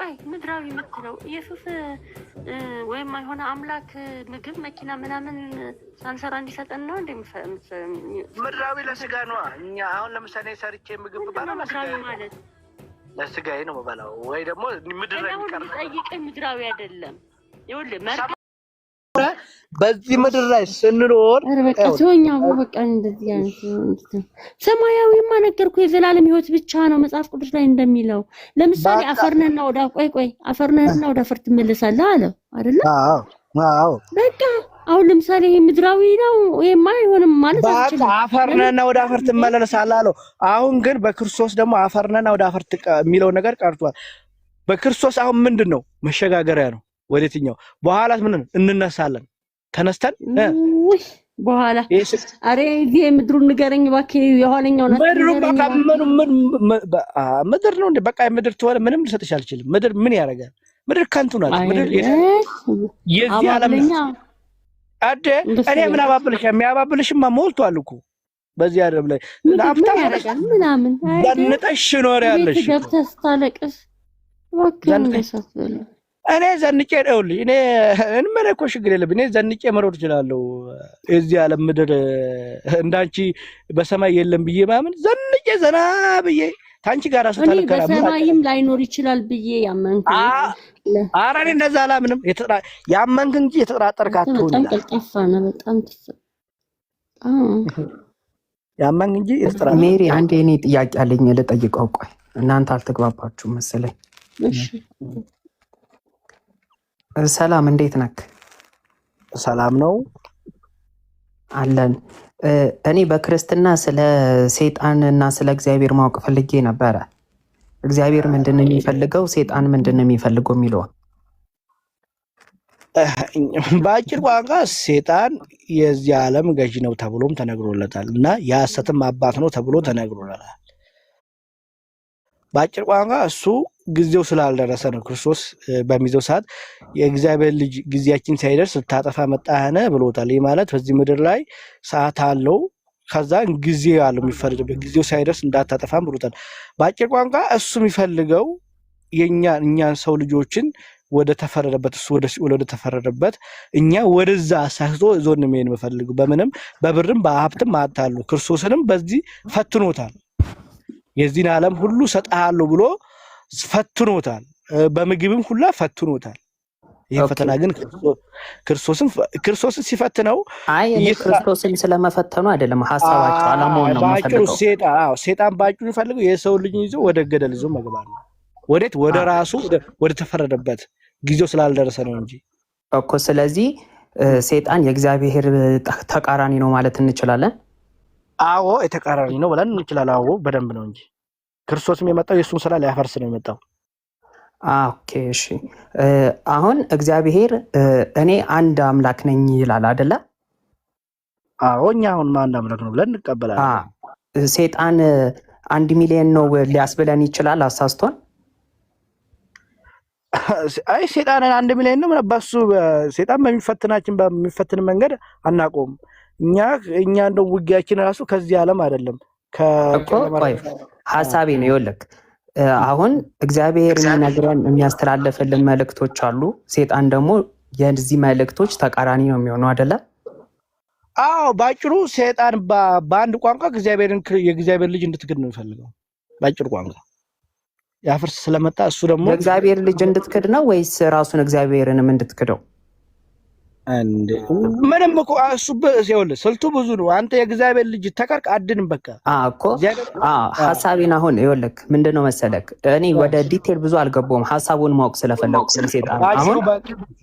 ወይ ምድራዊ የምትለው ኢየሱስ ወይም አይሆነ አምላክ ምግብ መኪና ምናምን ሳንሰራ እንዲሰጠን ነው ምድራዊ ለስጋ ነው። እኛ አሁን ለምሳሌ ሰርቼ ምግብ ባላ ምድራዊ ማለት ለስጋዬ ነው የምበላው ወይ ደግሞ ምድራዊ ጠይቀ ምድራዊ አይደለም። ይኸውልህ በዚህ ምድር ላይ ስንኖር በቃ ሰውኛው በቃ እንደዚህ አይነት ሰማያዊማ ነገርኩ የዘላለም ህይወት ብቻ ነው መጽሐፍ ቅዱስ ላይ እንደሚለው። ለምሳሌ አፈርነና ወደ አፈርነና ወደ አፈር ትመለሳለህ አለ አይደል? አዎ በቃ አሁን ለምሳሌ ይሄ ምድራዊ ነው ወይም አይሆንም ማለት አይችልም። በቃ አፈርነና ወደ አፈር ትመለሳለህ አለው። አሁን ግን በክርስቶስ ደግሞ አፈርነና ወደ አፈር የሚለው ነገር ቀርቷል። በክርስቶስ አሁን ምንድነው መሸጋገሪያ ነው። ወደትኛው በኋላ ምን እንነሳለን ተነስተን በኋላ አሬ እዚህ ምድሩን ንገረኝ እባክህ። የኋለኛው ነው ምድር ነው እንዴ? በቃ ምድር ተወለ ምንም ልሰጥሽ አልችልም። ምድር ምን ያደርጋል? ምድር ከንቱ ናት። ምድር የዚህ ዓለም አደ እኔ ምን አባብልሽ? የሚያባብልሽማ ሞልቷል እኮ በዚህ ዓለም ላይ ላፍታ ምናምን ዘንጠሽ ኖር ያለሽ ገብተህ ታለቅስ እባክህ ሰፈለ እኔ ዘንጬ ደውልኝ እኔ እንመለ እኮ ችግር የለብኝ። እኔ ዘንጬ መሮጥ እችላለሁ። እዚህ ዓለም ምድር እንዳንቺ በሰማይ የለም ብዬ ማምን ዘንጬ ዘና ብዬ ታንቺ ጋር አስተላልከራ በሰማይም ላይኖር ይችላል ብዬ ያመንኩ። ኧረ እኔ እንደዛ አላምንም። ያመንክ እንጂ የተጠራጠርክ አትሆን። በጣም ቀልጣፋ ነው። በጣም ያመንክ እንጂ የተጠራጠርክ። ሜሪ አንዴ እኔ ጥያቄ አለኝ ልጠይቀው። ቆይ እናንተ አልተግባባችሁም መሰለኝ። እሺ ሰላም እንዴት ነክ? ሰላም ነው አለን። እኔ በክርስትና ስለ ሰይጣንና ስለ እግዚአብሔር ማወቅ ፈልጌ ነበረ። እግዚአብሔር ምንድነው የሚፈልገው? ሰይጣን ምንድነው የሚፈልገው የሚለው በአጭር ቋንቋ ሰይጣን የዚህ ዓለም ገዢ ነው ተብሎም ተነግሮለታል እና የሐሰትም አባት ነው ተብሎ ተነግሮለታል። በአጭር ቋንቋ እሱ ጊዜው ስላልደረሰ ነው። ክርስቶስ በሚዘው ሰዓት የእግዚአብሔር ልጅ ጊዜያችን ሳይደርስ ልታጠፋ መጣህነ ብሎታል። ይህ ማለት በዚህ ምድር ላይ ሰዓት አለው። ከዛ ጊዜ ያለው የሚፈርድበት ጊዜው ሳይደርስ እንዳታጠፋም ብሎታል። በአጭር ቋንቋ እሱ የሚፈልገው እኛን ሰው ልጆችን ወደ ተፈረደበት እሱ ወደ ሲኦል ወደ ተፈረደበት እኛ ወደዛ አሳስቶ ዞን የሚሄድ መፈልገው በምንም በብርም በሀብትም አታሉ ክርስቶስንም በዚህ ፈትኖታል። የዚህን ዓለም ሁሉ ሰጣሃለሁ ብሎ ፈትኖታል። በምግብም ሁላ ፈትኖታል። ይሄ ፈተና ግን ክርስቶስን ሲፈትነው ክርስቶስን ስለመፈተኑ አይደለም ሐሳባቸው አላማውን ነው የሚፈልገው። ሰይጣን ባጭሩ የሚፈልገው የሰው ልጅ ይዞ ወደ ገደል ይዞ መግባት ነው። ወዴት? ወደ ራሱ ወደ ተፈረደበት ጊዜው ስላልደረሰ ነው እንጂ እኮ። ስለዚህ ሰይጣን የእግዚአብሔር ተቃራኒ ነው ማለት እንችላለን። አዎ የተቃራኒ ነው ብለን እንችላለን። አዎ በደንብ ነው እንጂ ክርስቶስም የመጣው የሱን ስራ ሊያፈርስ ነው የመጣው። ኦኬ እሺ። አሁን እግዚአብሔር እኔ አንድ አምላክ ነኝ ይላል አይደለ? አዎ እኛ አሁን አንድ አምላክ ነው ብለን እንቀበላለን። ሰይጣን 1 ሚሊዮን ነው ሊያስብለን ይችላል አሳስቶን። አይ ሰይጣንን 1 ሚሊዮን ነው በሱ ሰይጣን በሚፈትን መንገድ አናቆም። እኛ እንደው ውጊያችን ራሱ ከዚህ ዓለም አይደለም ሐሳቤ ነው። ይኸውልህ አሁን እግዚአብሔር የሚነግረን የሚያስተላልፍልን መልእክቶች አሉ። ሰይጣን ደግሞ የዚህ መልእክቶች ተቃራኒ ነው የሚሆነው አይደለ? አዎ ባጭሩ ሰይጣን በአንድ ቋንቋ የእግዚአብሔር ልጅ እንድትክድ ነው የሚፈልገው። ባጭሩ ቋንቋ ያፈርስ ስለመጣ እሱ ደግሞ የእግዚአብሔር ልጅ እንድትክድ ነው ወይስ ራሱን እግዚአብሔርንም እንድትክደው? አንዴ ምንም እኮ እሱ ይኸውልህ ስልቱ ብዙ ነው። አንተ የእግዚአብሔር ልጅ ተቀርቅ አድንም በቃ እኮ ሐሳቤን አሁን ይኸውልህ ምንድነው መሰለክ እኔ ወደ ዲቴል ብዙ አልገባሁም ሐሳቡን ማወቅ ስለፈለኩ ስለሰይጣን አሁን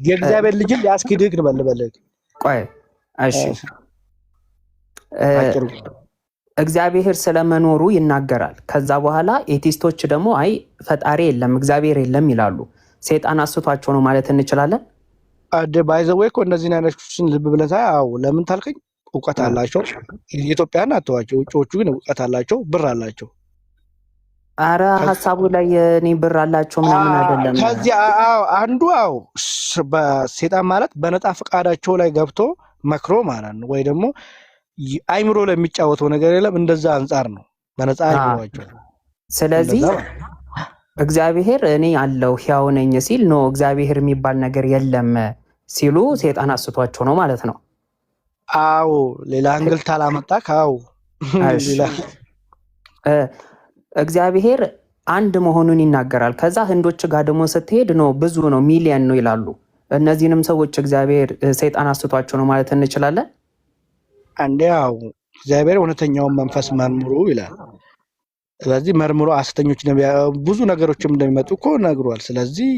የእግዚአብሔር ልጅ ሊያስክድህ ነው በልበልህ። ቆይ እሺ እግዚአብሔር ስለመኖሩ ይናገራል። ከዛ በኋላ ኤቲስቶች ደግሞ አይ ፈጣሪ የለም እግዚአብሔር የለም ይላሉ። ሰይጣን አስቷቸው ነው ማለት እንችላለን። ባይዘዌ እኮ እነዚህ አይነቶችን ልብ ብለህ አዎ ለምን ታልከኝ እውቀት አላቸው። ኢትዮጵያን አተዋቸው ውጪዎቹ ግን እውቀት አላቸው፣ ብር አላቸው። አረ ሐሳቡ ላይ እኔ ብር አላቸው ምናምን አይደለም። ከዚህ አንዱ በሰይጣን ማለት በነጣ ፈቃዳቸው ላይ ገብቶ መክሮ ማለት ነው። ወይ ደግሞ አይምሮ ላይ የሚጫወተው ነገር የለም። እንደዛ አንፃር ነው በነፃ አይምሮአቸው። ስለዚህ እግዚአብሔር እኔ አለው ሕያው ነኝ ሲል ነው እግዚአብሔር የሚባል ነገር የለም ሲሉ ሰይጣን አስቷቸው ነው ማለት ነው። አዎ ሌላ አንግል ታላመጣ ካው ሌላ እግዚአብሔር አንድ መሆኑን ይናገራል። ከዛ ህንዶች ጋር ደግሞ ስትሄድ ነው ብዙ ነው ሚሊየን ነው ይላሉ። እነዚህንም ሰዎች እግዚአብሔር ሰይጣን አስቷቸው ነው ማለት እንችላለን። አንዴ ያው እግዚአብሔር እውነተኛውን መንፈስ መርምሩ ይላል። ስለዚህ መርምሩ ሐሰተኞች ብዙ ነገሮችም እንደሚመጡ እኮ ነግሯል። ስለዚህ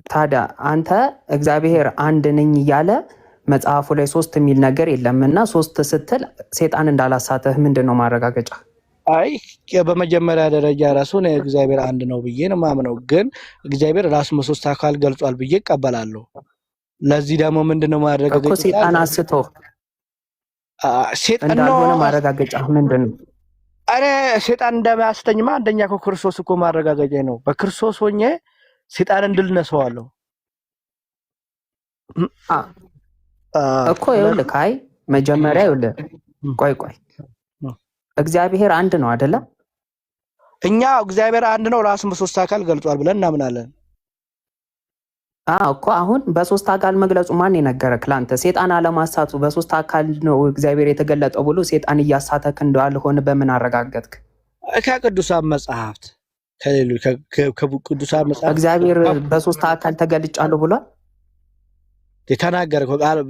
ታዲያ አንተ እግዚአብሔር አንድ ነኝ እያለ መጽሐፉ ላይ 3 የሚል ነገር የለምና 3 ስትል ሰይጣን እንዳላሳተህ ምንድን ነው ማረጋገጫ? አይ በመጀመሪያ ደረጃ ራሱ ነው እግዚአብሔር አንድ ነው ብዬ ነው ማምነው። ግን እግዚአብሔር ራሱ በ3 አካል ገልጿል ብዬ እቀበላለሁ። ለዚህ ደግሞ ምንድነው ማረጋገጫ? እኮ ሰይጣን አስቶ ሰይጣን እንዳልሆነ ማረጋገጫ ምንድነው? አረ ሰይጣን እንደማያስተኝማ አንደኛ እኮ ክርስቶስ እኮ ማረጋገጫ ነው። በክርስቶስ ሆኜ ሰይጣንን ድል ነሳዋለሁ እኮ። ይኸውልህ ካይ መጀመሪያ ይኸውልህ ቆይ እግዚአብሔር አንድ ነው አይደለ? እኛ እግዚአብሔር አንድ ነው ራሱን በ3 አካል ገልጿል ብለን እናምናለን። እኮ አሁን በ3 አካል መግለጹ ማን የነገረክ? ለአንተ ሰይጣን አለማሳቱ በ3 አካል ነው እግዚአብሔር የተገለጠው ብሎ ሰይጣን እያሳተክ እንዳልሆነ በምን አረጋገጥክ? ከቅዱሳን መጽሐፍት ከሌሎች ከቅዱሳን መጽሐፍት እግዚአብሔር በ3 አካል ተገልጫለሁ ብሏል።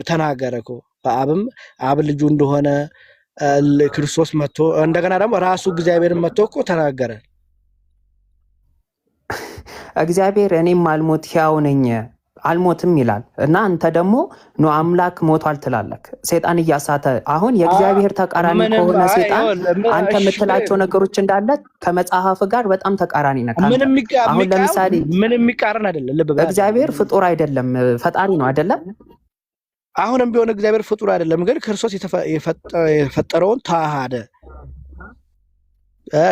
ተናገረኮ በአብም አብ ልጁ እንደሆነ ክርስቶስ መጥቶ እንደገና ደግሞ ራሱ እግዚአብሔርን መጥቶ እኮ ተናገረ። እግዚአብሔር እኔም አልሞት ሕያው ነኝ አልሞትም ይላል እና አንተ ደግሞ ነው አምላክ ሞቷል ትላለህ። ሰይጣን እያሳተ አሁን የእግዚአብሔር ተቃራኒ ከሆነ ሰይጣን አንተ የምትላቸው ነገሮች እንዳለ ከመጽሐፍ ጋር በጣም ተቃራኒ ነህ። አሁን ለምሳሌ ምንም የሚቃረን አይደለም። ልብ በል እግዚአብሔር ፍጡር አይደለም ፈጣሪ ነው አይደለም? አሁንም ቢሆን እግዚአብሔር ፍጡር አይደለም፣ ግን ክርስቶስ የፈጠረውን ተዋሃደ።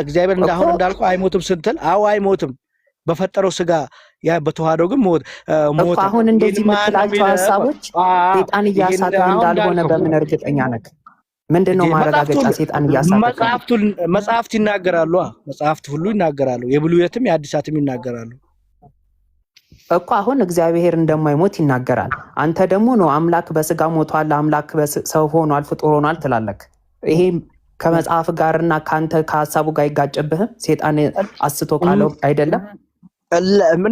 እግዚአብሔር እንዳሁን እንዳልከው አይሞትም ስትል አይሞትም በፈጠረው ስጋ ያ በተዋሃደው ግን ሞት አሁን እንደዚህ የምትላቸው ሐሳቦች ሰይጣን እያሳተህ እንዳልሆነ በምን እርግጠኛ ነህ? ምንድነው ማረጋገጫ ሰይጣን እያሳተህ? መጽሐፍት ይናገራሉ። መጽሐፍት ሁሉ ይናገራሉ። የብሉያትም የአዲሳትም ይናገራሉ እኮ። አሁን እግዚአብሔር እንደማይሞት ይናገራል። አንተ ደግሞ ነው አምላክ በስጋ ሞቷል፣ አምላክ ሰው ሆኗል፣ ፍጡር ሆኗል ትላለህ። ይሄ ከመጽሐፍ ጋርና ከአንተ ከሐሳቡ ጋር አይጋጭብህም? ሰይጣን አስቶ ካለው አይደለም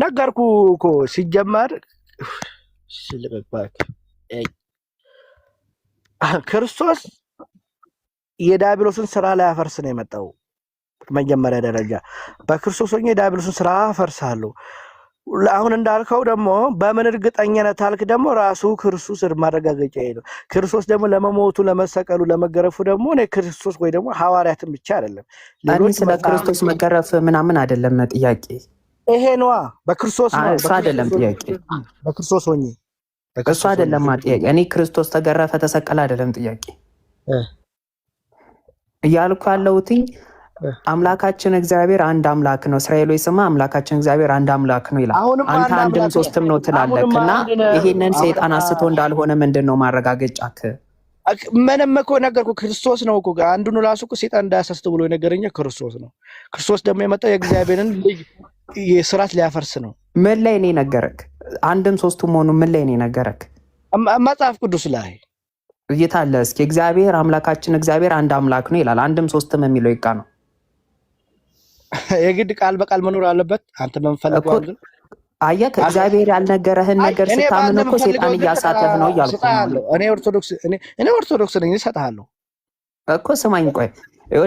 ነገርኩ እኮ ሲጀመር ክርስቶስ የዲያብሎስን ስራ ላይ አፈርስ ነው የመጣው። መጀመሪያ ደረጃ በክርስቶስ ሆኜ የዲያብሎስን ስራ አፈርሳለሁ። አሁን እንዳልከው ደግሞ በምን እርግጠኛነት አልክ? ደግሞ ራሱ ክርስቶስ ማረጋገጫ ነው። ክርስቶስ ደግሞ ለመሞቱ፣ ለመሰቀሉ፣ ለመገረፉ ደግሞ እኔ ክርስቶስ ወይ ደግሞ ሐዋርያትን ብቻ አይደለም ሌሎች ስለ ክርስቶስ መገረፍ ምናምን አይደለም ጥያቄ። ይሄ ነዋ በክርስቶስ ነው። እሱ አይደለም ጥያቄ። በክርስቶስ ሆኜ እሱ አይደለም ጥያቄ። እኔ ክርስቶስ ተገረፈ ተሰቀለ አይደለም ጥያቄ እያልኩ ያለሁትኝ አምላካችን እግዚአብሔር አንድ አምላክ ነው። እስራኤሎች ስማ አምላካችን እግዚአብሔር አንድ አምላክ ነው ይላል። አንተ አንድም ሶስትም ነው ትላለህ እና ይሄንን ሰይጣን አስቶ እንዳልሆነ ምንድን ነው ማረጋገጫክ? ምንም እኮ ነገርኩህ። ክርስቶስ ነው እኮ አንዱን ራሱ እኮ ሰይጣን እንዳያሳስት ብሎ የነገረኝ ክርስቶስ ነው። ክርስቶስ ደግሞ የመጣው የእግዚአብሔርን ልጅ የስራት ሊያፈርስ ነው። ምን ላይ ነው ነገረክ? አንድም ሶስቱም ሆኑ ምን ላይ ነው ነገረክ? መጽሐፍ ቅዱስ ላይ እየታለ እስኪ እግዚአብሔር አምላካችን እግዚአብሔር አንድ አምላክ ነው ይላል። አንድም ሶስትም የሚለው ይቃ ነው። የግድ ቃል በቃል መኖር አለበት። አንተ በመፈለገው ግን አየህ እግዚአብሔር ያልነገረህን ነገር ስታምን እኮ ሰይጣን እያሳተህ ነው እያልኩ ነው። እኔ ኦርቶዶክስ ነኝ እሰጥሃለሁ እኮ። ስማኝ ቆይ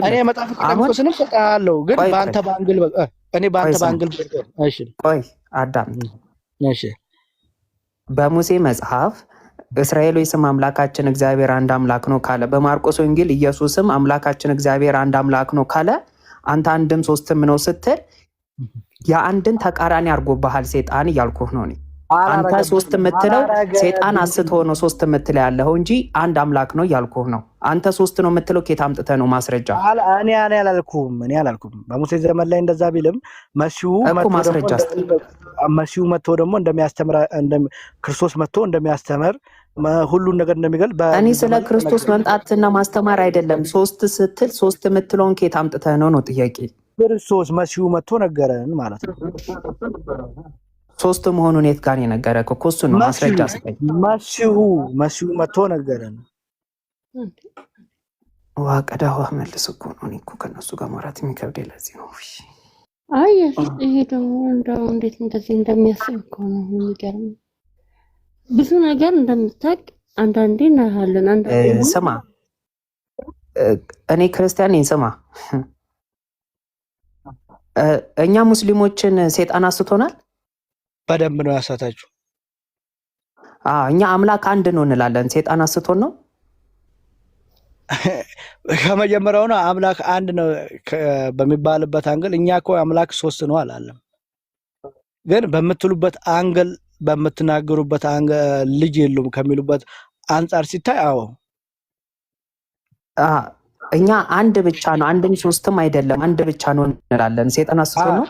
እኔ መጽሐፍ ቅዱስንም እሰጥሃለሁ፣ ግን በአንተ ባንግል እኔ በአንተ ባንግል እሺ ቆይ አዳም እሺ። በሙሴ መጽሐፍ እስራኤሎች ስም አምላካችን እግዚአብሔር አንድ አምላክ ነው ካለ፣ በማርቆስ ወንጌል ኢየሱስም አምላካችን እግዚአብሔር አንድ አምላክ ነው ካለ አንተ አንድም ሶስትም ነው ስትል የአንድን ተቃራኒ አድርጎብሃል ሰይጣን እያልኩህ ነው። አንተ ሶስት የምትለው ሰይጣን አስቶ ነው ሶስት የምትለው ያለው እንጂ አንድ አምላክ ነው እያልኩህ ነው። አንተ ሶስት ነው የምትለው ከየት አምጥተህ ነው ማስረጃ? እኔ አላልኩም። በሙሴ ዘመን ላይ እንደዛ ቢልም መሲሁ መጥቶ ደግሞ እንደሚያስተምር ክርስቶስ መጥቶ እንደሚያስተምር ሁሉን ነገር እንደሚገልጽ እኔ ስለ ክርስቶስ መምጣትና ማስተማር አይደለም። ሶስት ስትል ሶስት የምትለውን ከየት አምጥተህ ነው ጥያቄ። ክርስቶስ መሲሁ መጥቶ ነገረን ማለት ነው። ሶስት መሆኑን የት ጋር የነገረ እኮ እሱን ነው ማስረጃ ስጠኝ። መሲሁ መጥቶ ነገረን። ዋቀዳዋ መልስ እኮ ነው። እኔ እኮ ከነሱ ጋር ማውራት የሚከብድ ለዚህ ነው። አይ ይሄ ደግሞ እንደው እንዴት እንደዚህ እንደሚያስብ እኮ ነው የሚገርም። ብዙ ነገር እንደምታውቅ አንዳንዴ እናያለን። አንዳንዴ ስማ፣ እኔ ክርስቲያን ነኝ። ስማ፣ እኛ ሙስሊሞችን ሰይጣን አስቶናል። በደንብ ነው ያሳታችሁ። እኛ አምላክ አንድ ነው እንላለን። ሰይጣን አስቶን ነው። ከመጀመሪያው ነው አምላክ አንድ ነው በሚባልበት አንግል እኛ እኮ አምላክ ሶስት ነው አላለም። ግን በምትሉበት አንግል በምትናገሩበት አንግል ልጅ የሉም ከሚሉበት አንጻር ሲታይ እኛ አንድ ብቻ ነው፣ አንድም ሶስትም አይደለም፣ አንድ ብቻ ነው እንላለን። ሰይጣን አስቶ ነው።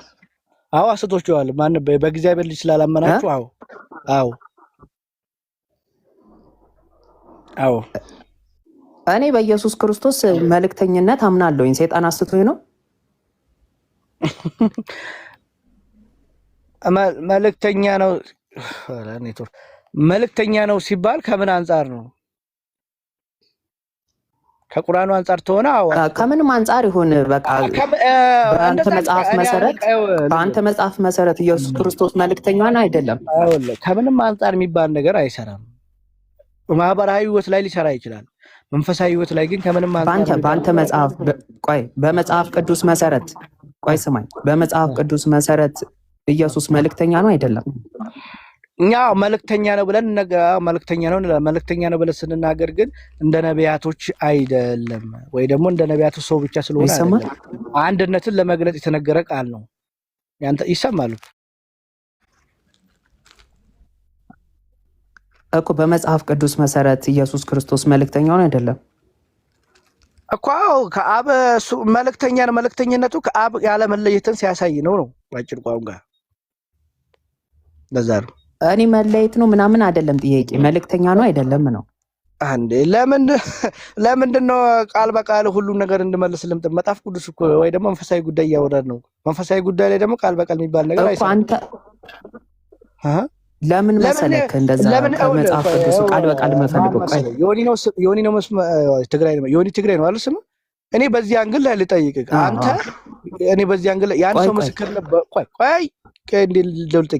አስቶችዋል። ማን በእግዚአብሔር ልጅ ስላላመናችሁ እኔ በኢየሱስ ክርስቶስ መልእክተኝነት አምናለሁኝ። ሰይጣን አስቶኝ ነው። መልእክተኛ ነው መልእክተኛ ነው ሲባል ከምን አንጻር ነው? ከቁርአኑ አንጻር ተሆነ ከምንም አንጻር ይሁን በቃ በአንተ መጽሐፍ መሰረት ኢየሱስ ክርስቶስ መልእክተኛ ነው አይደለም? ከምንም አንጻር የሚባል ነገር አይሰራም። ማህበራዊ ህይወት ላይ ሊሰራ ይችላል። መንፈሳዊ ህይወት ላይ ግን ከምንም አንጻር በአንተ መጽሐፍ በመጽሐፍ ቅዱስ መሰረት ስማኝ፣ በመጽሐፍ ቅዱስ መሰረት ኢየሱስ መልእክተኛ ነው አይደለም? እኛ መልእክተኛ ነው ብለን መልእክተኛ ነው ብለን ስንናገር ግን እንደ ነቢያቶች አይደለም፣ ወይ ደግሞ እንደ ነቢያቶች ሰው ብቻ ስለሆነ አይደለም። አንድነትን ለመግለጽ የተነገረ ቃል ነው። ያንተ ይሰማሉ እኮ በመጽሐፍ ቅዱስ መሰረት ኢየሱስ ክርስቶስ መልእክተኛ ነው አይደለም እኮ? ከአብ መልእክተኛ ነው። መልእክተኝነቱ ከአብ ያለ መለየትን ሲያሳይ ነው ባጭር ቋንቋ። ለዛ ነው እኔ መለየት ነው ምናምን አይደለም ጥያቄ፣ መልእክተኛ ነው አይደለም ነው። አንዴ ለምንድን ነው ቃል በቃል ሁሉም ነገር እንድመልስ ልምጥ? መጽሐፍ ቅዱስ እኮ ወይ ደግሞ መንፈሳዊ ጉዳይ እያወራን ነው። መንፈሳዊ ጉዳይ ላይ ደግሞ ቃል በቃል የሚባል ነገር አይሰራም። አንተ ለምን መሰለክ እንደዛ ከመጽሐፍ ቅዱስ ቃል በቃል መፈልገው? ዮኒ ነው ትግራይ ነው። ዮኒ ትግራይ ነው አይደል? እኔ በዚህ አንግል ላይ ልጠይቅህ አንተ። እኔ በዚህ አንግል ላይ ያን ሰው ምስክርነት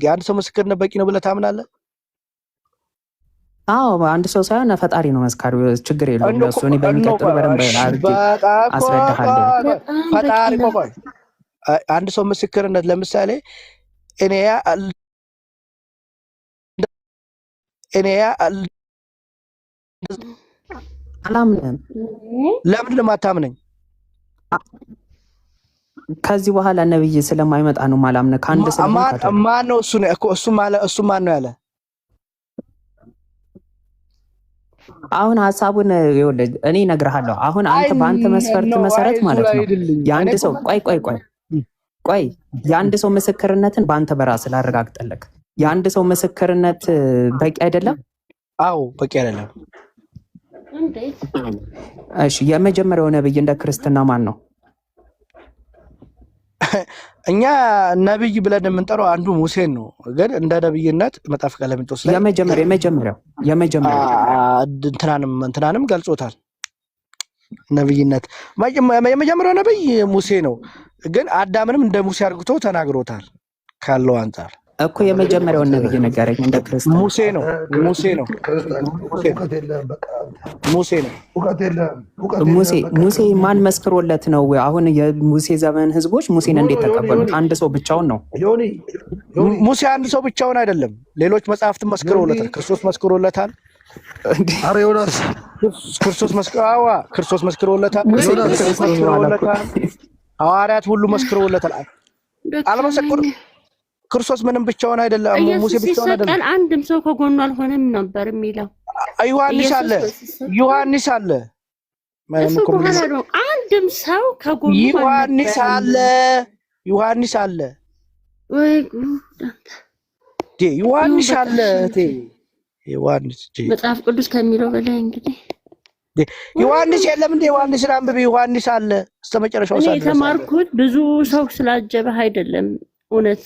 አንድ ሰው ምስክርነት በቂ ነው ብለህ ታምናለህ? አንድ ሰው ሳይሆን ፈጣሪ ነው መስካሪ። ችግር የለውም ለእሱ። እኔ በሚቀጥለው በደንብ አስረዳሃለሁ። ፈጣሪ አንድ ሰው ምስክርነት ለምሳሌ እኔ አላምንም። ለምንድን ነው የማታምነኝ? ከዚህ በኋላ ነብይ ስለማይመጣ ነው ማላምነ። ከአንድ ማን ነው እሱ ማን ነው ያለ? አሁን ሐሳቡን ይኸውልህ እኔ እነግርሃለሁ። አሁን አንተ በአንተ መስፈርት መሰረት ማለት ነው የአንድ ሰው ቆይ የአንድ ሰው ምስክርነትን በአንተ በራስህ ላረጋግጥልህ። የአንድ ሰው ምስክርነት በቂ አይደለም? በቂ አይደለም። እሺ የመጀመሪያው ነብይ እንደ ክርስትና ማን ነው? እኛ ነብይ ብለን የምንጠራው አንዱ ሙሴን ነው። ግን እንደ ነብይነት መጽሐፍ ቀለምንጦስ ላይ የመጀመሪያው እንትናንም ገልጾታል። ነብይነት የመጀመሪያው ነብይ ሙሴ ነው። ግን አዳምንም እንደ ሙሴ አድርግቶ ተናግሮታል ካለው አንጻር እኮ የመጀመሪያውን ነብይ ነገረኝ። እንደ ክርስቲያን ሙሴ ማን መስክሮለት ነው? አሁን የሙሴ ዘመን ህዝቦች ሙሴን እንዴት ተቀበሉት? አንድ ሰው ብቻውን ነው? ሙሴ አንድ ሰው ብቻውን አይደለም። ሌሎች መጽሐፍትን መስክሮለታል። ክርስቶስ መስክሮለታል። ክርስቶስ መስክሮለታል። ሐዋርያት ሁሉ መስክሮለታል። አልመሰከሩም? ክርስቶስ ምንም ብቻውን አይደለም። ሙሴ ብቻውን አይደለም። አንድም ሰው ከጎኑ አልሆነም ነበር የሚለው ዮሐንስ አለ። እሱ በኋላ ነው አንድም ሰው ከጎኑ ዮሐንስ አለ። ወይ ጉድ! ዮሐንስ አለ። ዮሐንስ መጽሐፍ ቅዱስ ከሚለው በላይ እንግዲህ ዮሐንስ የለም እንደ ዮሐንስን አንብቤ ዮሐንስ አለ እስከመጨረሻው እኔ ሳለ የተማርኩት ብዙ ሰው ስላጀበህ አይደለም እውነት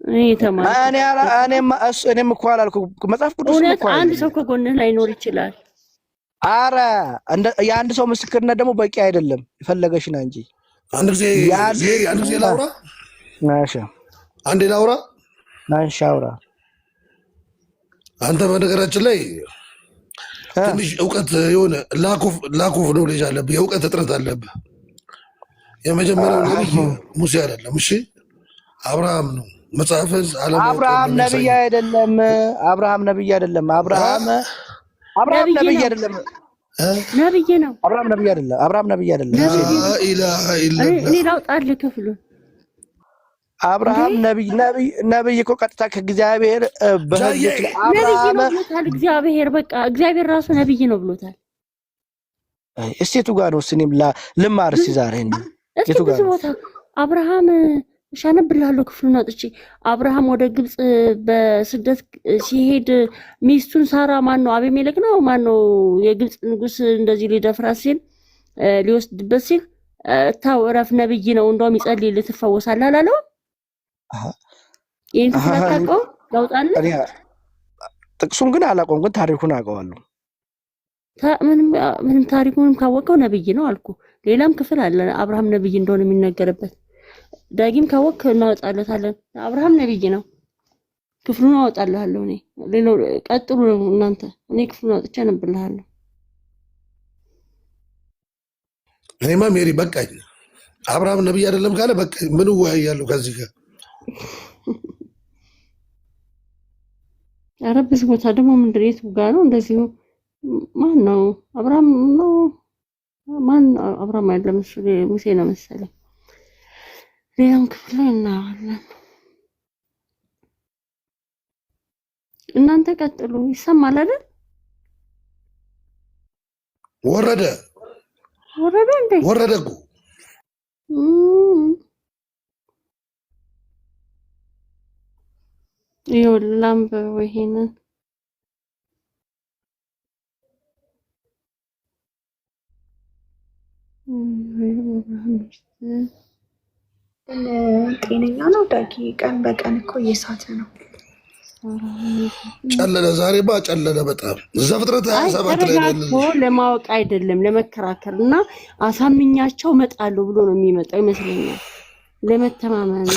እኔ የተማርኩት እኔም እኮ አላልኩም መጽሐፍ ቅዱስ እውነት አንድ ሰው ከጎንህ ላይኖር ይችላል አረ የአንድ ሰው ምስክርነት ደግሞ በቂ አይደለም የፈለገሽና እንጂ አንድ ጊዜ ላውራ ናሻ አንዴ ላውራ ናሻውራ አንተ በነገራችን ላይ ትንሽ እውቀት የሆነ ላኮፍ ነው ልጅ አለብህ የእውቀት እጥረት አለብህ የመጀመሪያው ነብይ ሙሴ አይደለም እሺ አብርሃም ነው መጽሐፍን አብርሃም ነብይ አይደለም አብርሃም ነብይ አይደለም አብርሃም ነብይ አይደለም ነብይ ነው አብርሃም ነብይ አይደለም አብርሃም ነብይ አይደለም ኢላሃ ኢላላህ እኔ ላውጣልህ ክፍሉ አብርሃም ነብይ እኮ ቀጥታ ከእግዚአብሔር በህይወት አብርሃም እግዚአብሔር በቃ እግዚአብሔር ራሱ ነብይ ነው ብሎታል እስቴቱ ጋር ነው እኔም ልማርስ ዛሬ እስቲ ብዙ ቦታ አብርሃም ሻነብልሃለሁ ክፍሉን አጥቼ አብርሃም ወደ ግብጽ በስደት ሲሄድ ሚስቱን ሳራ ማን ነው አቤሜሌክ ነው ማን ነው የግብጽ ንጉስ እንደዚህ ሊደፍራት ሲል ሊወስድበት ሲል ታወራፍ ነብይ ነው እንደውም ይጸልይ ልትፈወሳለህ አላለው ይሄን ተፈታቀው ያውጣል ጥቅሱን ግን አላቆም ግን ታሪኩን አውቀዋለሁ ምንም ታሪኩን ካወቀው ነብይ ነው አልኩ ሌላም ክፍል አለ አብርሃም ነብይ እንደሆነ የሚነገርበት ዳጊም ካወቅ እናወጣለታለን አብርሃም ነብይ ነው ክፍሉን አወጣለሁ እኔ ሌላው ቀጥሉ እናንተ እኔ ክፍሉን አውጥቼ ነብልሃለሁ እኔማ ሜሪ በቃኝ አብርሃም ነብይ አይደለም ካለ በቃ ምን ወያያለሁ ከዚህ ጋር አረብስ ቦታ ደግሞ ምንድሬት ጋር ነው እንደዚህ ማን ነው አብርሃም ነው ማን አብርሃም አይደለም እሱ ሙሴ ነው መሰለኝ ሌላም ክፍል ላይ እናያለን እናንተ ቀጥሉ ይሰማል አይደል ወረደ እንዴ ወረደ እኮ ይኸውልህ ይሄንን ጤነኛ ነው ዳጊ ቀን በቀን እኮ እየሳተ ነው ጨለለ ዛሬማ ጨለለ በጣም ዘፍጥረት 27 ላይ ነው ለማወቅ አይደለም ለመከራከርና አሳምኛቸው መጣሉ ብሎ ነው የሚመጣው ይመስለኛል ለመተማመን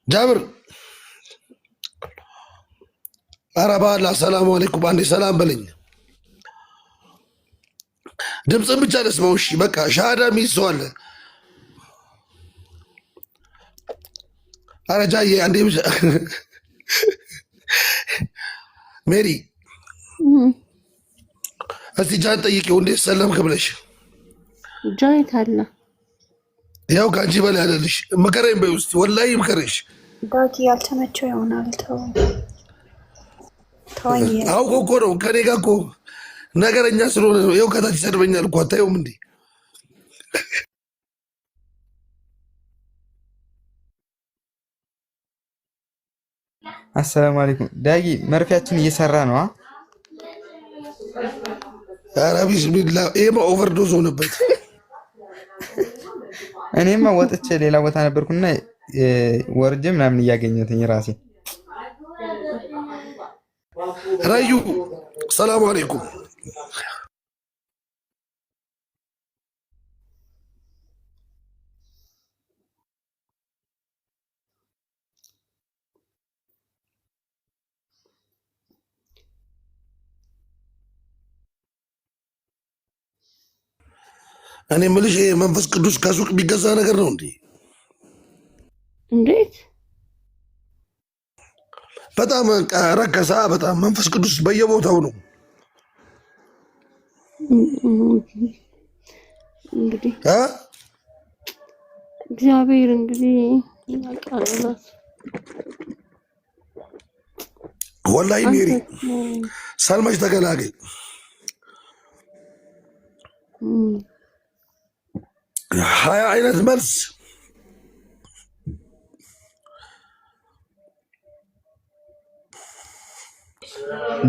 ጃብር አረባላ ሰላም አለይኩም አንዴ ሰላም በለኝ ድምፅን ብቻ ልስማው እሺ በቃ ሻሃዳ የሚይዘው አለ ኧረ ጃዬ አንዴ ብቻ ሜሪ እስቲ ጃን ጠይቂው እንዴት ሰለምክ ብለሽ ጃይት አለ ያው ከአንቺ በላይ አይደለሽ መከረኝ በይ ውስጥ ወላሂ ምከረሽ ዳጊ ያልተመቸው ይሆናል ተወኝ አውቆ እኮ ነው ከኔ ጋር እኮ ነገረኛ ስለሆነ ነው ይኸው ከታች ይሰድበኛል እኮ አታየውም እንዴ አሰላሙ አለይኩም ዳጊ መርፊያችን እየሰራ ነው ኧረ ቢስሚላ ይሄማ ኦቨርዶዝ ሆነበት እኔማ ወጥቼ ሌላ ቦታ ነበርኩና ወርጄ ምናምን እያገኘሁትኝ ራሴ ረዩ ሰላም አለይኩም እኔ የምልሽ መንፈስ ቅዱስ ከሱቅ ቢገዛ ነገር ነው እንዴ? እንዴት? በጣም ረከሳ። በጣም መንፈስ ቅዱስ በየቦታው ነው። እንግዲህ እግዚአብሔር እንግዲህ ያቃልላት። ወላሂ ሜሪ ሰልመሽ ተገላገኝ። 20 አይነት መልስ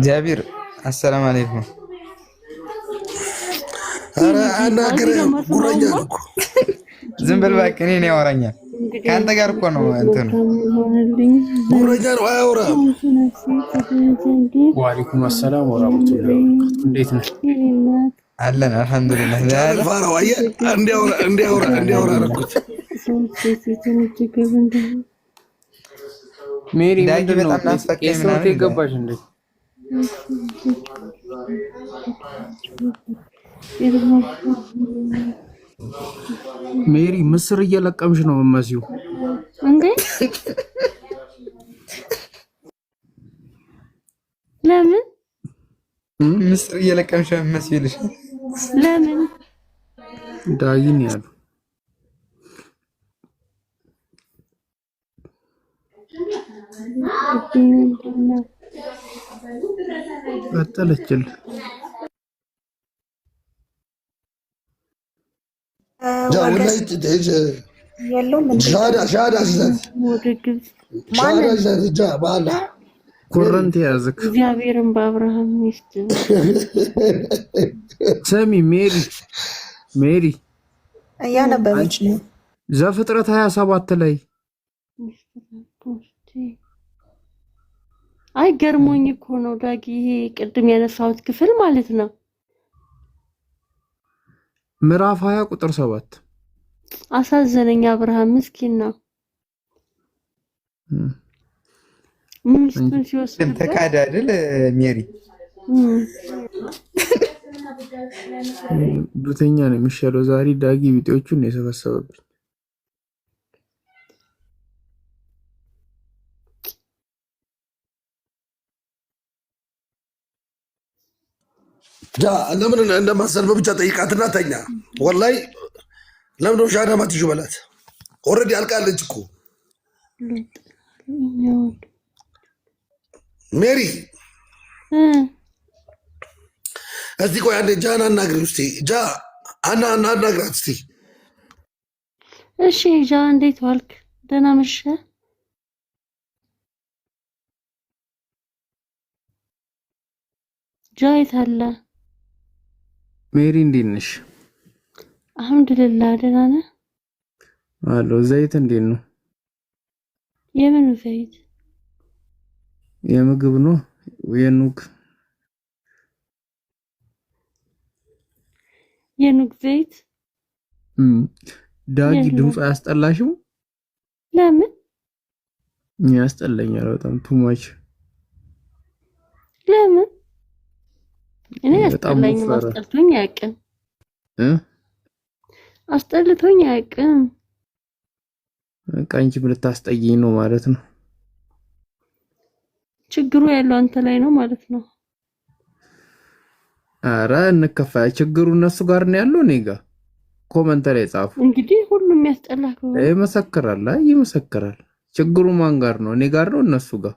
ጃቢር አሰላም አለይኩም። ኧረ አናገረ ጉረኛ ነው እኮ ዝም በል እባክህ። እኔን ያወራኛል ከአንተ ጋር እኮ ነው እንትን ጉረኛ ነው አያወራም። ወአለይኩም ሰላም ወራህመቱላሂ ወበረካቱ። እንዴት ነህ? አለን አልሐምዱሊላህ። ፋራው አየህ እንዲያወራ አደረኩት። ሜሪ ዳጊ ምንድን ነው በጣም ናፈቀኝ የሰውቴ ምናምን ገባሽ እንዴ? ሜሪ ምስር እየለቀምሽ ነው የምትመስዪው እንዴ? ለምን ምስር እየለቀምሽ መስይልሽ? ለምን ዳጊን ያሉ ቀጠለችል ኮረንት ያዝክ እግዚአብሔርን በአብርሃም ሚስት ሰሚ ሜሪ እያነበበች ነው። ዘፍጥረት 27 ላይ አይ ገርሞኝ እኮ ነው ዳጊ፣ ይሄ ቅድም ያነሳሁት ክፍል ማለት ነው። ምዕራፍ 20 ቁጥር 7 አሳዘነኝ። አብርሃም ምስኪን ነው። ሚስቱን ሲወስድ ተካደ አይደል ሜሪ? ብተኛ ነው የሚሻለው። ዛሬ ዳጊ ቢጤዎቹን ነው የሰበሰበብኝ። ለምን እንደማሰልበ ብቻ ጠይቃትና ተኛ። ወላሂ ለምን ነው ሻዳ ማትሹ በላት። ኦልሬዲ አልቃለች እኮ ሜሪ። እስቲ ቆይ አንዴ ጃን አናግሪ እስቲ። ጃ አናግራት እስቲ። እሺ ጃ እንዴት ዋልክ? ደህና መሸ? ጃ የት አለ? ሜሪ እንዴት ነሽ? አልሐምዱሊላህ ደህና ነህ? አሎ ዘይት እንዴት ነው? የምን ዘይት? የምግብ ነው የኑግ ዘይት። ዳጊ ድምፁ አያስጠላሽም? ለምን ያስጠላኛል በጣም ቱማች። ለምን? እኔ አስጠላኝም፣ አስጠልቶኝ አያውቅም። አስጠልቶኝ አያውቅም። በቃ አንቺ ምን ልታስጠይኝ ነው ማለት ነው? ችግሩ ያለው አንተ ላይ ነው ማለት ነው። አረ እንከፋ። ችግሩ እነሱ ጋር ነው ያለው፣ እኔ ጋር ኮመንት ላይ ጻፉ። እንግዲህ ሁሉም ያስጠላክ ይመሰክራል። ይመሰክራል። ችግሩ ማን ጋር ነው? እኔ ጋር ነው እነሱ ጋር?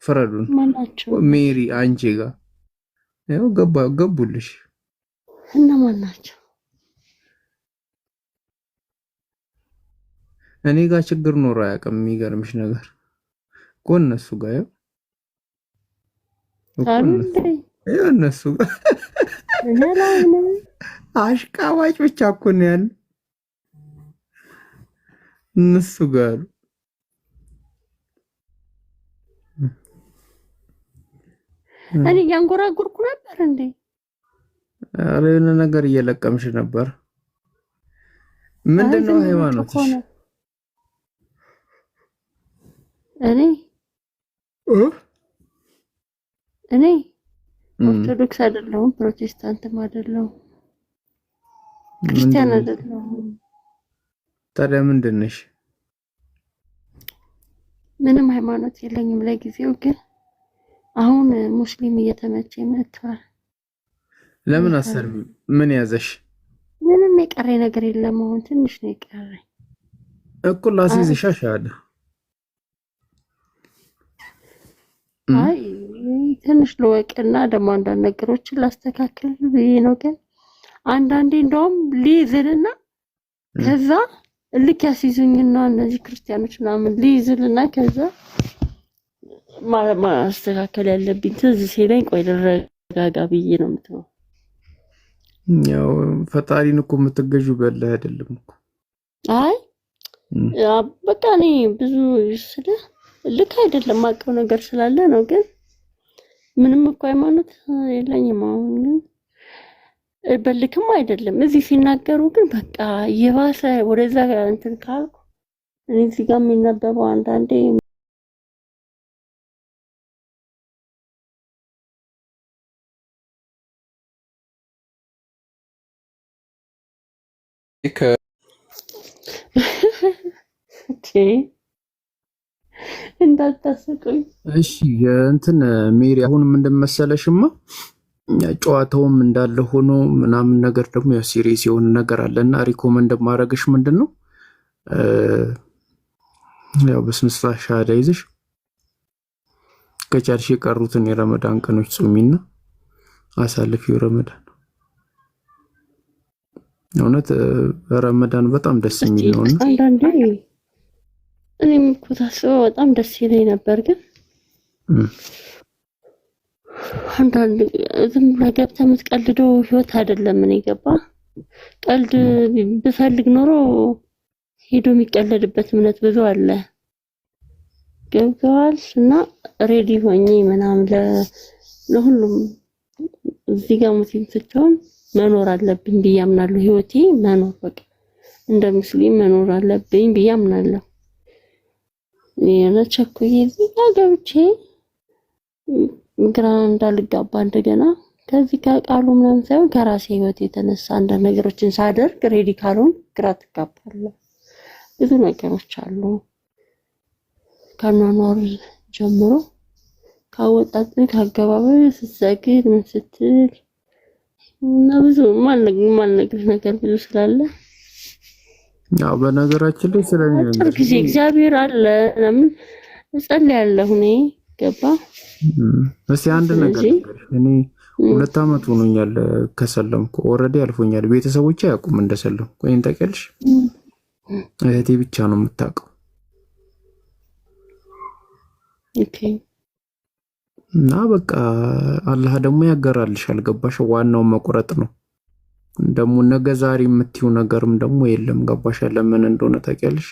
ፍረዱን። ማናቸው? ሜሪ አንቺ ጋር ያው ገቡልሽ። እነማን ናቸው? እኔ ጋር ችግር ኖሮ አያውቅም። የሚገርምሽ ነገር እኮ እነሱ ጋር ያው እነሱ ጋር አሽቃባጭ ብቻ እኮ ነው ያለ እነሱ ጋር። እኔ ያንጎራጉርኩ ነበር እንዴ? አረ የሆነ ነገር እየለቀምሽ ነበር። ምንድነው ሃይማኖትሽ? እኔ ኦርቶዶክስ አይደለሁም፣ ፕሮቴስታንትም አይደለሁም፣ ክርስቲያን አይደለሁም። ታዲያ ምንድን ነሽ? ምንም ሃይማኖት የለኝም ለጊዜው። ግን አሁን ሙስሊም እየተመቸኝ መጥቷል። ለምን አሰርም? ምን ያዘሽ? ምንም የቀረኝ ነገር የለም። አሁን ትንሽ ነው የቀረኝ እኮ ላሲዝሽ አሻለ። አይ ትንሽ ልወቅና ደግሞ አንዳንድ ነገሮችን ላስተካክል ብዬ ነው። ግን አንዳንዴ እንደውም ሊዝልና ከዛ ልክ ያስይዙኝና እነዚህ ክርስቲያኖች ምናምን ሊይዙልና ከዛ ማስተካከል ያለብኝ ትዝ ሲለኝ ቆይ ልረጋጋ ብዬ ነው የምትለው። ያው ፈጣሪን እኮ የምትገዡ በላ አይደለም እኮ። አይ በቃ እኔ ብዙ ስለ ልክ አይደለም ማቀው ነገር ስላለ ነው። ግን ምንም እኮ ሃይማኖት የለኝም አሁን ግን በልክም አይደለም። እዚህ ሲናገሩ ግን በቃ የባሰ ወደዛ እንትን ካልኩ እኔ እዚህ ጋር የሚነበበው አንዳንዴ እንዳታስቀኝ እሺ። እንትን ሜሪ አሁንም እንደመሰለሽማ ጨዋታውም እንዳለ ሆኖ ምናምን ነገር ደግሞ ያው ሲሪየስ የሆነ ነገር አለና ሪኮመንድ ማድረግሽ ምንድነው ያው በስንስታ ሻዳ ይዘሽ ከቻልሽ የቀሩትን የረመዳን ቀኖች ጾሚና አሳልፊው ረመዳን። እውነት ረመዳን በጣም ደስ የሚል ነውና አንዳንዴ እኔም እኮ ታስበው በጣም ደስ ይለኝ ነበር። ግን አንዳንድ ዝም ብለህ ገብተህ የምትቀልደው ህይወት አይደለም። እኔ ገባ ቀልድ ብፈልግ ኖሮ ሄዶ የሚቀለድበት እምነት ብዙ አለ። ገብተዋል እና ሬዲ ሆኜ ምናምን ለሁሉም እዚህ ጋር ሙስሊም ስትሆን መኖር አለብኝ ብዬ አምናለሁ። ህይወቴ መኖር በቃ እንደ ሙስሊም መኖር አለብኝ ብዬ አምናለሁ። ቸኩዬ እዚህ ጋር ገብቼ ግራ እንዳልጋባ እንደገና ከዚህ ከቃሉ ምናምን ሳይሆን ከራሴ ህይወት የተነሳ አንዳንድ ነገሮችን ሳደርግ ሬዲ ካልሆን ግራ ትጋባለህ። ብዙ ነገሮች አሉ ከኗኗር ጀምሮ ካወጣጥ ካገባበ ስትሰግድ ምን ስትል እና ብዙ ማልነግርህ ነገር ብዙ ስላለ ያው በነገራችን ላይ ስለኔ ጊዜ እግዚአብሔር አለ ለምን እጸልያለሁ እኔ ገባ። እስቲ አንድ ነገር እኔ 2 አመት ሆኖኛል ከሰለምኩ ኦሬዲ አልፎኛል። ቤተሰቦቼ ያቁም እንደሰለምኩ ወይን ታውቂያለሽ። እህቴ ብቻ ነው የምታውቀው። ኦኬ እና በቃ አላህ ደግሞ ያገራልሽ አልገባሽ። ዋናው መቁረጥ ነው። ደግሞ ነገ ዛሬ የምትዩ ነገርም ደግሞ የለም ገባሽ። ለምን እንደሆነ ታውቂያለሽ።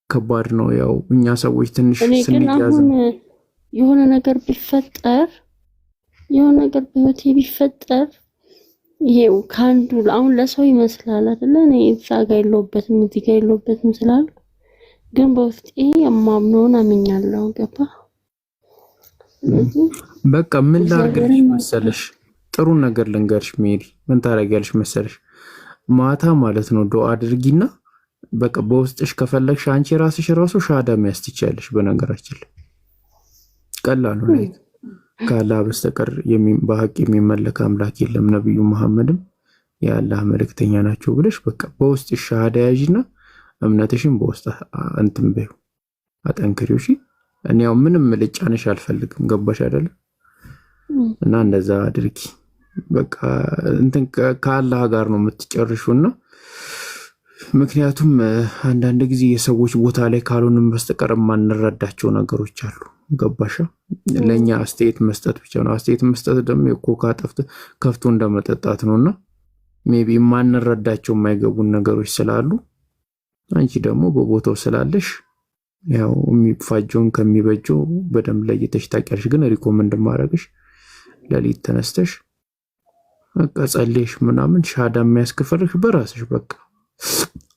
ከባድ ነው። ያው እኛ ሰዎች ትንሽ ስንያዝ የሆነ ነገር ቢፈጠር የሆነ ነገር በህይወቴ ቢፈጠር ይሄው ካንዱ አሁን ለሰው ይመስላል አይደለ? እኔ እዛ ጋር የለውበትም እዚህ ጋር የለውበትም ስላል ግን በውስጤ የማምነውን አምኛለሁ ገባ። በቃ ምን ላድርግልሽ መሰለሽ? ጥሩ ነገር ልንገርሽ ሜሪ። ምን ታረጋለሽ መሰለሽ? ማታ ማለት ነው ዱአ አድርጊና በቃ በውስጥሽ ከፈለግሽ አንቺ ራስሽ ራሱ ሻዳ የሚያስችያለሽ። በነገራችን ላይ ቀላል ነው። ላይ ካላህ በስተቀር በሐቅ የሚመለክ አምላክ የለም፣ ነብዩ መሐመድም የአላህ መልእክተኛ ናቸው ብለሽ በቃ በውስጥሽ ሻዳ ያዥና እምነትሽን በውስጥ እንትን በዩ አጠንክሪው። እሺ እኔ ያው ምንም ልጫነሽ አልፈልግም ገባሽ አይደለ? እና እንደዛ አድርጊ በቃ እንትን ከአላህ ጋር ነው የምትጨርሹና ምክንያቱም አንዳንድ ጊዜ የሰዎች ቦታ ላይ ካልሆንም በስተቀር ማንረዳቸው ነገሮች አሉ ገባሻ? ለኛ አስተያየት መስጠት ብቻ ነው። አስተያየት መስጠት ደግሞ የኮካ ጠፍቶ ከፍቶ እንደመጠጣት ነውና ሜቢ ማንረዳቸው የማይገቡን ነገሮች ስላሉ አንቺ ደግሞ በቦታው ስላለሽ ያው የሚፋጀውን ከሚበጀው በደንብ ለይተሽ ታውቂያለሽ። ግን ሪኮመንድ ማድረግሽ ለሊት ተነስተሽ በቃ ጸልይሽ ምናምን ሻዳ የሚያስከፍልሽ በራስሽ በቃ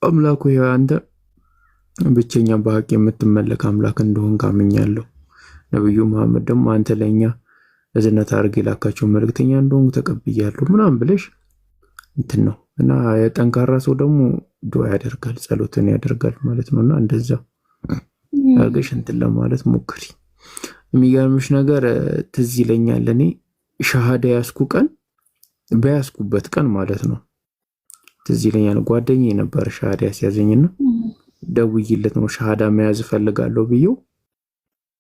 አምላኩ ይሄ አንተ ብቸኛ በሐቅ የምትመለክ አምላክ እንደሆን ካምኛለሁ። ነብዩ መሐመድ ደግሞ አንተ ለኛ እዝነት አድርገህ ላካቸው መልእክተኛ እንደሆን ተቀብያለሁ ምናምን ብለሽ እንትን ነው። እና የጠንካራ ሰው ደግሞ ዱዓ ያደርጋል ጸሎትን ያደርጋል ማለት ነውና እንደዛ አርገሽ እንትን ለማለት ሞክሪ። የሚገርምሽ ነገር ትዝ ይለኛል እኔ ሻሃዳ ያስኩ ቀን በያስኩበት ቀን ማለት ነው ትዝ ይለኛል ጓደኛዬ ነበር ሻሃዳ ያስያዘኝና ደውዬለት ነው ሻሃዳ መያዝ ፈልጋለሁ ብዬው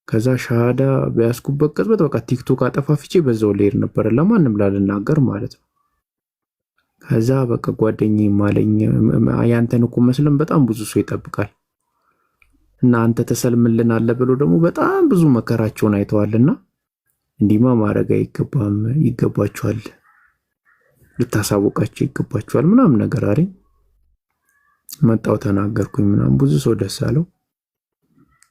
ከዛ ሻሃዳ በያስኩበት ቅጽበት በቃ ቲክቶክ አጠፋፍቼ በዛው ልሄድ ነበር ለማንም ላልናገር ማለት ነው። ከዛ በቃ ጓደኛዬ ማለኝ ያንተን እኮ መስለም በጣም ብዙ ሰው ይጠብቃል እና አንተ ተሰልምልናል ብሎ ደግሞ በጣም ብዙ መከራቸውን አይተዋልና እንዲማ ማረጋ ይገባቸዋል ልታሳውቃቸው ይገባቸዋል ምናምን ነገር አለኝ። መጣው ተናገርኩኝ ምናምን ብዙ ሰው ደስ አለው።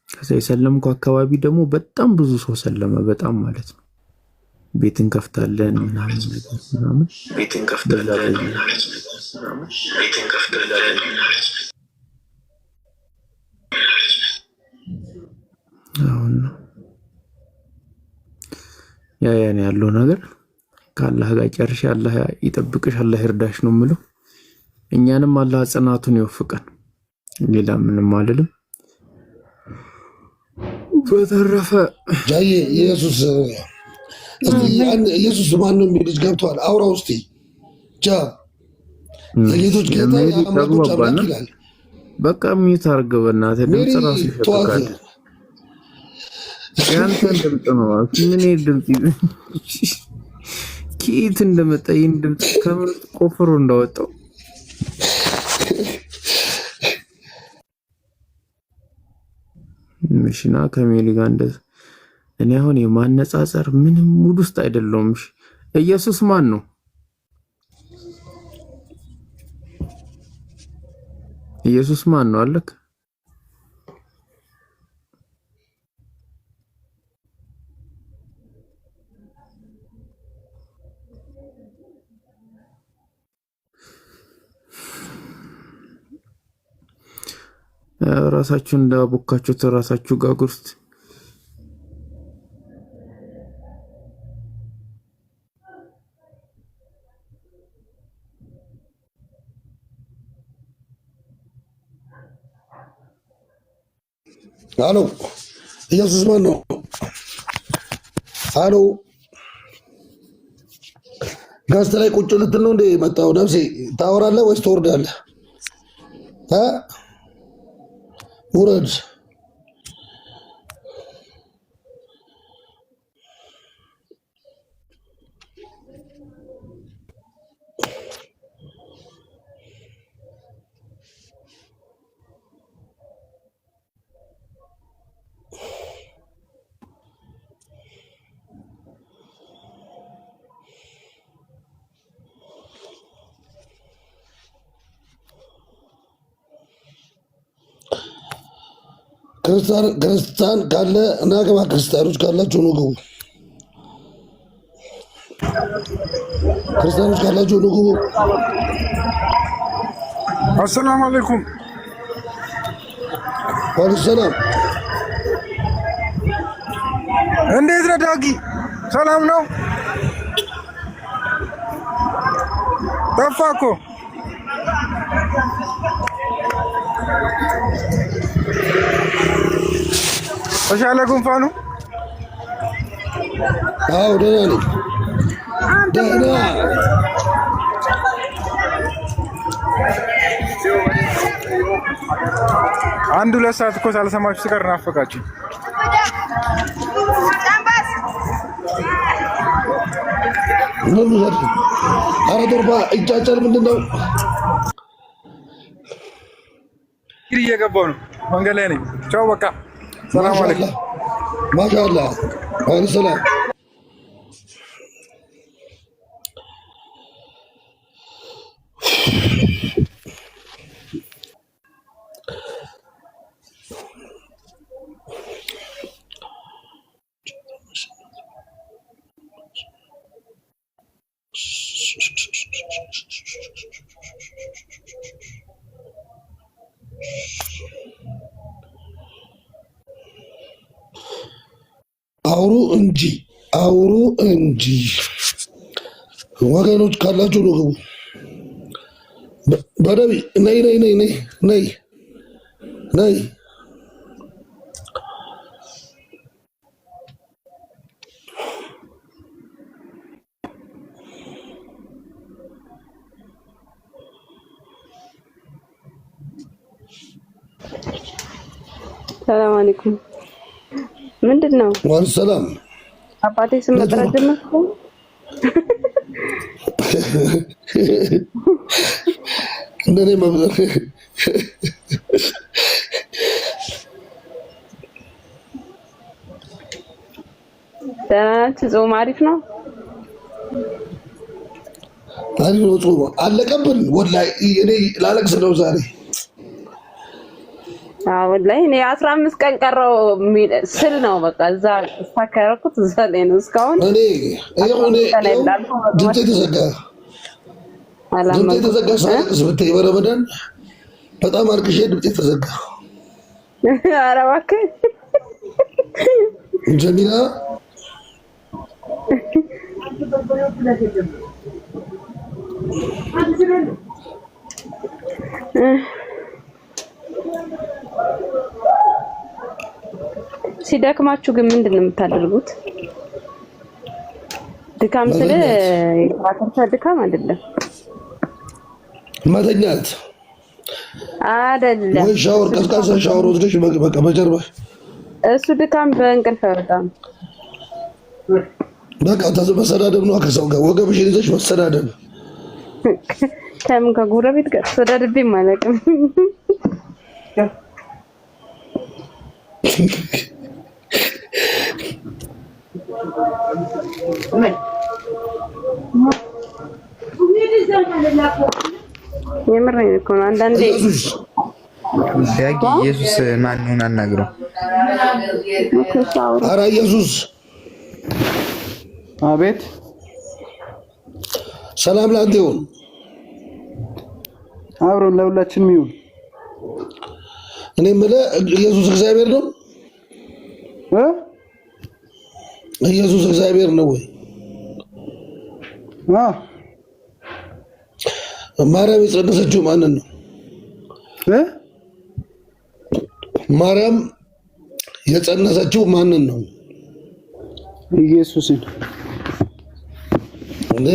ከዛ የሰለምኩ አካባቢ ደግሞ በጣም ብዙ ሰው ሰለመ በጣም ማለት ነው። ቤትን ከፍታለን ምናምን ነገር ምናምን ቤትን ከፍታለን አሁን ያን ያለው ነገር ከአላህ ጋር ጨርሼ አላህ ይጠብቅሽ አላህ ይርዳሽ ነው የምለው። እኛንም አላህ ጽናቱን ይወፍቀን ሌላ ምንም አይደለም። በተረፈ ጃዬ ኢየሱስ ማን ነው የሚል ልጅ ገብቷል። አውራው እስቲ ጃ የጌቶች ጌታ የአምላኮች አምላክ ይላል። በቃ ሚዩት አድርገው በእናትህ ድምፅ ራሱ ይፈቃል። ያንተ ድምፅ ነው ምን ድምፅ ኪት እንደመጣ ይሄን ድምፅ ከምን ቆፍሮ እንዳወጣው ምሽና ከሜሊ ጋር እንደ እኔ አሁን የማነጻጸር ምንም ሙድ ውስጥ አይደለሁም። ኢየሱስ ማን ነው? ኢየሱስ ማን ነው አለክ? ራሳችሁ እንዳቦካችሁት ራሳችሁ ጋጉርት። አሎ ኢየሱስ ማን ነው? አሎ ጋስት ላይ ቁጭ ልትል ነው እንዴ መጣው? ነፍሴ ታወራለህ ወይስ ትወርዳለህ? ውረድ። ክርስቲያን ካለ እና ገባ ክርስቲያኖች ካላችሁ ነው ግቡ። ክርስቲያኖች ካላችሁ ነው ግቡ። አሰላሙ አለይኩም። ወአለይኩም ሰላም። እንዴት ነህ ዳጊ? ሰላም ነው? ጠፋህ እኮ። ተሻለ ጉንፋኑ? አዎ ደህና ነኝ። ደህና አንድ ሁለት ሰዓት እኮ ሳልሰማችሁ ስቀር ናፈቃችሁ። ምን ነው? ኧረ ዶርባ እጃጨል ምንድን ነው? እንግዲህ እየገባሁ ነው። መንገድ ላይ ነኝ። ቻው በቃ ሰላም አለይኩም። ማሻአላ ወአለይኩም ሰላም። አውሩ እንጂ ወገኖች ካላችሁ ነው ግቡ። በደቢ ነይ ነይ ነይ ነይ ነይ ነይ። ሰላም አለይኩም። ምንድን ነው? ወአለይኩም ሰላም። አባቴ ስም መጥራት ጀመርኩ። እንደኔ መብለር ጾም አሪፍ ነው። አሪፍ ነው ጾም አለቀብን። ወላሂ እኔ ላለቅስ ነው ዛሬ። ወላሂ እኔ 15 ቀን ቀረው ስል ነው በቃ እዛ ስታከረኩት እዛ ላይ ነው እስካሁን እኔ ድምጤ ተዘጋ ሳለቅስ ብታይ በረመዳን በጣም አልቅሼ ድምጤ ተዘጋ። ኧረ እባክህ ጀሚላ ሲደክማችሁ ግን ምንድን ነው የምታደርጉት? ድካም ስለ ድካም አይደለም መተኛት አይደለም ወይ ሻወር ቀዝቃዛ ሻወር ወስደሽ በቃ በጀርባሽ እሱ ድካም በእንቅልፍ አይወጣም። በቃ መሰዳደብ ነው ከሰው ጋር ወገብሽን ይዘሽ መሰዳደብ። ከምን ከጎረቤት ጋር ተሰዳድቤ አላውቅም። የምሬን እኮ ነው። አንዳንዴ ዳጊ ኢየሱስ ማንኑን አናግረው። ኧረ ኢየሱስ አቤት ሰላም ላንተ ይሁን። አብሮን ለሁላችንም ይሁን። እኔ የምልህ ኢየሱስ እግዚአብሔር ነው? ኢየሱስ እግዚአብሔር ነው ወይ? ማርያም የጸነሰችው ማንን ነው? ማርያም የጸነሰችው ማንን ነው? ኢየሱስን። እንዴ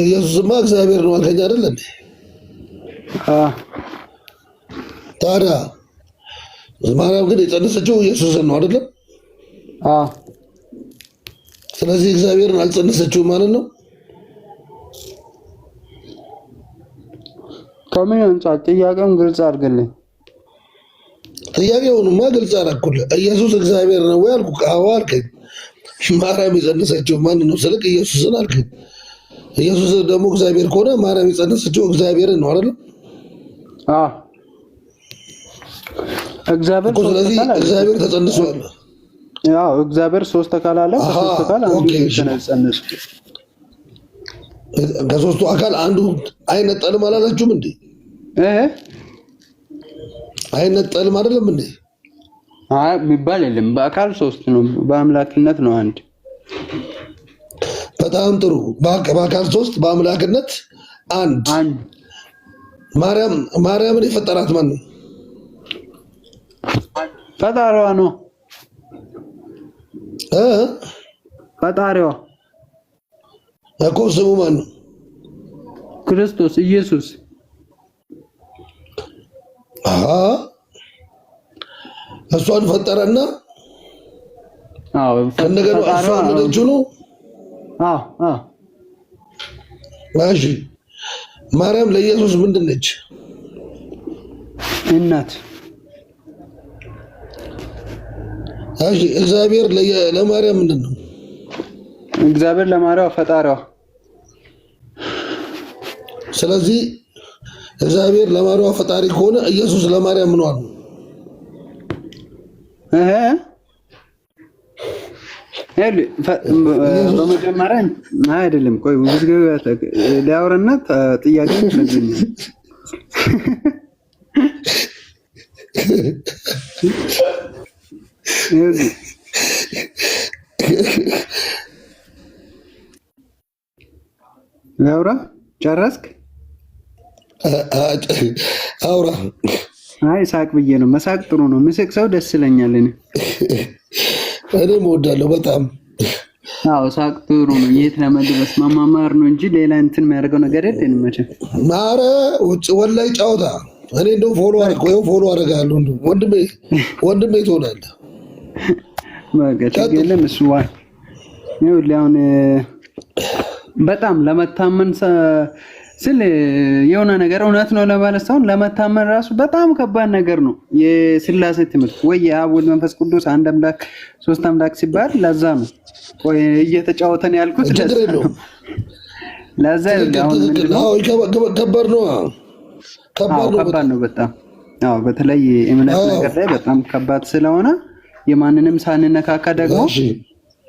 ኢየሱስማ እግዚአብሔር ነው አልከኝ አይደል እንዴ? ታዲያ ማርያም ግን የጸነሰችው ኢየሱስን ነው አይደለም? ስለዚህ እግዚአብሔርን አልጸነሰችውም ማለት ነው። ከምን አንጻር? ጥያቄውን ግልጽ አድርግልኝ። ጥያቄውንማ ግልጽ አደረኩልህ። ኢየሱስ እግዚአብሔር ነው ወይ አልኩህ። አዎ አልከኝ። ማርያም የጸነሰችው ማን ነው ስልክ ኢየሱስን አልከኝ። ኢየሱስ ደግሞ እግዚአብሔር ከሆነ ማርያም የጸነሰችው እግዚአብሔርን ነው አይደል? እግዚአብሔር ስለዚህ እግዚአብሔር ተጸንሷል። ያው እግዚአብሔር ሶስት አካል አለ። ከሶስት አካል አንዱ ተጸነሰ። ከሶስቱ አካል አንዱ አይነጠልም አላላችሁም እንዴ? አይነጠልም አይደለም እንዴ? የሚባል የለም። በአካል ሶስት ነው፣ በአምላክነት ነው አንድ። በጣም ጥሩ። በአካል ሶስት፣ በአምላክነት አንድ። ማርያምን የፈጠራት ማን ነው? ፈጣሪዋ ነው። ፈጣሪዋ እኮ ስሙ ማን ነው? ክርስቶስ ኢየሱስ። እሷን ፈጠረና ከነገሩ እሷን ወደጁ ነው። እሺ ማርያም ለኢየሱስ ምንድን ነች? እናት። እሺ እግዚአብሔር ለማርያም ምንድን ነው? እግዚአብሔር ለማርያም ፈጣሪዋ። ስለዚህ እግዚአብሔር ለማርያም ፈጣሪ ከሆነ ኢየሱስ ለማርያም ምን ነው? በመጀመሪያ አይደለም። ቆይ ሊያወራና ጥያቄ ነግኝ። ላውራ ጨረስክ? አውራ። አይ ሳቅ ብዬ ነው። መሳቅ ጥሩ ነው። ምስቅ ሰው ደስ ይለኛል። እኔም እወዳለሁ በጣም። አዎ ሳቅ ጥሩ ነው። የት ለመድረስ ማማማር ነው እንጂ ሌላ እንትን የሚያደርገው ነገር የለንም መቼም። ኧረ ወላሂ ጫወታ። እኔ እንደው ፎሎ አደርጋለሁ። እንደው ወንድሜ ትሆናለህ። በቃ ችግር የለም። እሱ ይኸውልህ አሁን በጣም ለመታመን ስል የሆነ ነገር እውነት ነው ለማለት ሳይሆን ለመታመን ራሱ በጣም ከባድ ነገር ነው። የስላሴ ትምህርት ወይ የአብ ወልድ መንፈስ ቅዱስ አንድ አምላክ ሶስት አምላክ ሲባል ለዛ ነው ቆይ እየተጫወተን ያልኩት ለዛ ከባድ ነው በጣም በተለይ እምነት ነገር ላይ በጣም ከባድ ስለሆነ የማንንም ሳንነካካ ደግሞ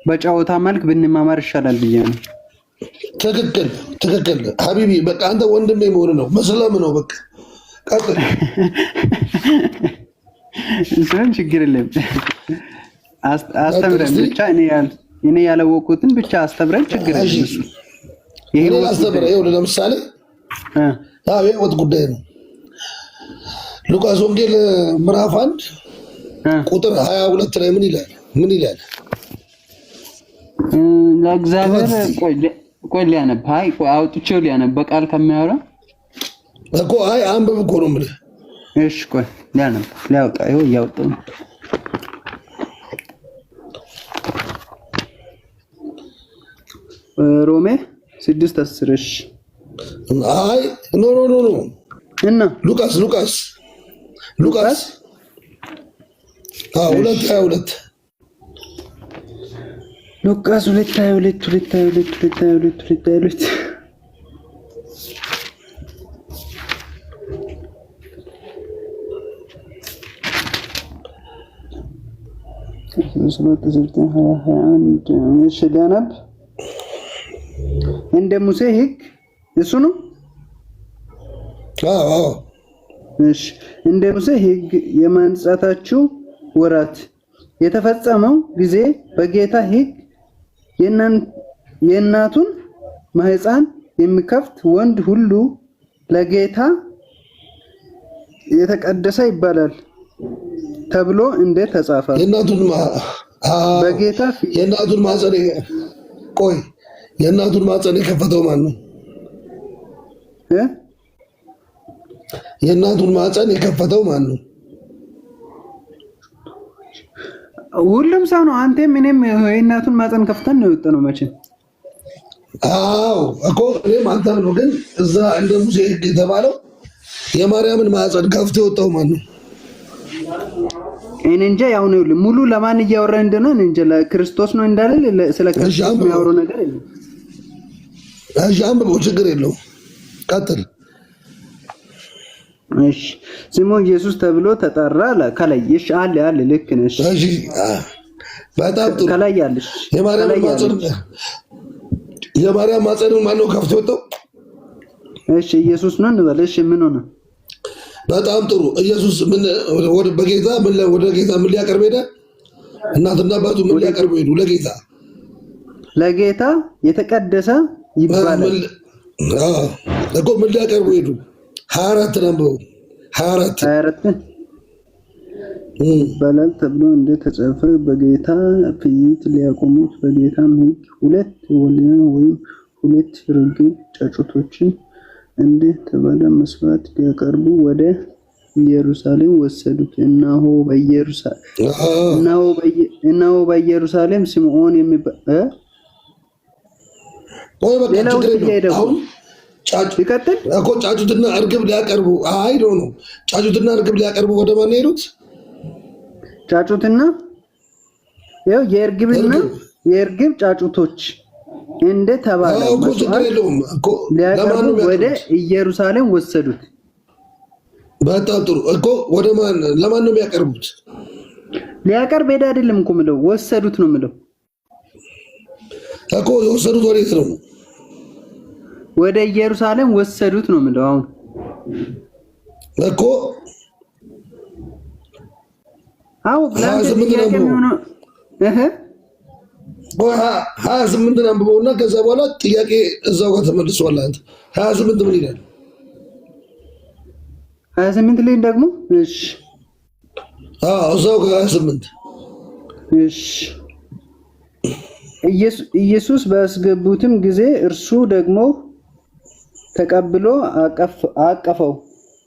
በጫወታ መልክ ብንማማር ይሻላል ብዬ ነው። ትክክል ሀቢቢ በቃ አንተ ወንድሜ መሆን ነው መስለም ነው በቃ ቀጥል። እሱን ችግር የለም አስተምረን ብቻ እኔ ያላወቅኩትን ብቻ አስተምረን ችግር የለም። ይሄ አስተምረ ይኸውልህ ለምሳሌ የህይወት ጉዳይ ነው። ሉቃስ ወንጌል ምዕራፍ 1 ቁጥር 22 ላይ ምን ይላል? ለእግዚአብሔር ቆይ ሊያነብ አውጥቼው ሊያነብ በቃል ከሚያወራ እኮ አንብብ እኮ ነው የምልህ። እሺ ቆይ ሊያነብ ሊያወጣ ይኸው እያወጣሁ ነው። ሮሜ 6:10 እሺ ኖ እና ሉቃስ 2:22 ሉቃስ 2:22 እሺ ሊያነብ እንደ ሙሴ ሕግ እሱ ነው። እሺ እንደ ሙሴ ሕግ የማንጻታችሁ ወራት የተፈጸመው ጊዜ በጌታ ሕግ የእናቱን ማህፀን የሚከፍት ወንድ ሁሉ ለጌታ የተቀደሰ ይባላል ተብሎ እንደ ተጻፈ በጌታ የእናቱን ማህፀን የከፈተው ማን ነው? የእናቱን ማህፀን የከፈተው ማን ነው? ሁሉም ሰው ነው። አንተም እኔም የእናቱን ማህፀን ከፍተን ነው የወጣነው መቼም። እኮ እኔም አንተም ነው። ግን እዛ እንደ ሙሴ ሕግ የተባለው የማርያምን ማህፀን ከፍቶ የወጣው ማን ነው? እኔ እንጃ። ያው ነው ሙሉ ለማን እያወራ እንደሆነ እኔ እንጃ። ለክርስቶስ ነው እንዳለ ስለ ክርስቶስ የሚያወሩ ነገር የለም። እሺ አንብበው፣ ችግር የለውም። ቀጥል። እሺ ስሙ ኢየሱስ ተብሎ ተጠራ ከላይ። እሺ አለ ልክ ነሽ። እሺ በጣም ጥሩ። ከላይ ያለሽ የማርያም ማህፀን ማነው ከፍቶ ወጣው? እሺ ኢየሱስ ነው እንበል። እሺ ምን ሆነ? በጣም ጥሩ። ኢየሱስ ወደ ጌታ ምን ሊያቀርብ ሄደ? እናትና አባቱ ምን ሊያቀርቡ ሄዱ? ለጌታ የተቀደሰ ይባላል እኮ ምን ሊያቀርቡ ሄዱ? 24 ነው። 24 ይባላል ተብሎ እንደተጻፈ በጌታ ፊት ሊያቆሙት በጌታም ሕግ 2 ወሊያ ወይም 2 ርግብ ጫጩቶችን እንደ ተባለ መስዋዕት ሊያቀርቡ ወደ ኢየሩሳሌም ወሰዱት። እነሆ በኢየሩሳሌም ስምዖን የሚባል ጫጩትና እርግብ ሊያቀርቡ ነው። ጫጩትና እርግብ ሊያቀርቡ ወደ ማን ሄዱት? ጫጩትና የእርግብ ጫጩቶች እንደ ተባለ ሊያቀርቡ ወደ ኢየሩሳሌም ወሰዱት። በጣም ጥሩ እኮ ለማን ነው የሚያቀርቡት? ሊያቀርብ ሄደ አይደለም እኮ የምለው ወሰዱት ነው የምለው እኮ። የወሰዱት ወዴት ነው? ወደ ኢየሩሳሌም ወሰዱት ነው የምለው አሁን እኮ። ብላንተ ጥያቄ የሚሆነው 28 አንብበውና ከዛ በኋላ ጥያቄ እዛው ጋር ተመልሷል። አንተ 28 ምን ይላል? 28 ላይ ደግሞ እሺ እዛው ጋር 28 እሺ ኢየሱስ ባስገቡትም ጊዜ እርሱ ደግሞ ተቀብሎ አቀፈው፣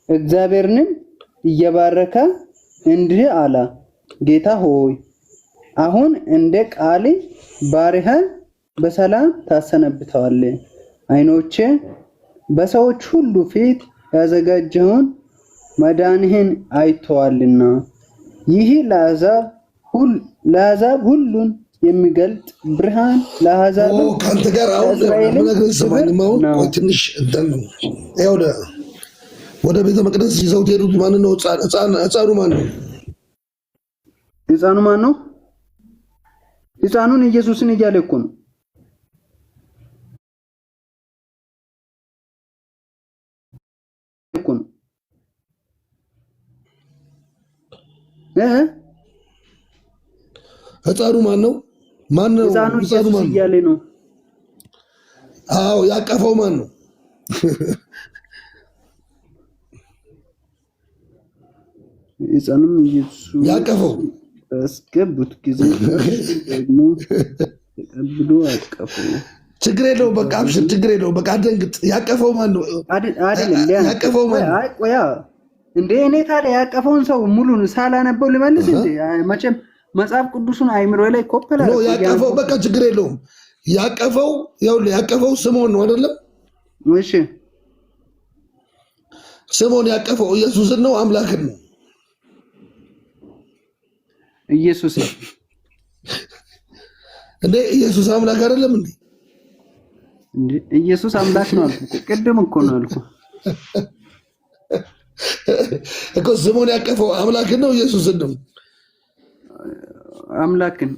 እግዚአብሔርንም እየባረከ እንዲህ አለ፣ ጌታ ሆይ አሁን እንደ ቃል ባሪያህን በሰላም ታሰነብተዋለህ። ዓይኖቼ በሰዎች ሁሉ ፊት ያዘጋጀውን መዳንህን አይተዋልና ይህ ለአሕዛብ ሁሉን የሚገልጥ ብርሃን ለአሕዛብ ከአንተ ጋር አሁን ትንሽ ወደ ቤተ መቅደስ ይዘውት ሄዱት። ማን ነው? ሕፃኑ ማን ነው? ሕፃኑ ማን ነው? ሕፃኑን ኢየሱስን እያለ እኮ ነው። ሕፃኑ ማን ነው? ማን ነው? ሕፃኑ ኢየሱስ እያለ ነው። አዎ ያቀፈው ማን ነው? ሕፃኑም ኢየሱስ ያቀፈው አስገቡት ጊዜ ደግሞ ተቀብሎ አቀፈው። ችግር የለውም በቃ አብሽር፣ ችግር የለውም በቃ አትደንግጥ። ያቀፈው ማን ነው? አይደለም ያቀፈው ማን ነው? ቆያ እንዴ እኔ ታዲያ ያቀፈውን ሰው ሙሉን ሳላነበው ልመልስ እንዴ? መቼም መጽሐፍ ቅዱሱን አይምሮ ላይ ኮፐላ ነው ያቀፈው። በቃ ችግር የለውም ያቀፈው ስምዖን ነው አይደለም? እሺ ስምዖን ያቀፈው ኢየሱስን ነው አምላክን ነው? ኢየሱስ እንዴ ኢየሱስ አምላክ አይደለም እንዴ? እንዴ ኢየሱስ አምላክ ነው አልኩ። ቅድም እኮ ነው አልኩ እኮ። ስምዖን ያቀፈው አምላክን ነው ኢየሱስን ነው? አምላክን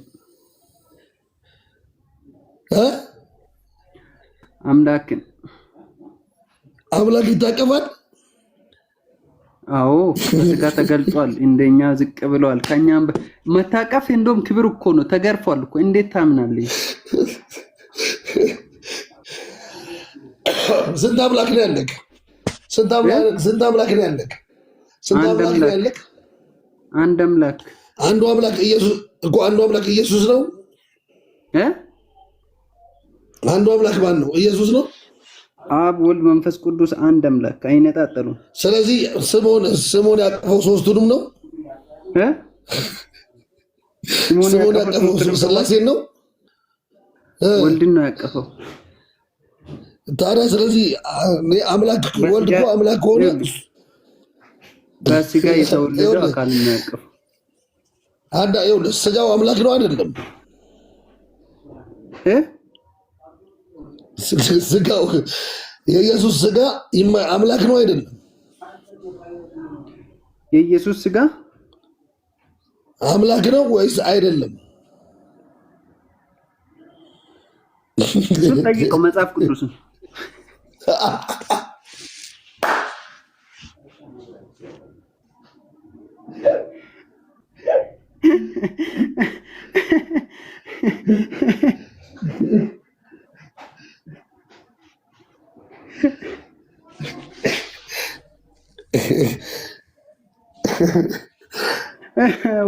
አምላክን አምላክ ይታቀፋል? አዎ በስጋ ተገልጧል። እንደኛ ዝቅ ብለዋል። ከኛም መታቀፍ እንደውም ክብር እኮ ነው። ተገርፏል እኮ። እንዴት ታምናለህ? ስንት አምላክ ነው ያለክ? ስንት አምላክ ነው ያለክ? ስንት አምላክ ነው ያለክ? አንድ አምላክ። አንዱ አምላክ ኢየሱስ እኮ። አንዱ አምላክ ኢየሱስ ነው። አንዱ አምላክ ማን ነው? ኢየሱስ ነው። አብ ወልድ መንፈስ ቅዱስ አንድ አምላክ አይነጣጠሉም። ስለዚህ ስምዖን ያቀፈው ሶስቱንም ነው። ስምዖን ያቀፈው ሥላሴን ነው። ወልድን ነው ያቀፈው ታዲያ። ስለዚህ አምላክ ወልድ እኮ አምላክ ከሆነ በስጋ የተወለደ አካል ነው ያቀፈው። ስጋው አምላክ ነው አይደለም? ስጋው የኢየሱስ ስጋ አምላክ ነው አይደለም? የኢየሱስ ስጋ አምላክ ነው ወይስ አይደለም? እሱን ጠይቀው መጽሐፍ ቅዱስን።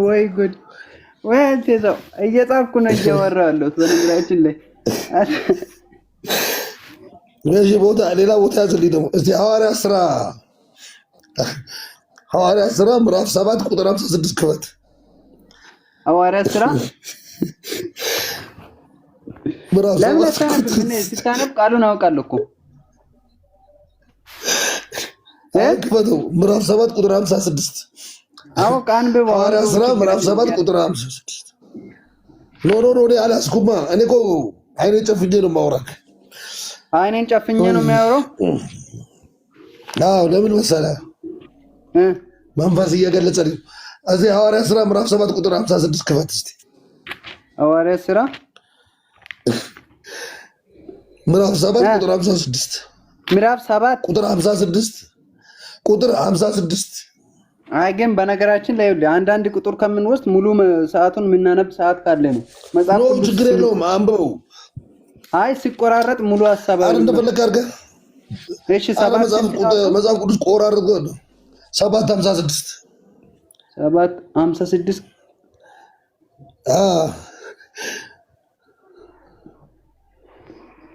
ወይ ጉድ! ወይ አንተ ሰው እየጻፍኩ ነው እያወራሁ ያለሁት በነገራችን ላይ። በዚህ ቦታ ሌላ ቦታ ያዝልኝ ደግሞ እስቲ ሐዋርያት ሥራ ምዕራፍ 7 ቁጥር 56 ክፈት። ሐዋርያት ሥራ ምዕራፍ 7 ስታነብ ቃሉን አውቃለሁ እኮ። ክፈተው። ምዕራፍ 7 ቁጥር 56 አውቃ አንብበው። ሐዋርያት ሥራ ምዕራፍ 7 ቁጥር 56 ኖ እኔ አላስኩማ። እኔ እኮ አይኔን ጨፍኜ ነው የማወራህ። አይኔን ጨፍኜ ነው የሚያወራው? አዎ ለምን መሰለህ? መንፈስ እየገለጸልኝ። እዚህ ሐዋርያት ሥራ ምዕራፍ 7 ቁጥር 56 ክፈት እስቲ። ሐዋርያት ሥራ ምዕራፍ 7 ቁጥር 56 ምዕራፍ 7 ቁጥር 56 አይ ግን በነገራችን ላይ አንዳንድ ቁጥር ከምንወስድ ሙሉ ሰዓቱን የምናነብ ሰዓት ካለ ነው። መጽሐፍ ቅዱስ ችግር የለውም አንብበው። አይ ሲቆራረጥ ሙሉ ሐሳብ አይደል እንደፈለክ አድርገህ። እሺ መጽሐፍ ቅዱስ ቆራርጦ 7:56 7:56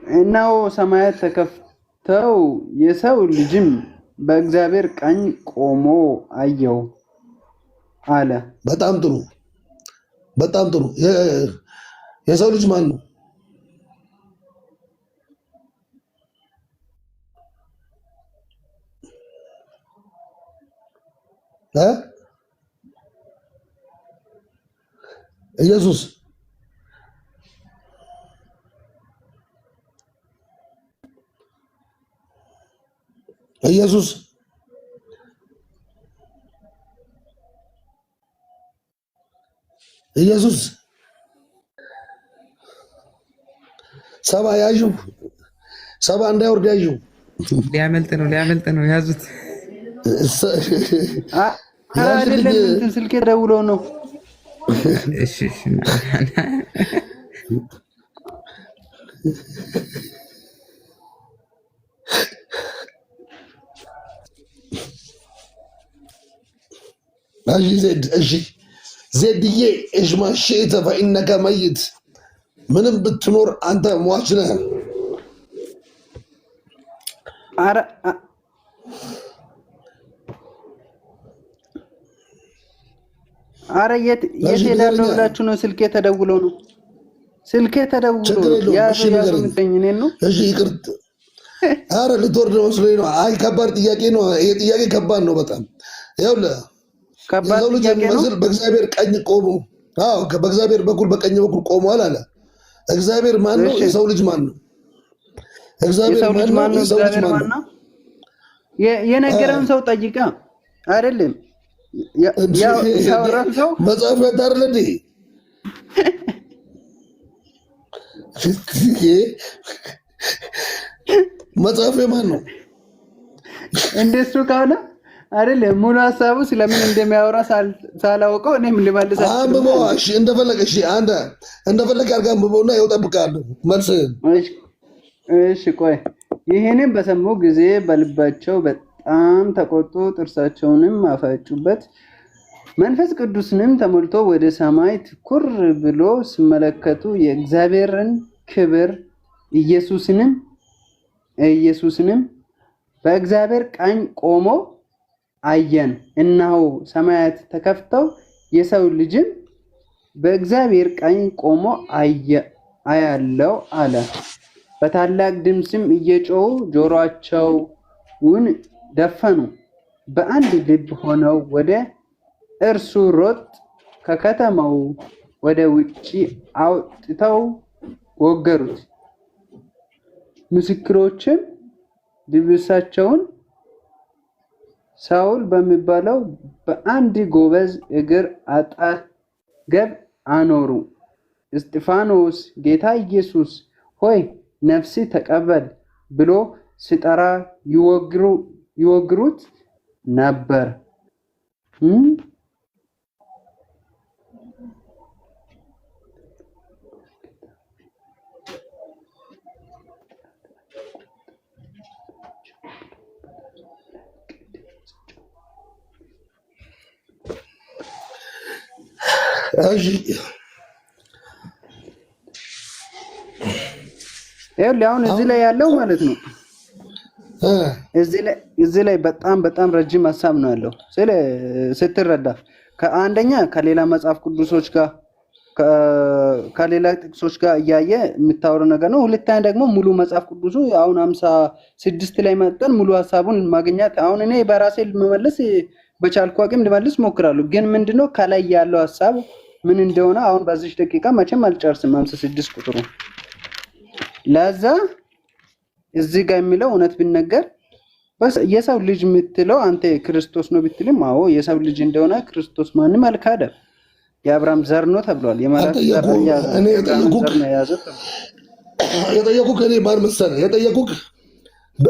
እነሆ ሰማያት ተከፍተው የሰው ልጅም በእግዚአብሔር ቀኝ ቆሞ አየው አለ። በጣም ጥሩ፣ በጣም ጥሩ። የሰው ልጅ ማን ነው? ኢየሱስ ኢየሱስ ኢየሱስ ሰባ ያዡ ሰባ እንዳይወርድ ያዡ ሊያመልጥ ነው ያዙት። አይደለም እንትን ስልኬ ደውሎ ነው። እሺ እሺ ዜድዬ እሽ ማሽእተ ፈኢነከ መይት ምንም ብትኖር አንተ ሟች ነህ። አረ የት ሄዳለሁ ብላችሁ ነው? ስልኬ ተደውሎ ነው። ስልኬ ተደውሎ ያዙ ምትኝ እኔን ነው። እሺ ይቅርት። አረ ልትወርድ መስሎኝ ነው። አይ ከባድ ጥያቄ ነው ይሄ ጥያቄ፣ ከባድ ነው በጣም። ይኸውልህ የሰው ልጅ የሚመስል በእግዚአብሔር ቀኝ ቆሞ፣ አዎ በእግዚአብሔር በኩል በቀኝ በኩል ቆሟል አለ። እግዚአብሔር ማን ነው? የሰው ልጅ ማን ነው? እግዚአብሔር ማን ነው? የሰው ልጅ ማን ነው? የነገረውን ሰው ጠይቃ አይደለም ያወራን ሰው መጽሐፍ ያታርለ እንዴ? መጽሐፍ ማን ነው? እንደሱ ካለ አይደለም ሙሉ ሐሳቡ ስለምን እንደሚያወራ ሳላውቀው እኔም ልመልስ አንብበው። እሺ እንደፈለገ እሺ አንተ እንደፈለገ አድርጋ አንብበውና ይኸው እጠብቅሃለሁ መልስህን። እሺ ቆይ። ይሄንን በሰሙ ጊዜ በልባቸው በጣም ተቆጡ፣ ጥርሳቸውንም አፋጩበት። መንፈስ ቅዱስንም ተሞልቶ ወደ ሰማይ ትኩር ብሎ ሲመለከቱ የእግዚአብሔርን ክብር ኢየሱስንም በእግዚአብሔር ቀኝ ቆሞ አየን። እነሆ ሰማያት ተከፍተው የሰው ልጅም በእግዚአብሔር ቀኝ ቆሞ አያለው አለ። በታላቅ ድምፅም እየጮሁ ጆሮአቸውን ደፈኑ፣ በአንድ ልብ ሆነው ወደ እርሱ ሮጥ፣ ከከተማው ወደ ውጪ አውጥተው ወገሩት። ምስክሮችም ልብሳቸውን ሳውል በሚባለው በአንድ ጎበዝ እግር አጠገብ አኖሩ። እስጢፋኖስ ጌታ ኢየሱስ ሆይ ነፍሴ ተቀበል ብሎ ሲጠራ ይወግሩት ነበር። አሁን እዚህ ላይ ያለው ማለት ነው። እዚህ ላይ በጣም ረጅም ሀሳብ ነው ያለው። ስትረዳ ከአንደኛ ከሌላ መጽሐፍ ቅዱሶች ጋር ከሌላ ጥቅሶች ጋር እያየ የምታወራው ነገር ነው። ሁለተኛ ደግሞ ሙሉ መጽሐፍ ቅዱሱ አሁን 56 ላይ መጠን ሙሉ ሀሳቡን ማግኘት አሁን እኔ በራሴ መመለስ በቻልኩ አቅም ልመልስ ሞክራለሁ። ግን ምንድነው ከላይ ያለው ሀሳብ ምን እንደሆነ አሁን በዚህ ደቂቃ መቼም አልጨርስም። 56 ቁጥሩ ለዛ እዚህ ጋር የሚለው እውነት ቢነገር የሰው ልጅ የምትለው አንተ ክርስቶስ ነው ብትልም፣ አዎ የሰው ልጅ እንደሆነ ክርስቶስ ማንም አልካደም። የአብርሃም ዘር ነው ተብሏል። የጠየቁህ እኔ ማን መሰለህ? የጠየቁህ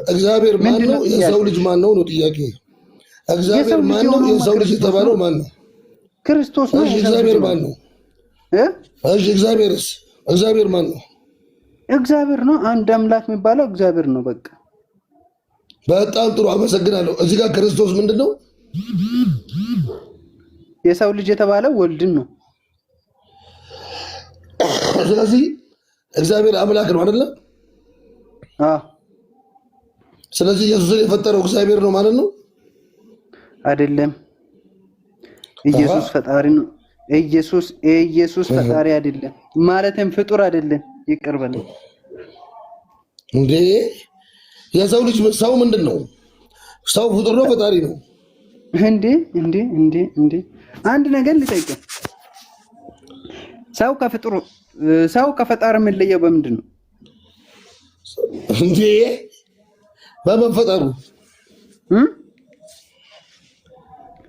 እግዚአብሔር ማን ነው የሰው ልጅ ማን ነው ነው ጥያቄ። እግዚአብሔር ማን ነው የሰው ልጅ የተባለው ማን ነው? ክርስቶስ ነው። እግዚአብሔር ማን ነው? እግዚአብሔር ማን ነው? እግዚአብሔር ነው። አንድ አምላክ የሚባለው እግዚአብሔር ነው። በቃ በጣም ጥሩ አመሰግናለሁ። እዚህ ጋር ክርስቶስ ምንድን ነው? የሰው ልጅ የተባለው ወልድን ነው። ስለዚህ እግዚአብሔር አምላክ ነው አይደለም? ስለዚህ ኢየሱስን የፈጠረው እግዚአብሔር ነው ማለት ነው አይደለም? ኢየሱስ ፈጣሪ ነው። ኢየሱስ ፈጣሪ አይደለም ማለትም ፍጡር አይደለም። ይቅር በለኝ እንዴ! የሰው ልጅ ሰው ምንድን ነው? ሰው ፍጡር ነው ፈጣሪ ነው? እንዴ እንዴ እንዴ እንዴ አንድ ነገር ልጠይቅህ። ሰው ከፈጣሪ የሚለየው በምንድን ነው እንዴ? በመፈጠሩ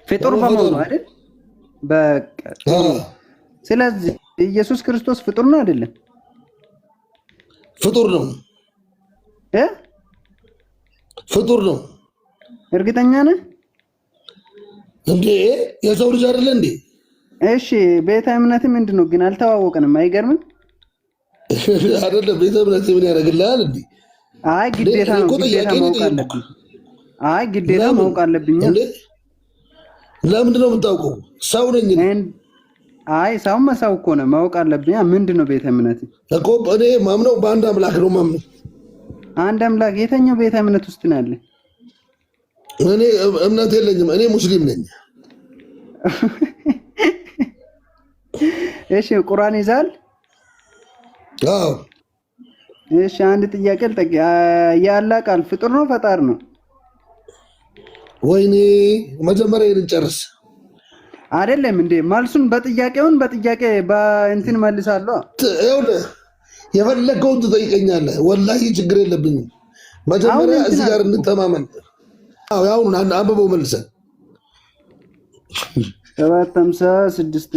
ፍጡር በመሆኑ አይደል? በቃ ስለዚህ ኢየሱስ ክርስቶስ ፍጡር ነው አይደለም? ፍጡር ነው ፍጡር ነው። እርግጠኛ ነህ እንዴ? የሰው ልጅ አይደለ እንዴ? እሺ ቤተ እምነት ምንድን ነው ግን? አልተዋወቅንም። አይገርምም? አይደለም ቤተ እምነት ምን ያደርግልሃል እንዴ? አይ ግዴታ ነው፣ ግዴታ ማወቅ አለብኝ። አይ ግዴታ ማወቅ አለብኝ እንዴ? ለምንድን ነው የምታውቀው? ሰው ነኝ አይ ሰውማ ሰው እኮ ነው፣ ማወቅ አለብኝ። ምንድን ነው ቤተ እምነት እኮ? እኔ ማምነው በአንድ አምላክ ነው ማምነው። አንድ አምላክ የተኛው ቤተ እምነት ውስጥ ነው ያለ? እኔ እምነት የለኝም። እኔ ሙስሊም ነኝ። እሺ ቁርአን ይዛል? አዎ። እሺ አንድ ጥያቄ ልጠይቅ። የአላህ ቃል ፍጡር ነው ፈጣሪ ነው? ወይኔ መጀመሪያ ይሄን ጨርስ። አይደለም እንዴ? መልሱን በጥያቄ በእንትን መልሳለሁ። ይኸውልህ የፈለገውን ትጠይቀኛለህ። ወላሂ ችግር የለብኝም። መጀመሪያ እዚህ ጋር እንተማመን። አዎ ያው አንብበው መልሰን 756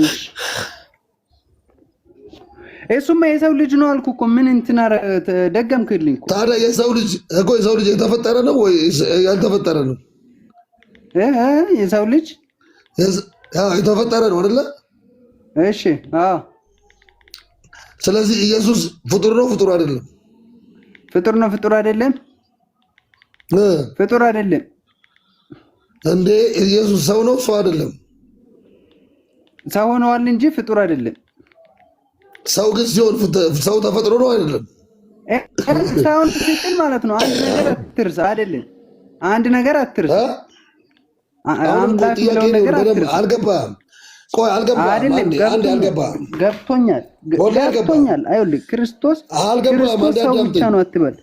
እሱማ የሰው ልጅ ነው አልኩ እኮ። ምን እንትና ደገምክልኝ እኮ። ታዲያ የሰው ልጅ የተፈጠረ ነው ወይ ያልተፈጠረ ነው? የሰው ልጅ የተፈጠረ ነው አይደለ? እሺ አዎ። ስለዚህ ኢየሱስ ፍጡር ነው ፍጡር አይደለም? ፍጡር ነው ፍጡር አይደለም? ፍጡር አይደለም እንዴ? ኢየሱስ ሰው ነው ሰው አይደለም? ሰው ሆነዋል እንጂ ፍጡር አይደለም። ሰው ግን ሲሆን ሰው ተፈጥሮ ነው አይደለም? ሰውን ስትል ማለት ነው። አንድ ነገር አትርሳ አይደለም? አንድ ነገር አትርሳ። አምላክ ነው ነገር አትርሳ። አልገባህም? ቆይ አልገባህም? አንዴ አልገባህም? ገብቶኛል። አይውልህ ክርስቶስ ሰው ብቻ ነው አትበል።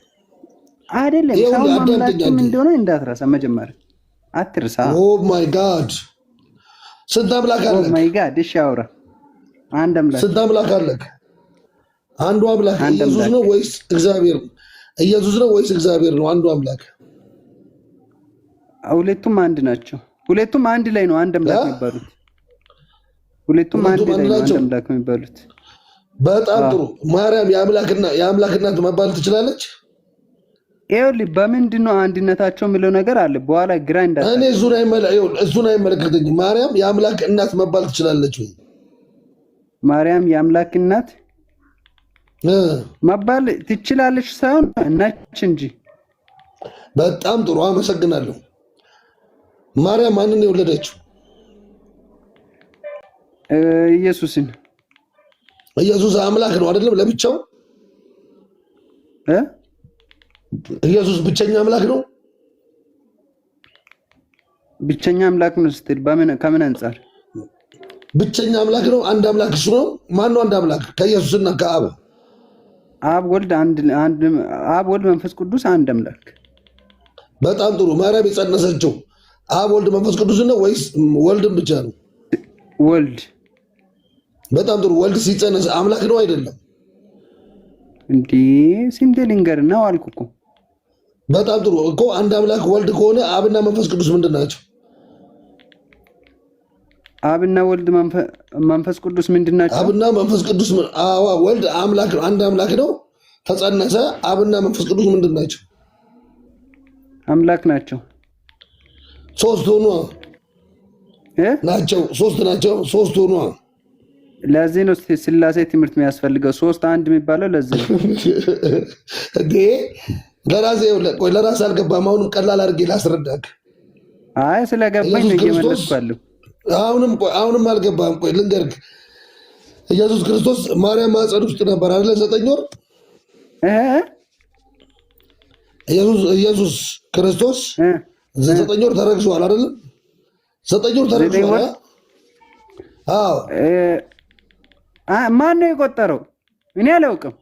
አይደለም ሰው አምላክም እንደሆነ እንዳትረሳ። መጀመሪያ አትርሳ። ኦ ማይ ጋድ ስንት አምላክ አለ? ኦ ማይ ጋድ እሺ አውራ። አንድ አምላክ። ስንት አምላክ አለ? አንዱ አምላክ ኢየሱስ ነው ወይስ እግዚአብሔር ነው? ኢየሱስ ነው ወይስ እግዚአብሔር ነው? አንዱ አምላክ። ሁለቱም አንድ ናቸው። ሁለቱም አንድ ላይ ነው አንድ አምላክ የሚባሉት። ሁለቱም አንድ ላይ ነው አንድ አምላክ የሚባሉት። በጣም ጥሩ። ማርያም የአምላክ እናት መባል ትችላለች? ይኸውልህ በምንድን ነው አንድነታቸው የሚለው ነገር አለ። በኋላ ግራ እንዳታ እኔ እሱን አይመለከተኝም። ማርያም የአምላክ እናት መባል ትችላለች ወይ? ማርያም የአምላክ እናት መባል ትችላለች ሳይሆን ነች እንጂ። በጣም ጥሩ አመሰግናለሁ። ማርያም ማንን የወለደችው? ኢየሱስን። ኢየሱስ አምላክ ነው አይደለም? ለብቻው ኢየሱስ ብቸኛ አምላክ ነው? ብቸኛ አምላክ ነው ስትል ከምን አንጻር? ብቸኛ አምላክ ነው። አንድ አምላክ እሱ ነው። ማን ነው አንድ አምላክ? ከኢየሱስና ከአብ አብ ወልድ መንፈስ ቅዱስ አንድ አምላክ። በጣም ጥሩ። ማርያም የጸነሰችው አብ ወልድ መንፈስ ቅዱስ ነው ወይስ ወልድም ብቻ ነው? ወልድ። በጣም ጥሩ። ወልድ ሲጸነስ አምላክ ነው አይደለም? እንዴ ስንት ልንገር ነው አልኩ እኮ። በጣም ጥሩ እኮ አንድ አምላክ ወልድ ከሆነ አብና መንፈስ ቅዱስ ምንድን ናቸው? አብና ወልድ መንፈስ ቅዱስ ምንድን ናቸው? አብና መንፈስ ቅዱስ ወልድ አምላክ ነው፣ አንድ አምላክ ነው። ተጸነሰ። አብና መንፈስ ቅዱስ ምንድን ናቸው? አምላክ ናቸው። ሶስት ሆኗ ናቸው። ሶስት ናቸው። ሶስት ሆኗ። ለዚህ ነው ስላሴ ትምህርት የሚያስፈልገው። ሶስት አንድ የሚባለው ለዚህ ነው እንዴ። ለራሴ አልገባም። አሁንም ቀላል አድርጌ ላስረዳክ። አይ ስለገባኝ ነው እየመለስኩ ያለው። አሁንም አልገባም። ቆይ ልንገርህ። ኢየሱስ ክርስቶስ ማርያም ማህፀን ውስጥ ነበር አይደለ? 9 ወር ኢየሱስ ክርስቶስ 9 ወር ተረግዟል አይደለ? 9 ወር ተረግዟል። አዎ። ማን ነው የቆጠረው? እኔ አላውቅም።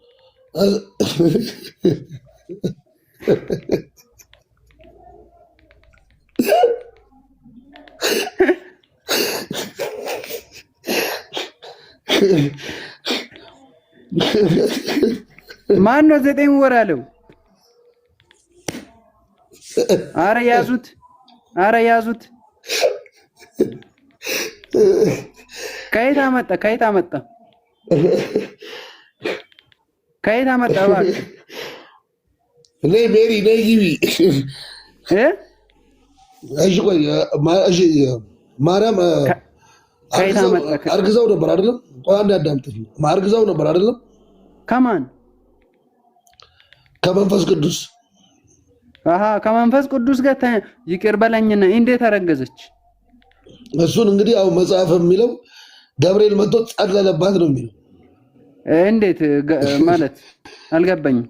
ማን ነው 9 ወር ያለው? አረ ያዙት፣ አረ ያዙት። ከየት አመጣ? ከየት አመጣ? ከየት አመጣ? እባክህ ነይ ሜሪ ነይ ግቢ። እሺ ቆይ ማርያም አርግዛው ነበር አይደለም? ቆይ አንድ አዳምጥኝ። አርግዛው ነበር አይደለም? ከማን? ከመንፈስ ቅዱስ። አሃ ከመንፈስ ቅዱስ ጋር ይቅር በለኝና እንዴት አረገዘች? እሱን እንግዲህ ያው መጽሐፍ የሚለው ገብርኤል መጥቶ ጸለለባት ነው የሚለው። እንዴት ማለት አልገባኝም።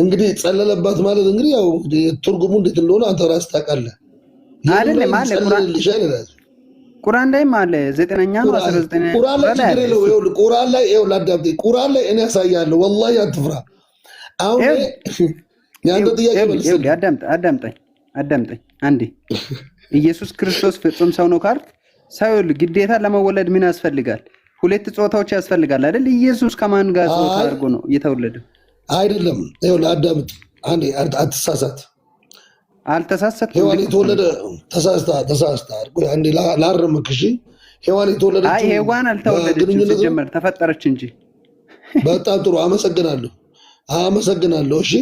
እንግዲህ ጸለለባት ማለት እንግዲህ ያው ትርጉሙ እንዴት እንደሆነ አንተ ራስህ ታውቃለህ። አይደለም ማለት ቁርአን ላይ ማለት 9ኛ ነው 19ኛ ቁርአን ላይ ችግር የለውም። ይኸውልህ ቁርአን ላይ ይኸውልህ አዳምጠኝ። ቁርአን ላይ እኔ ያሳያለሁ። ወላሂ አትፍራ። አሁን ያንተ ጥያቄ መልስልኝ። አዳምጠኝ አንዴ። ኢየሱስ ክርስቶስ ፍጹም ሰው ነው ካልክ ሰው ግዴታ ለመወለድ ምን ያስፈልጋል? 2 ጾታዎች ያስፈልጋል አይደል? ኢየሱስ ከማን ጋር ጾታ አድርጎ ነው የተወለደው? አይደለም። ይኸውልህ አዳምጥ አንዴ፣ አትሳሳት። አልተሳሳትኩም። ሔዋን የተወለደ ተሳስተሃል። ቆይ አንዴ ላርምክ። እሺ ሔዋን የተወለደችው አይ ሔዋን አልተወለደችም፣ ሲጀመር ተፈጠረች እንጂ። በጣም ጥሩ አመሰግናለሁ። እሺ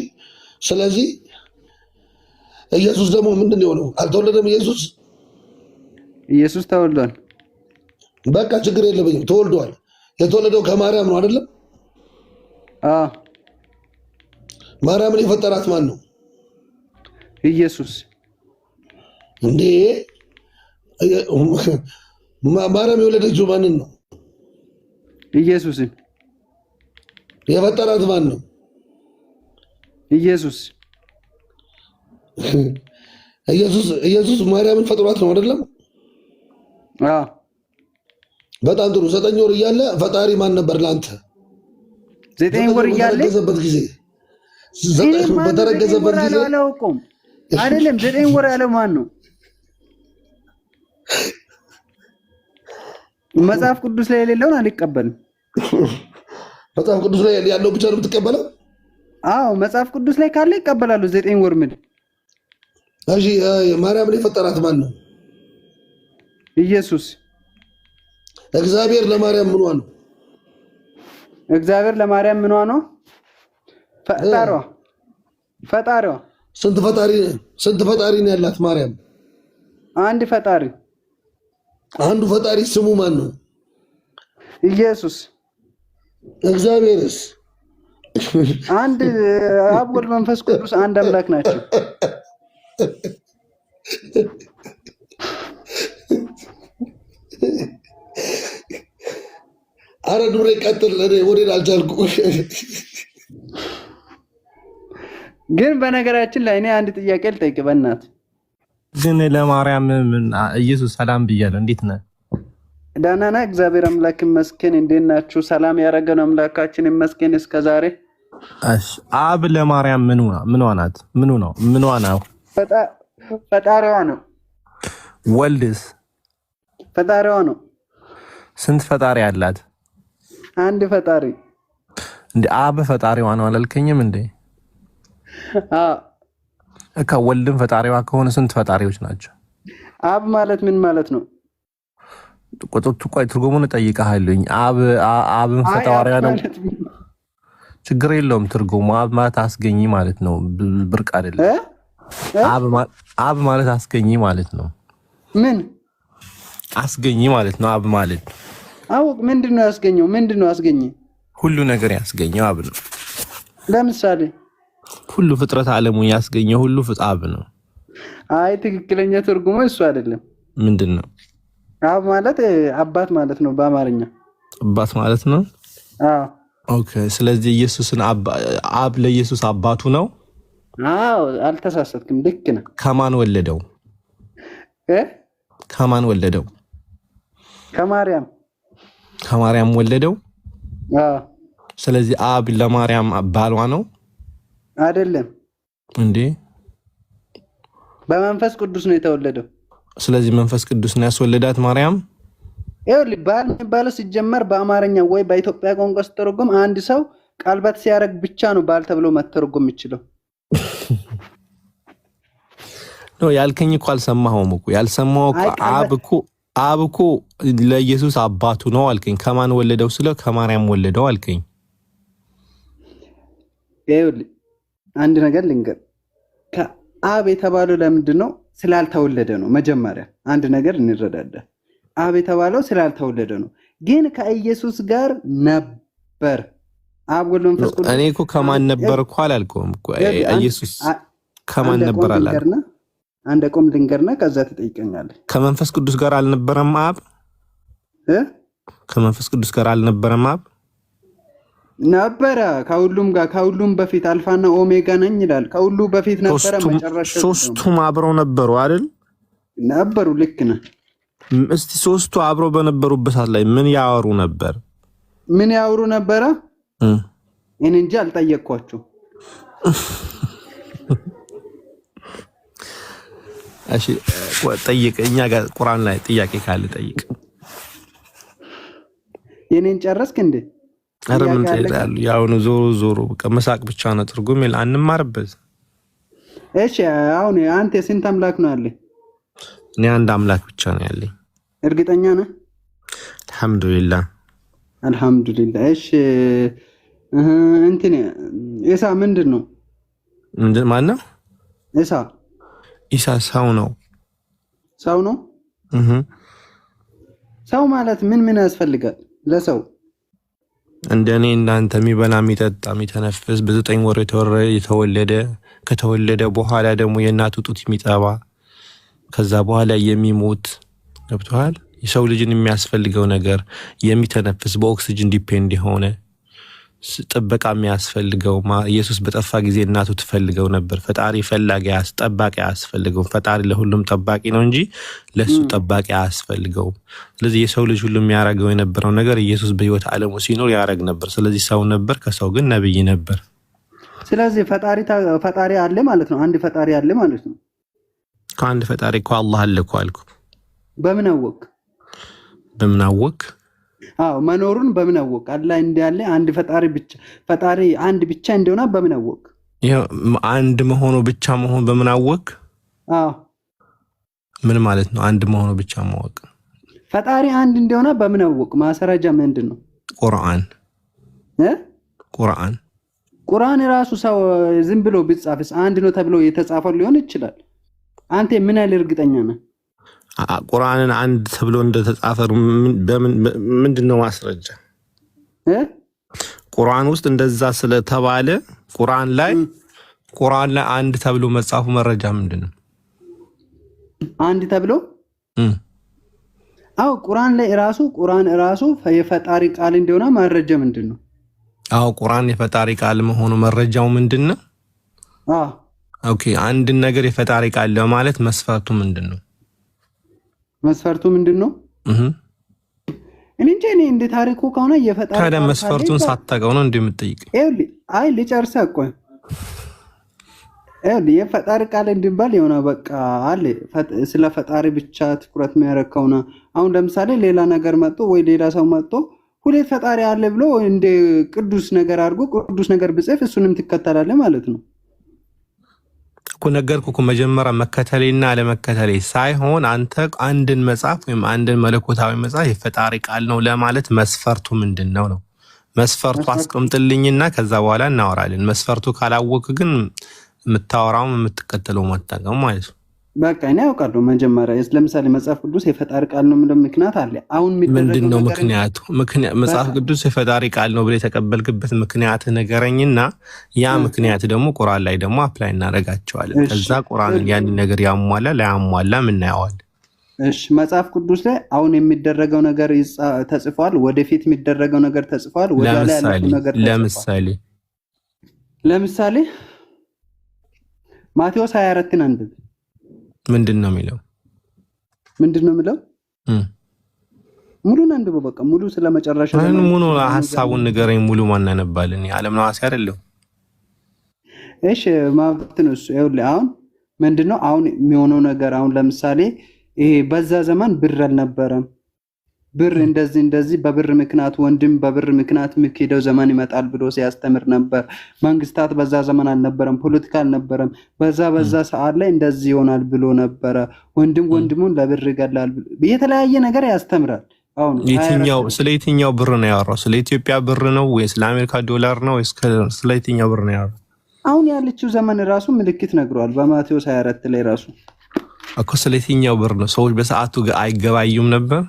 ስለዚህ ኢየሱስ ደግሞ ምንድን ነው የሆነው? አልተወለደም። ኢየሱስ ተወልዷል። በቃ ችግር የለብኝም። ተወልዷል። የተወለደው ከማርያም ነው አይደለም? አዎ። ማርያምን የፈጠራት ማን ነው? ኢየሱስ። እንዴ ማርያም የወለደችው ማንን ነው? ኢየሱስን። የፈጠራት ማን ነው? ኢየሱስ። ኢየሱስ ማርያምን ፈጥሯት ነው አይደለም? አዎ። በጣም ጥሩ። 9 ወር እያለ ፈጣሪ ማን ነበር ለአንተ? 9 ወር እያለ በተረገዘበት ጊዜ አላውቀውም። አይደለም 9 ወር ያለው ማን ነው? መጽሐፍ ቅዱስ ላይ የሌለውን አልቀበልም። መጽሐፍ ቅዱስ ላይ ያለው ብቻ ነው የምትቀበለው? አዎ መጽሐፍ ቅዱስ ላይ ካለ ይቀበላሉ። 9 ወር ምን? እሺ ማርያምን የፈጠራት ማን ነው? ኢየሱስ። እግዚአብሔር ለማርያም ምኗ ነው? እግዚአብሔር ለማርያም ምኗ ነው? ፈጣሪዋ። ስንት ፈጣሪ ነው ያላት ማርያም? አንድ ፈጣሪ። አንዱ ፈጣሪ ስሙ ማን ነው? ኢየሱስ። እግዚአብሔርስ? አንድ አብ ወልድ መንፈስ ቅዱስ አንድ አምላክ ናቸው። አረ ዱሬ ቀጥል። ወዴት አልቻልኩ። ግን በነገራችን ላይ እኔ አንድ ጥያቄ ልጠይቅ በእናትህ። ግን ለማርያም ኢየሱስ ሰላም ብያለሁ። እንዴት ነህ? ደህና ነህ? እግዚአብሔር አምላክ ይመስገን። እንዴት ናችሁ? ሰላም ያደረገን አምላካችን ይመስገን እስከዛሬ። አብ ለማርያም ምኗ ናት? ምኗ ነው? ፈጣሪዋ ነው። ወልድስ? ፈጣሪዋ ነው። ስንት ፈጣሪ አላት? አንድ ፈጣሪ። እንደ አብ ፈጣሪዋ ነው አላልከኝም እንዴ? ወልድም ፈጣሪዋ ከሆነ ስንት ፈጣሪዎች ናቸው? አብ ማለት ምን ማለት ነው? ቆይ ትርጉሙን እጠይቅሃለሁኝ። አብን ፈጣሪዋ ነው። ችግር የለውም ትርጉሙ። አብ ማለት አስገኝ ማለት ነው። ብርቅ አይደለም። አብ ማለት አስገኝ ማለት ነው። ምን አስገኝ ማለት ነው? አብ ማለት አውቅ ምንድን ነው ያስገኘው? ምንድን ነው ያስገኘ? ሁሉ ነገር ያስገኘው አብ ነው። ለምሳሌ ሁሉ ፍጥረት ዓለሙን ያስገኘው ሁሉ አብ ነው። አይ ትክክለኛ ትርጉሙ እሱ አይደለም። ምንድን ነው? አብ ማለት አባት ማለት ነው በአማርኛ። አባት ማለት ነው? አዎ። ኦኬ። ስለዚህ ኢየሱስን አብ ለኢየሱስ አባቱ ነው? አዎ፣ አልተሳሳትክም። ልክ ነህ። ከማን ወለደው? ከማን ወለደው? ከማርያም ወለደው። አዎ። ስለዚህ አብ ለማርያም ባሏ ነው? አይደለም። እንዴ? በመንፈስ ቅዱስ ነው የተወለደው። ስለዚህ መንፈስ ቅዱስን ያስወለዳት ማርያም ይኸውልህ ባል የሚባለው ሲጀመር በአማርኛ ወይ በኢትዮጵያ ቋንቋ ስትተረጎም አንድ ሰው ቀለበት ሲያደርግ ብቻ ነው ባል ተብሎ መተርጎም የሚችለው። ነው ያልከኝ እኮ አልሰማኸውም እኮ ያልሰማው አብ እኮ ለኢየሱስ አባቱ ነው አልከኝ። ከማን ወለደው ስለው ከማርያም ወለደው አልከኝ። ይኸውልህ አንድ ነገር ልንገር፣ ከአብ የተባለው ለምንድን ነው? ስላልተወለደ ነው። መጀመሪያ አንድ ነገር እንረዳዳ። አብ የተባለው ስላልተወለደ ነው። ግን ከኢየሱስ ጋር ነበር አብ ወልድ መንፈስ ቅዱስ። እኔ እኮ ከማን ነበር እኮ አላልከውም እኮ ኢየሱስ ከማን ነበር አላልኩም። አንድ ቆም ልንገርና ከዛ ትጠይቀኛለህ። ከመንፈስ ቅዱስ ጋር አልነበረም አብ? ከመንፈስ ቅዱስ ጋር አልነበረም አብ? ነበረ። ከሁሉም ጋር ከሁሉም በፊት አልፋና ኦሜጋ ነኝ ይላል። ከሁሉ በፊት ነበረ፣ መጨረሻ ሶስቱም አብረው ነበሩ አይደል? ነበሩ። ልክ ነህ። እስቲ ሶስቱ አብረው በነበሩበት ሰዓት ላይ ምን ያወሩ ነበር? ምን ያወሩ ነበረ? እኔ እንጂ አልጠየቅኳቸው። እሺ ጠይቅ። እኛ ጋር ቁርአን ላይ ጥያቄ ካለ ጠይቅ። የኔን ጨረስክ እንዴ? አረ ምን ትሄዳለህ? ያው ነው ዞሮ በቃ መሳቅ ብቻ ነው ትርጉም ይል አንማርበት። እሺ አሁን አንተ ስንት አምላክ ነው ያለህ? እኔ አንድ አምላክ ብቻ ነው ያለኝ። እርግጠኛ ነህ? አልহামዱሊላህ አልহামዱሊላህ። እሺ እንትን ኢሳ ምንድን ነው? ማን ነው ኢሳ? ኢሳ ሰው ነው። ሰው ነው? ሰው ማለት ምን ያስፈልጋል ለሰው? እንደኔ እናንተ የሚበላ የሚጠጣ የሚተነፍስ በ9 ወር የተወለደ ከተወለደ በኋላ ደግሞ የእናቱ ጡት የሚጠባ ከዛ በኋላ የሚሞት ገብቷል። የሰው ልጅን የሚያስፈልገው ነገር የሚተነፍስ በኦክሲጅን ዲፔንድ የሆነ ጥበቃ የሚያስፈልገው ኢየሱስ በጠፋ ጊዜ እናቱ ትፈልገው ነበር። ፈጣሪ ፈላጊ ጠባቂ አያስፈልገው። ፈጣሪ ለሁሉም ጠባቂ ነው እንጂ ለሱ ጠባቂ አያስፈልገው። ስለዚህ የሰው ልጅ ሁሉ የሚያረገው የነበረው ነገር ኢየሱስ በህይወት ዓለሙ ሲኖር ያረግ ነበር። ስለዚህ ሰው ነበር፣ ከሰው ግን ነብይ ነበር። ስለዚህ ፈጣሪ አለ ማለት ነው። አንድ ፈጣሪ አለ ማለት ነው። ከአንድ ፈጣሪ እኮ አላህ አለ እኮ አልኩ። በምን አወቅ? በምን አወቅ? አዎ መኖሩን በምን አወቅ? አላህ እንዳለ አንድ ፈጣሪ አንድ ብቻ እንደሆነ በምን አወቅ? ይሄ አንድ መሆኑ ብቻ መሆን በምን አወቅ? አዎ ምን ማለት ነው? አንድ መሆኑ ብቻ ማወቅ። ፈጣሪ አንድ እንደሆነ በምን አወቅ? ማስረጃ ምንድን ነው? ቁርአን ቁርአን ራሱ ሰው ዝም ብሎ ቢጻፍስ አንድ ነው ተብሎ የተጻፈው ሊሆን ይችላል። አንተ ምን ያህል እርግጠኛ ነህ? ቁርአንን አንድ ተብሎ እንደተጻፈ ምንድነው ማስረጃ? ቁርአን ውስጥ እንደዛ ስለተባለ ቁርአን ላይ አንድ ተብሎ መጻፉ መረጃ ምንድነው? አንድ ተብሎ አው ቁርአን ራሱ የፈጣሪ ቃል እንደሆነ መረጃ ምንድነው? አው ቁርአን የፈጣሪ ቃል መሆኑ መረጃው ምንድነው? ኦኬ አንድ ነገር የፈጣሪ ቃል ለማለት መስፈርቱ ምንድነው? መስፈርቱ ምንድነው? እኔ እንደ ታሪኩ ከሆነ የፈጣሪ ቃል ታዲያ መስፈርቱን ሳታውቀው ነው እንደምትጠይቅ? አይ ልጨርስ አቆይ። የፈጣሪ ቃል እንድንባል የሆነ በቃ አለ ስለ ፈጣሪ ብቻ ትኩረት የሚያደርግ ከሆነ አሁን ለምሳሌ ሌላ ነገር መጥቶ ወይ ሌላ ሰው መጥቶ ሁለት ፈጣሪ አለ ብሎ እንደ ቅዱስ ነገር አድርጎ ቅዱስ ነገር ብጽፍ እሱንም ትከተላለህ ማለት ነው እኮ። ነገርኩ እኮ መጀመሪያ መከተሌና አለመከተሌ ሳይሆን አንተ አንድን መጽሐፍ ወይም አንድን መለኮታዊ መጽሐፍ የፈጣሪ ቃል ነው ለማለት መስፈርቱ ምንድነው ነው? መስፈርቱ አስቀምጥልኝና ከዛ በኋላ እናወራለን። መስፈርቱ ካላወቅ ግን የምታወራውም የምትከተለው ማታቀም ማለት ነው። በቃ እኔ አውቃለሁ። መጀመሪያ ለምሳሌ መጽሐፍ ቅዱስ የፈጣሪ ቃል ነው ምንም ምክንያት አለ። አሁን ምንድነው ምክንያቱ? መጽሐፍ ቅዱስ የፈጣሪ ቃል ነው ብለህ የተቀበልክበት ምክንያት ነገረኝና ያ ምክንያት ደግሞ ቁርአን ላይ ደግሞ አፕላይ እናደርጋቸዋለን። ከዛ ቁርአን ያን ነገር ያሟላ ላያሟላ ምናየዋል። እሺ መጽሐፍ ቅዱስ ላይ አሁን የሚደረገው ነገር ተጽፏል፣ ወደፊት የሚደረገው ነገር ተጽፏል፣ ወደ ላይ ያለው ነገር ተጽፏል። ለምሳሌ ማቴዎስ 24ን አንብብ። ምንድነው የሚለው? ሙሉን አንብበው። በቃ ሙሉ ስለመጨረሻ ሙሉ ሐሳቡን ንገረኝ። ሙሉ ማን ያነባልን? ዓለም ነው አሲ አይደለም። እሺ ማለት ነው እሱ። ይኸውልህ አሁን ምንድነው አሁን የሚሆነው ነገር አሁን ለምሳሌ ይሄ በዛ ዘመን ብር አልነበረም። ብር እንደዚህ በብር ምክንያት ወንድም በብር ምክንያት የሚሄደው ዘመን ይመጣል ብሎ ሲያስተምር ነበር። መንግስታት በዛ ዘመን አልነበረም፣ ፖለቲካ አልነበረም። በዛ ሰዓት ላይ እንደዚህ ይሆናል ብሎ ነበረ። ወንድም ወንድሙን ለብር ይገላል፣ የተለያየ ነገር ያስተምራል። አሁን ስለ የትኛው ብር ነው ያወራው? ስለ ኢትዮጵያ ብር ነው ወይስ ለአሜሪካ ዶላር ነው ወይስ ስለ የትኛው ብር ነው ያወራው? አሁን ያለችው ዘመን ራሱ ምልክት ነግሯል በማቴዎስ 24 ላይ ራሱ እኮ። ስለ የትኛው ብር ነው? ሰዎች በሰዓቱ አይገባዩም ነበር?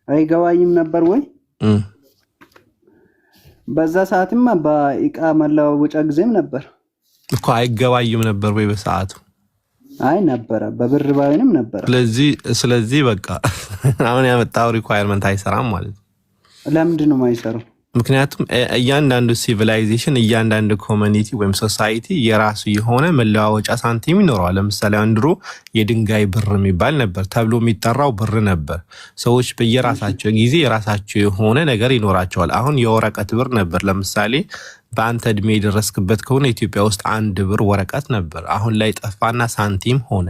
አይገባይም ነበር ወይ? በዛ ሰዓትማ በእቃ መለዋወጫ ጊዜም ነበር እኮ። አይገባይም ነበር ወይ በሰዓቱ? አይ ነበረ፣ በብር ባይንም ነበር። ስለዚህ በቃ አሁን ያመጣው ሪኳየርመንት አይሰራም ማለት ነው። ለምንድን ነው የማይሰራው? ምክንያቱም እያንዳንዱ ሲቪላይዜሽን እያንዳንዱ ኮሚኒቲ ወይም ሶሳይቲ የራሱ የሆነ መለዋወጫ ሳንቲም ይኖረዋል። ለምሳሌ አንድሮ የድንጋይ ብር የሚባል ነበር፣ ተብሎ የሚጠራው ብር ነበር። ሰዎች በየራሳቸው ጊዜ የራሳቸው የሆነ ነገር ይኖራቸዋል። አሁን የወረቀት ብር ነበር። ለምሳሌ በአንተ እድሜ የደረስክበት ከሆነ ኢትዮጵያ ውስጥ 1 ብር ወረቀት ነበር። አሁን ላይ ጠፋና ሳንቲም ሆነ።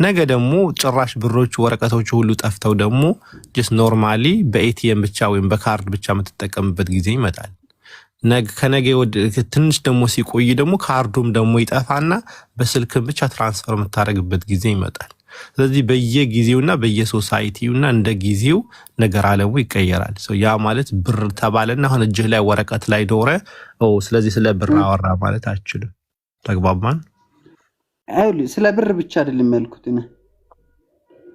ነገ ደግሞ ጭራሽ ብሮች ወረቀቶች ሁሉ ጠፍተው ደግሞ ጀስት ኖርማሊ በኤቲኤም ብቻ ወይም በካርድ ብቻ የምትጠቀምበት ጊዜ ይመጣል። ከነገ ትንሽ ደግሞ ሲቆይ ደግሞ ካርዱም ደግሞ ይጠፋና በስልክ ብቻ ትራንስፈር የምታደርግበት ጊዜ ይመጣል። ስለዚህ በየጊዜውና በየሶሳይቲውና እንደ ጊዜው ነገር አለሙ ይቀየራል። ያ ማለት ብር ተባለና አሁን እጅህ ላይ ወረቀት ላይ ዶረ ስለዚህ ስለ ብር አወራ ማለት አችልም። ተግባባን? ስለ ብር ብቻ አይደለም ያልኩት እኔ።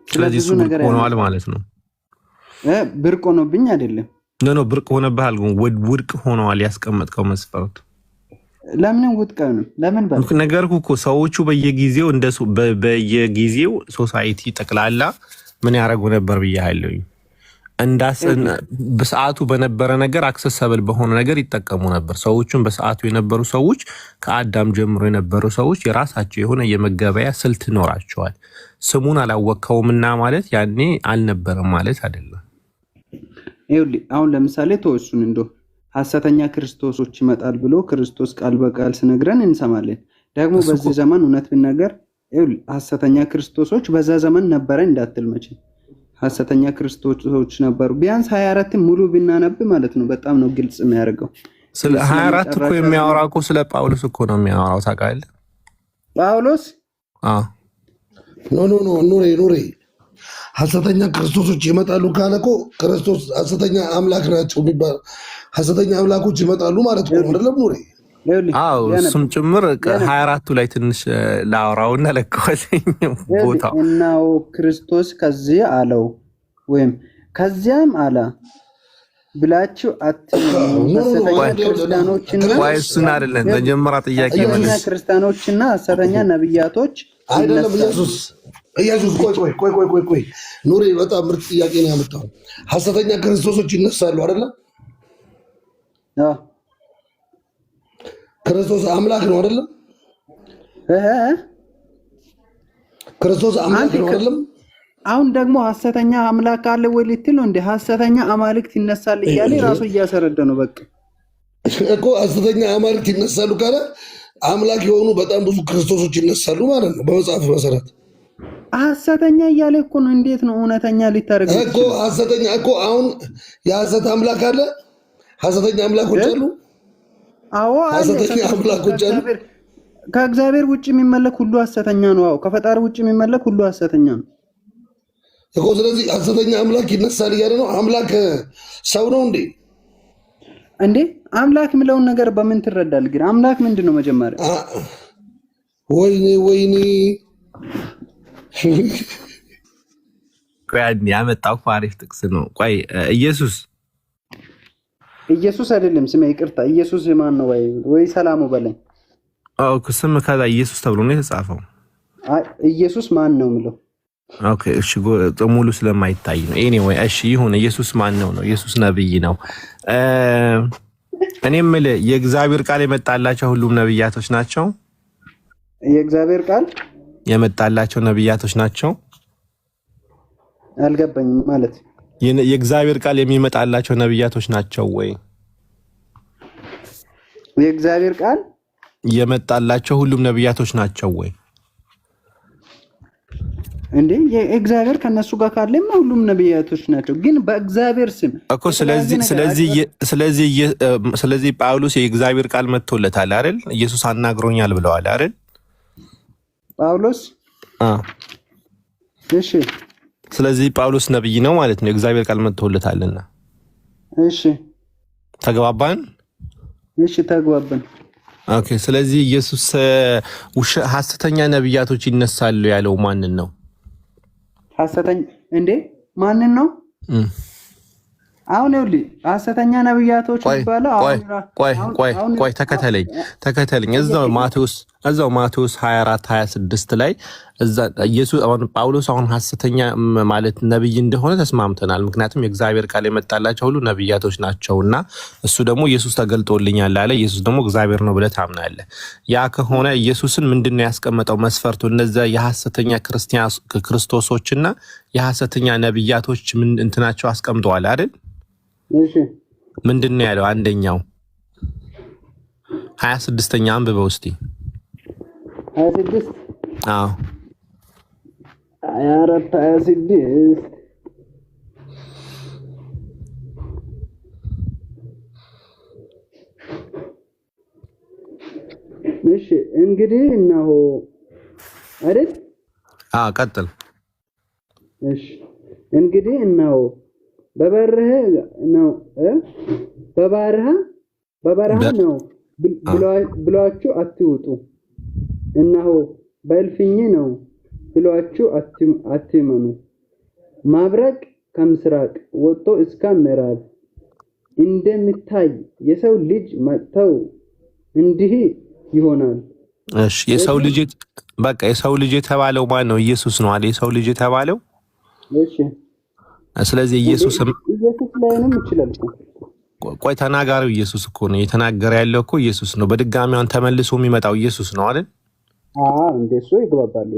ስለዚህ እሱ ብርቅ ሆኗል ማለት ነው። ብርቅ ሆኖብኝ አይደለም። ኖ ብርቅ ሆነብህ አልኩኝ። ውድቅ ሆነዋል ያስቀመጥከው መስፈርት። ለምን ውድቅ ነው? ለምን ነገርኩ እኮ ሰዎቹ በየጊዜው ሶሳይቲ ጠቅላላ ምን ያደርጉ ነበር ብያለሁኝ። በሰዓቱ በነበረ ነገር አክሰሰብል በሆነ ነገር ይጠቀሙ ነበር። ሰዎቹም በሰዓቱ የነበሩ ሰዎች ከአዳም ጀምሮ የነበሩ ሰዎች የራሳቸው የሆነ የመገበያ ስልት ይኖራቸዋል። ስሙን አላወቀውምና ማለት ያኔ አልነበረም ማለት አይደለም። ይኸውልህ አሁን ለምሳሌ ተወሱን እንደው ሐሰተኛ ክርስቶሶች ይመጣል ብሎ ክርስቶስ ቃል በቃል ሲነግረን እንሰማለን። ደግሞ በዚህ ዘመን እውነት ብናገር ሐሰተኛ ክርስቶሶች በዛ ዘመን ነበረ እንዳትል መቼ ሐሰተኛ ክርስቶሶች ነበሩ። ቢያንስ 24 ሙሉ ብናነብ ማለት ነው በጣም ነው ግልጽ የሚያደርገው። ስለ 24 እኮ የሚያወራው እኮ ስለ ጳውሎስ እኮ ነው የሚያወራው። ታውቃለህ ጳውሎስ ኑሬ ሐሰተኛ ክርስቶሶች ይመጣሉ ካለ እኮ ክርስቶስ ሐሰተኛ አምላክ ናቸው የሚባል ሐሰተኛ አምላኮች ይመጣሉ ማለት ነው አይደለም? ኑሬ አዎ፣ እሱም ጭምር 24ቱ ላይ ትንሽ ላውራውና ለቀዋለኝ ቦታው እናው ክርስቶስ ከዚህ አለው ወይም ከዚያም አለ ብላችሁ ሐሰተኛ ክርስቲያኖችና ወይስና አይደለም። መጀመሪያ ጥያቄ ሐሰተኛ ክርስቲያኖችና ሐሰተኛ ነብያቶች አይደለም። ኢየሱስ ቆይ ኑሬ በጣም ምርጥ ጥያቄ ነው ያመጣው። ሐሰተኛ ክርስቶሶች ይነሳሉ አይደለም? ክርስቶስ አምላክ ነው አይደለም? ክርስቶስ አምላክ ነው አይደለም? አሁን ደግሞ ሐሰተኛ አምላክ አለ ወይ ልትል ነው እንዴ? ሐሰተኛ አማልክት ይነሳል እያለ ራሱ እያሰረደ ነው። በቃ እኮ ሐሰተኛ አማልክት ይነሳሉ ካለ አምላክ የሆኑ በጣም ብዙ ክርስቶሶች ይነሳሉ ማለት ነው በመጽሐፍ መሰረት። ሐሰተኛ እያለ እኮ ነው። እንዴት ነው እውነተኛ ሊታረግ እኮ? ሐሰተኛ እኮ አሁን የሐሰት አምላክ አለ፣ ሐሰተኛ አምላኮች አሉ። አዎ ሐሰተኛ አምላኮች አሉ። ከእግዚአብሔር ውጭ የሚመለክ ሁሉ ሐሰተኛ ነው። አዎ ከፈጣሪ ውጭ የሚመለክ ሁሉ ሐሰተኛ ነው እኮ። ስለዚህ ሐሰተኛ አምላክ ይነሳል እያለ ነው። አምላክ ሰው ነው እንዴ? አምላክ የሚለውን ነገር በምን ትረዳለህ? ግን አምላክ ምንድን ነው መጀመሪያ? ወይኔ ቆይ ያመጣው አሪፍ ጥቅስ ነው። ቆይ ኢየሱስ አይደለም ስሜ፣ ይቅርታ። ኢየሱስ ማን ነው? ወይ ሰላሙ በለኝ። ስም ከዛ ኢየሱስ ተብሎ ነው የተጻፈው። ኢየሱስ ማን ነው የምለው? ኦኬ እሺ፣ ሙሉ ስለማይታይ ነው። ኤኒዌይ እሺ ይሁን። ኢየሱስ ማን ነው? ኢየሱስ ነብይ ነው። እኔ የምልህ የእግዚአብሔር ቃል የመጣላቸው ሁሉም ነብያቶች ናቸው? የእግዚአብሔር ቃል የመጣላቸው ነብያቶች ናቸው? አልገባኝም ማለት የእግዚአብሔር ቃል የሚመጣላቸው ነብያቶች ናቸው ወይ? የእግዚአብሔር ቃል የመጣላቸው ሁሉም ነብያቶች ናቸው ወይ? እንዴ የእግዚአብሔር ከነሱ ጋር ካለማ ሁሉም ነቢያቶች ናቸው። ግን በእግዚአብሔር ስም እኮ ስለዚህ ጳውሎስ የእግዚአብሔር ቃል መጥቶለታል አይደል? ኢየሱስ አናግሮኛል ብለዋል አይደል? ጳውሎስ እሺ። ስለዚህ ጳውሎስ ነብይ ነው ማለት ነው። የእግዚአብሔር ቃል መጥቶለታልና እሺ፣ ተግባባን? እሺ ተግባባን። ኦኬ። ስለዚህ ኢየሱስ ሐሰተኛ ነብያቶች ይነሳሉ ያለው ማንን ነው? ሐሰተኛ እንዴ ማንን ነው? አሁን ይኸውልህ ሐሰተኛ ነብያቶች ይባላል። ቆይ ተከተለኝ። እዛው ማቴዎስ 24 26 ላይ እዛ ኢየሱስ ጳውሎስ አሁን ሐሰተኛ ማለት ነብይ እንደሆነ ተስማምተናል። ምክንያቱም የእግዚአብሔር ቃል የመጣላቸው ሁሉ ነብያቶች ናቸውና እሱ ደግሞ ኢየሱስ ተገልጦልኛል አለ። ኢየሱስ ደግሞ እግዚአብሔር ነው ብለህ ታምናለህ። ያ ከሆነ ኢየሱስን ምንድነው ያስቀመጠው መስፈርቱ? እነዛ የሐሰተኛ ክርስቶሶችና የሐሰተኛ ነብያቶች ምን እንትናቸው አስቀምጠዋል አይደል? እሺ ምንድነው ያለው? አንደኛው 26ኛ አንብበው እስቲ 26 አዎ 24 26 እሺ እንግዲህ እነሆ አይደል? ቀጥል። እሺ እንግዲህ እነሆ በበረሃ ነው ብሏችሁ አትውጡ፣ እነሆ በእልፍኝ ነው ብሏችሁ አትመኑ። መብረቅ ከምስራቅ ወጥቶ እስከ ምዕራብ እንደሚታይ የሰው ልጅ መጥተው እንዲህ ይሆናል። እሺ የሰው ልጅ የተባለው ማን ነው? ኢየሱስ ነው አይደል? የሰው ልጅ የተባለው እሺ። ስለዚህ ኢየሱስ ላይንም ይችላል። ቆይ ተናጋሪው ኢየሱስ እኮ ነው የተናገረ ያለው እኮ ኢየሱስ ነው። በድጋሚውን ተመልሶ የሚመጣው ኢየሱስ ነው አይደል? እንደሱ ይግባባሉ።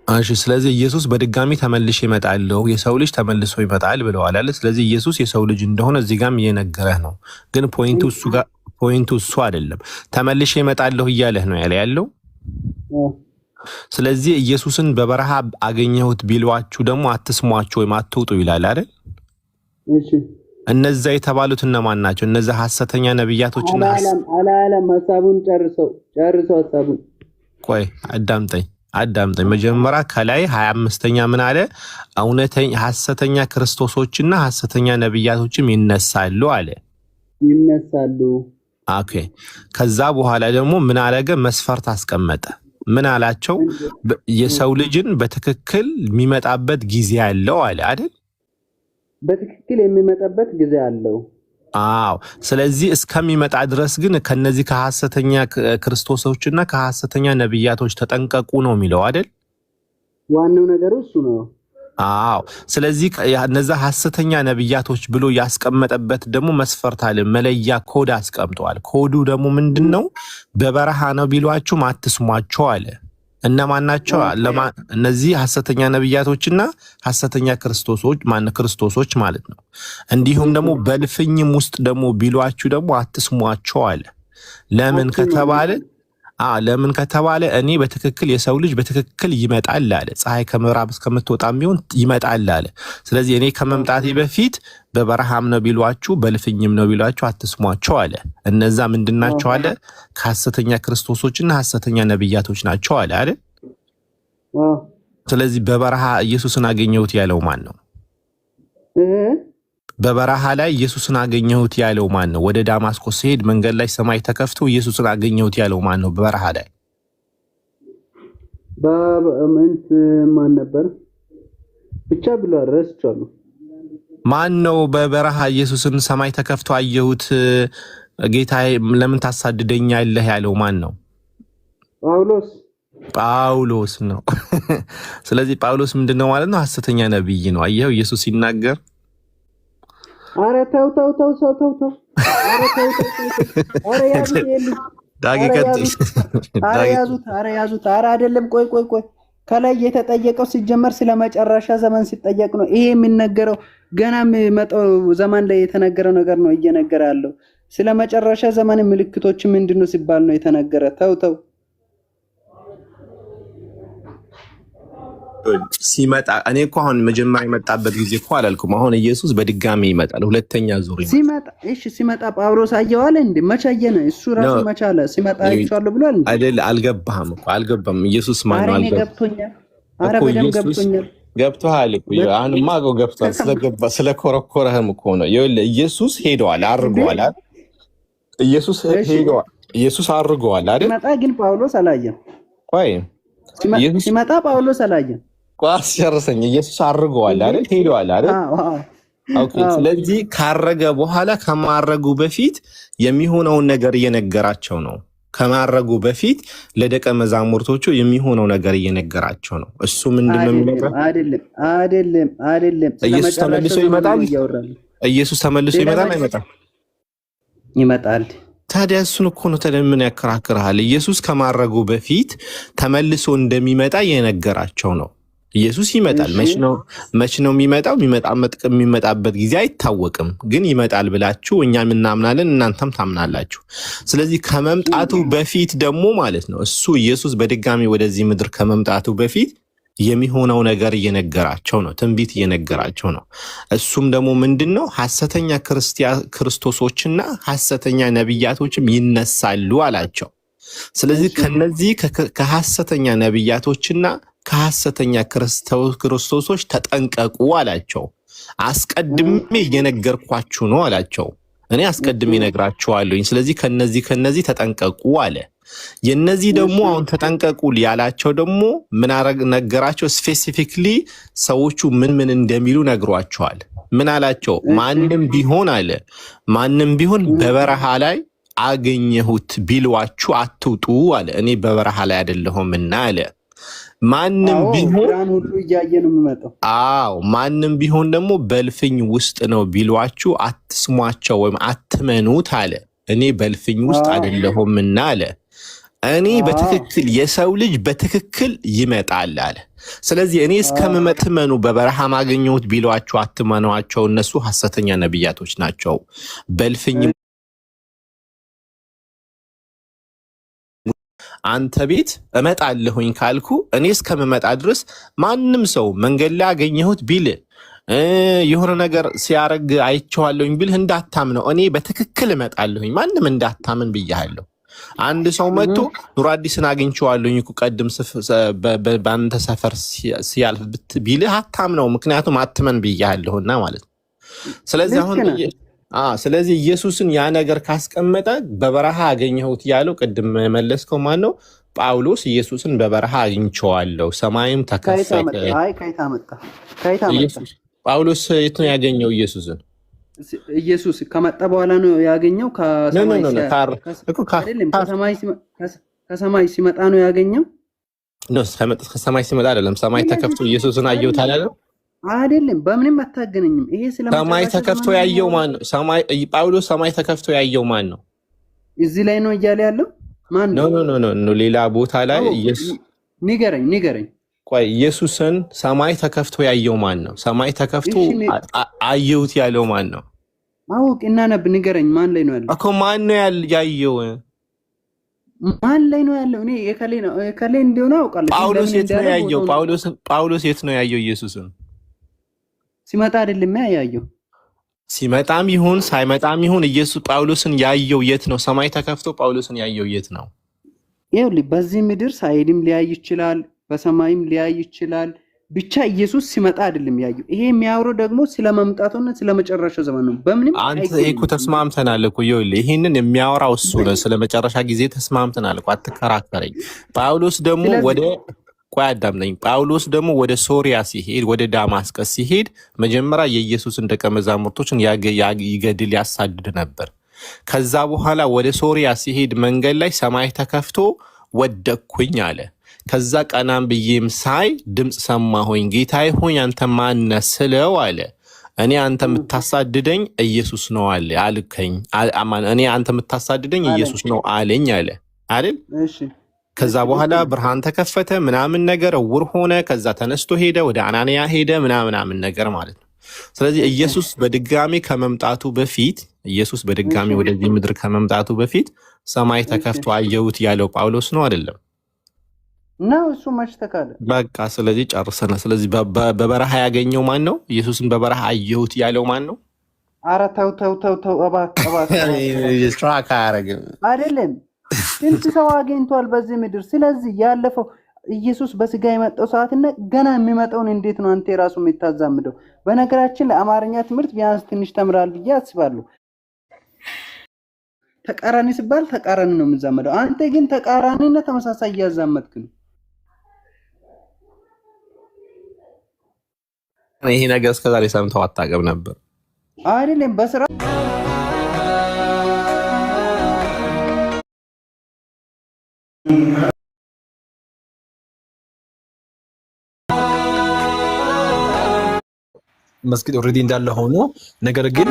እሺ ስለዚህ ኢየሱስ በድጋሚ ተመልሼ እመጣለሁ፣ የሰው ልጅ ተመልሶ ይመጣል ብለዋል አይደል? ስለዚህ ኢየሱስ የሰው ልጅ እንደሆነ እዚህ ጋርም እየነገረህ ነው። ግን ፖይንቱ እሱ አይደለም። ተመልሼ እመጣለሁ እያለህ ነው ያለው። ስለዚህ ኢየሱስን በበረሃ አገኘሁት ቢሏችሁ ደግሞ አትስሟቸው ወይም አትውጡ ይላል አይደል? እሺ እነዛ የተባሉት እነማን ናቸው? እነዛ ሐሰተኛ ነብያቶችና አላለም። ሐሳቡን ጨርሰው ሐሳቡን ቆይ አዳምጠኝ። መጀመሪያ ከላይ 25ኛ ምን አለ? እውነተኛ ሐሰተኛ ክርስቶሶችና ሐሰተኛ ነብያቶችም ይነሳሉ አለ። ይነሳሉ። ኦኬ። ከዛ በኋላ ደግሞ ምን አለገ? መስፈርት አስቀመጠ። ምን አላቸው? የሰው ልጅን በትክክል የሚመጣበት ጊዜ አለው አለ አይደል? በትክክል የሚመጣበት ጊዜ አለው። አዎ። ስለዚህ እስከሚመጣ ድረስ ግን ከነዚህ ከሐሰተኛ ክርስቶሶችና ከሐሰተኛ ነብያቶች ተጠንቀቁ ነው የሚለው አይደል? ዋናው ነገሩ እሱ ነው። አዎ። ስለዚህ እነዛ ሐሰተኛ ነብያቶች ብሎ ያስቀመጠበት ደግሞ መስፈርት አለ፣ መለያ ኮድ አስቀምጠዋል። ኮዱ ደግሞ ምንድነው? በበረሃ ነው ቢሏችሁ አትስሟቸው አለ። እነማን ናቸው? እነዚህ ሐሰተኛ ነብያቶችና ሐሰተኛ ክርስቶሶች ማለት ነው። እንዲሁም ደግሞ በልፍኝም ውስጥ ደግሞ ቢሏችሁ ደግሞ አትስሟቸው አለ። ለምን ከተባለ እኔ በትክክል የሰው ልጅ በትክክል ይመጣል አለ። ፀሐይ ከምዕራብ እስከምትወጣም ቢሆን ይመጣል አለ። ስለዚህ እኔ ከመምጣቴ በፊት በበረሃም ነው ቢሏችሁ በልፍኝም ነው ቢሏችሁ አትስሟቸው አለ። እነዛ ምንድናቸው አለ? ከሐሰተኛ ክርስቶሶችና ሐሰተኛ ነብያቶች ናቸው አለ አይደል? ስለዚህ በበረሃ ኢየሱስን አገኘሁት ያለው ማን ነው? በበረሃ ላይ ኢየሱስን አገኘሁት ያለው ማን ነው? ወደ ዳማስቆስ ሲሄድ መንገድ ላይ ሰማይ ተከፍቶ ኢየሱስን አገኘሁት ያለው ማን ነው? በበረሃ ላይ ማን ነበር? ብቻ ብሏል፣ ረስቻለሁ። ማን ነው በበረሃ ኢየሱስን ሰማይ ተከፍቶ አየሁት ጌታዬ ለምን ታሳድደኛለህ ያለው ማን ነው? ጳውሎስ ነው። ስለዚህ ጳውሎስ ምንድነው ማለት ነው? ሐሰተኛ ነብይ ነው። አየኸው ኢየሱስ ሲናገር አረ ተው። አረ ያዙት። አረ አይደለም፣ ቆይ ከላይ የተጠየቀው ሲጀመር ስለ መጨረሻ ዘመን ሲጠየቅ ነው። ይሄ የሚነገረው ገና የሚመጣው ዘመን ላይ የተነገረው ነገር ነው እየነገረ ያለው። ስለ መጨረሻ ዘመን ምልክቶች ምንድነው ሲባል ነው የተነገረ። ተው ሲመጣ እኔ እኮ አሁን መጀመሪያ የመጣበት ጊዜ እኮ አላልኩም። አሁን ኢየሱስ በድጋሚ ይመጣል፣ ሁለተኛ ዙር ሲመጣ። እሺ ሲመጣ ጳውሎስ አየዋለ እንዴ? መቼ አየነ? እሱ ራሱ መቼ አለ? ሲመጣ አይቼዋለሁ ብሏል እንዴ? አይደል? አልገባህም እኮ አልገባም። ኢየሱስ ማን ነው? አልገባም። ገብቶኛል። አረ በደምብ ገብቶኛል። ገብቶሃል እኮ አሁንማ ገብቷል። ስለኮረኮረህም እኮ ነው። ይኸውልህ ኢየሱስ ሄደዋል፣ አርገዋል አይደል? ኢየሱስ ሄደዋል፣ ኢየሱስ አርገዋል አይደል? ሲመጣ ግን ጳውሎስ አላየም። ቆይ ሲመጣ ጳውሎስ አላየም። ቋስ ጨርሰኝ። ኢየሱስ አርገዋል አይደል? ሄደዋል አይደል? ኦኬ። ስለዚህ ካረገ በኋላ ከማረጉ በፊት የሚሆነውን ነገር እየነገራቸው ነው። ከማረጉ በፊት ለደቀ መዛሙርቶቹ የሚሆነው ነገር እየነገራቸው ነው። እሱ ምንድነው የሚነግረው? አይደለም። ኢየሱስ ተመልሶ ይመጣል። ኢየሱስ ተመልሶ ይመጣል አይመጣም? ይመጣል። ታዲያ እሱን እኮ ነው። ታዲያ ምን ያከራክርሃል? ኢየሱስ ከማረጉ በፊት ተመልሶ እንደሚመጣ እየነገራቸው ነው። ኢየሱስ ይመጣል። መች ነው የሚመጣው? የሚመጣበት ጊዜ አይታወቅም፣ ግን ይመጣል ብላችሁ እኛም እናምናለን፣ እናንተም ታምናላችሁ። ስለዚህ ከመምጣቱ በፊት ደግሞ ማለት ነው እሱ ኢየሱስ በድጋሚ ወደዚህ ምድር ከመምጣቱ በፊት የሚሆነው ነገር እየነገራቸው ነው። ትንቢት እየነገራቸው ነው። እሱም ደግሞ ምንድን ነው? ሐሰተኛ ክርስቶሶችና ሐሰተኛ ነቢያቶችም ይነሳሉ አላቸው። ስለዚህ ከነዚህ ከሐሰተኛ ነቢያቶችና ከሐሰተኛ ክርስቶሶች ተጠንቀቁ አላቸው። አስቀድሜ እየነገርኳችሁ ነው አላቸው። እኔ አስቀድሜ እነግራችኋለሁኝ። ስለዚህ ከነዚህ ተጠንቀቁ አለ። የነዚህ ደግሞ አሁን ተጠንቀቁ ያላቸው ደግሞ ምን ነገራቸው? ስፔሲፊክሊ ሰዎቹ ምን እንደሚሉ ነግሯቸዋል። ምን አላቸው? ማንም ቢሆን አለ ማንም ቢሆን በበረሃ ላይ አገኘሁት ቢሏችሁ አትውጡ አለ። እኔ በበረሃ ላይ አይደለሁምና አለ። ማንም ቢሆን ሁሉ እያየ ነው የሚመጣው። አዎ ማንም ቢሆን ደግሞ በልፍኝ ውስጥ ነው ቢሏችሁ አትስሟቸው ወይም አትመኑት አለ። እኔ በልፍኝ ውስጥ አይደለሁምና አለ። እኔ በትክክል የሰው ልጅ በትክክል ይመጣል አለ። ስለዚህ እኔ እስከምመትመኑ በበረሃ ማገኘሁት ቢሏችሁ አትመኗቸው። እነሱ ሐሰተኛ ነቢያቶች ናቸው። በልፍኝ አንተ ቤት እመጣለሁኝ ካልኩ እኔ እስከምመጣ ድረስ ማንም ሰው መንገድ ላይ አገኘሁት ቢል የሆነ ነገር ሲያረግ አይቼዋለሁኝ ቢል እንዳታምነው። እኔ በትክክል እመጣለሁኝ፣ ማንም እንዳታምን ብያለሁ። አንድ ሰው መጥቶ ኑሮ አዲስን አግኝቼዋለሁኝ እኮ ቀድም በአንተ ሰፈር ሲያልፍ ቢልህ አታምነው፣ ምክንያቱም አትመን ብያለሁና ማለት ነው። ስለዚህ አሁን ስለዚህ ኢየሱስን ያ ነገር ካስቀመጠ በበረሃ አገኘሁት ያለው ቅድም መለስከው ማን ነው? ጳውሎስ ኢየሱስን በበረሃ አግኝቼዋለሁ ሰማይም ተከፈተ። ጳውሎስ የት ነው ያገኘው ኢየሱስን? ኢየሱስ ከመጣ በኋላ ነው ያገኘው። ከሰማይ ሲመጣ ነው ያገኘው። ከሰማይ ሲመጣ አይደለም። ሰማይ ተከፍቶ ኢየሱስን አየሁት አላለም? አይደለም። በምንም አታገናኝም። ይሄ ሰማይ ተከፍቶ ያየው ማን ነው? ጳውሎስ ሰማይ ተከፍቶ ያየው ማን ነው? እዚህ ላይ ነው እያለ ያለው ማን ነው? ኖ ሌላ ቦታ ላይ ኢየሱስ ንገረኝ። ቆይ ኢየሱስን ሰማይ ተከፍቶ ያየው ማን ነው? ሰማይ ተከፍቶ አየሁት ያለው ማን ነው? አውቅ እና ነብ ንገረኝ። ማን ላይ ነው ያለው እኮ? ማን ነው ያየው? ማን ላይ ነው ያለው? እኔ የከሌ እንደሆነ አውቃለሁ። ጳውሎስ የት ነው ያየው? ጳውሎስ የት ነው ያየው ኢየሱስን? ሲመጣ አይደለም ያየው። ሲመጣም ይሁን ሳይመጣም ይሁን ኢየሱስ ጳውሎስን ያየው የት ነው? ሰማይ ተከፍቶ ጳውሎስን ያየው የት ነው? ይኸውልህ በዚህ ምድር ሳይድም ሊያይ ይችላል፣ በሰማይም ሊያይ ይችላል። ብቻ ኢየሱስ ሲመጣ አይደለም ያየው። ይሄ የሚያወራው ደግሞ ስለመምጣቱና ስለመጨረሻው ዘመን ነው። በምንም አንተ እኮ ተስማምተናል እኮ ይኸውልህ፣ ይሄንን የሚያወራው እሱ ነው። ስለመጨረሻ ጊዜ ተስማምተናል እኮ አትከራከረኝ። ጳውሎስ ደግሞ ጳውሎስ ደግሞ ወደ ሶሪያ ሲሄድ ወደ ዳማስቀስ ሲሄድ መጀመሪያ የኢየሱስን ደቀ መዛሙርቶችን ይገድል ያሳድድ ነበር። ከዛ በኋላ ወደ ሶሪያ ሲሄድ መንገድ ላይ ሰማይ ተከፍቶ ወደቅኩኝ አለ። ከዛ ቀናም ብዬም ሳይ ድምፅ ሰማሁኝ፣ ጌታዬ ሆይ አንተ ማነህ ስለው አለ እኔ አንተ የምታሳድደኝ ኢየሱስ ነው አለ አልከኝ። እኔ አንተ የምታሳድደኝ ኢየሱስ ነው አለኝ አለ አይደል? ከዛ በኋላ ብርሃን ተከፈተ ምናምን ነገር እውር ሆነ። ከዛ ተነስቶ ሄደ፣ ወደ አናንያ ሄደ ምናምን ነገር ማለት ነው። ስለዚህ ኢየሱስ በድጋሚ ከመምጣቱ በፊት ወደዚህ ምድር ከመምጣቱ በፊት ሰማይ ተከፍቶ አየሁት ያለው ጳውሎስ ነው አይደለም? ነው እሱ መች ተካለ። በቃ ስለዚህ ጨርሰናል። ስለዚህ በበረሃ ያገኘው ማን ነው? ኢየሱስን በበረሃ አየሁት ያለው ማን ነው? ኧረ ተው እባክህ ስትራክ አያደርግም አይደለም። ስንት ሰው አግኝቷል በዚህ ምድር። ስለዚህ ያለፈው ኢየሱስ በስጋ የመጣው ሰዓትና ገና የሚመጣውን እንዴት ነው አንተ ራሱ የምታዛምደው? በነገራችን ለአማርኛ ትምህርት ቢያንስ ትንሽ ተምራል ብዬ አስባለሁ። ተቃራኒ ሲባል ተቃራኒ ነው የምዛመደው። አንተ ግን ተቃራኒና ተመሳሳይ እያዛመድክ ነው። ይሄ ነገር እስከዛሬ ሰምተው አታውቅም ነበር አይደለም? በስራ መስጊድ ኦልሬዲ እንዳለ ሆኖ ነገር ግን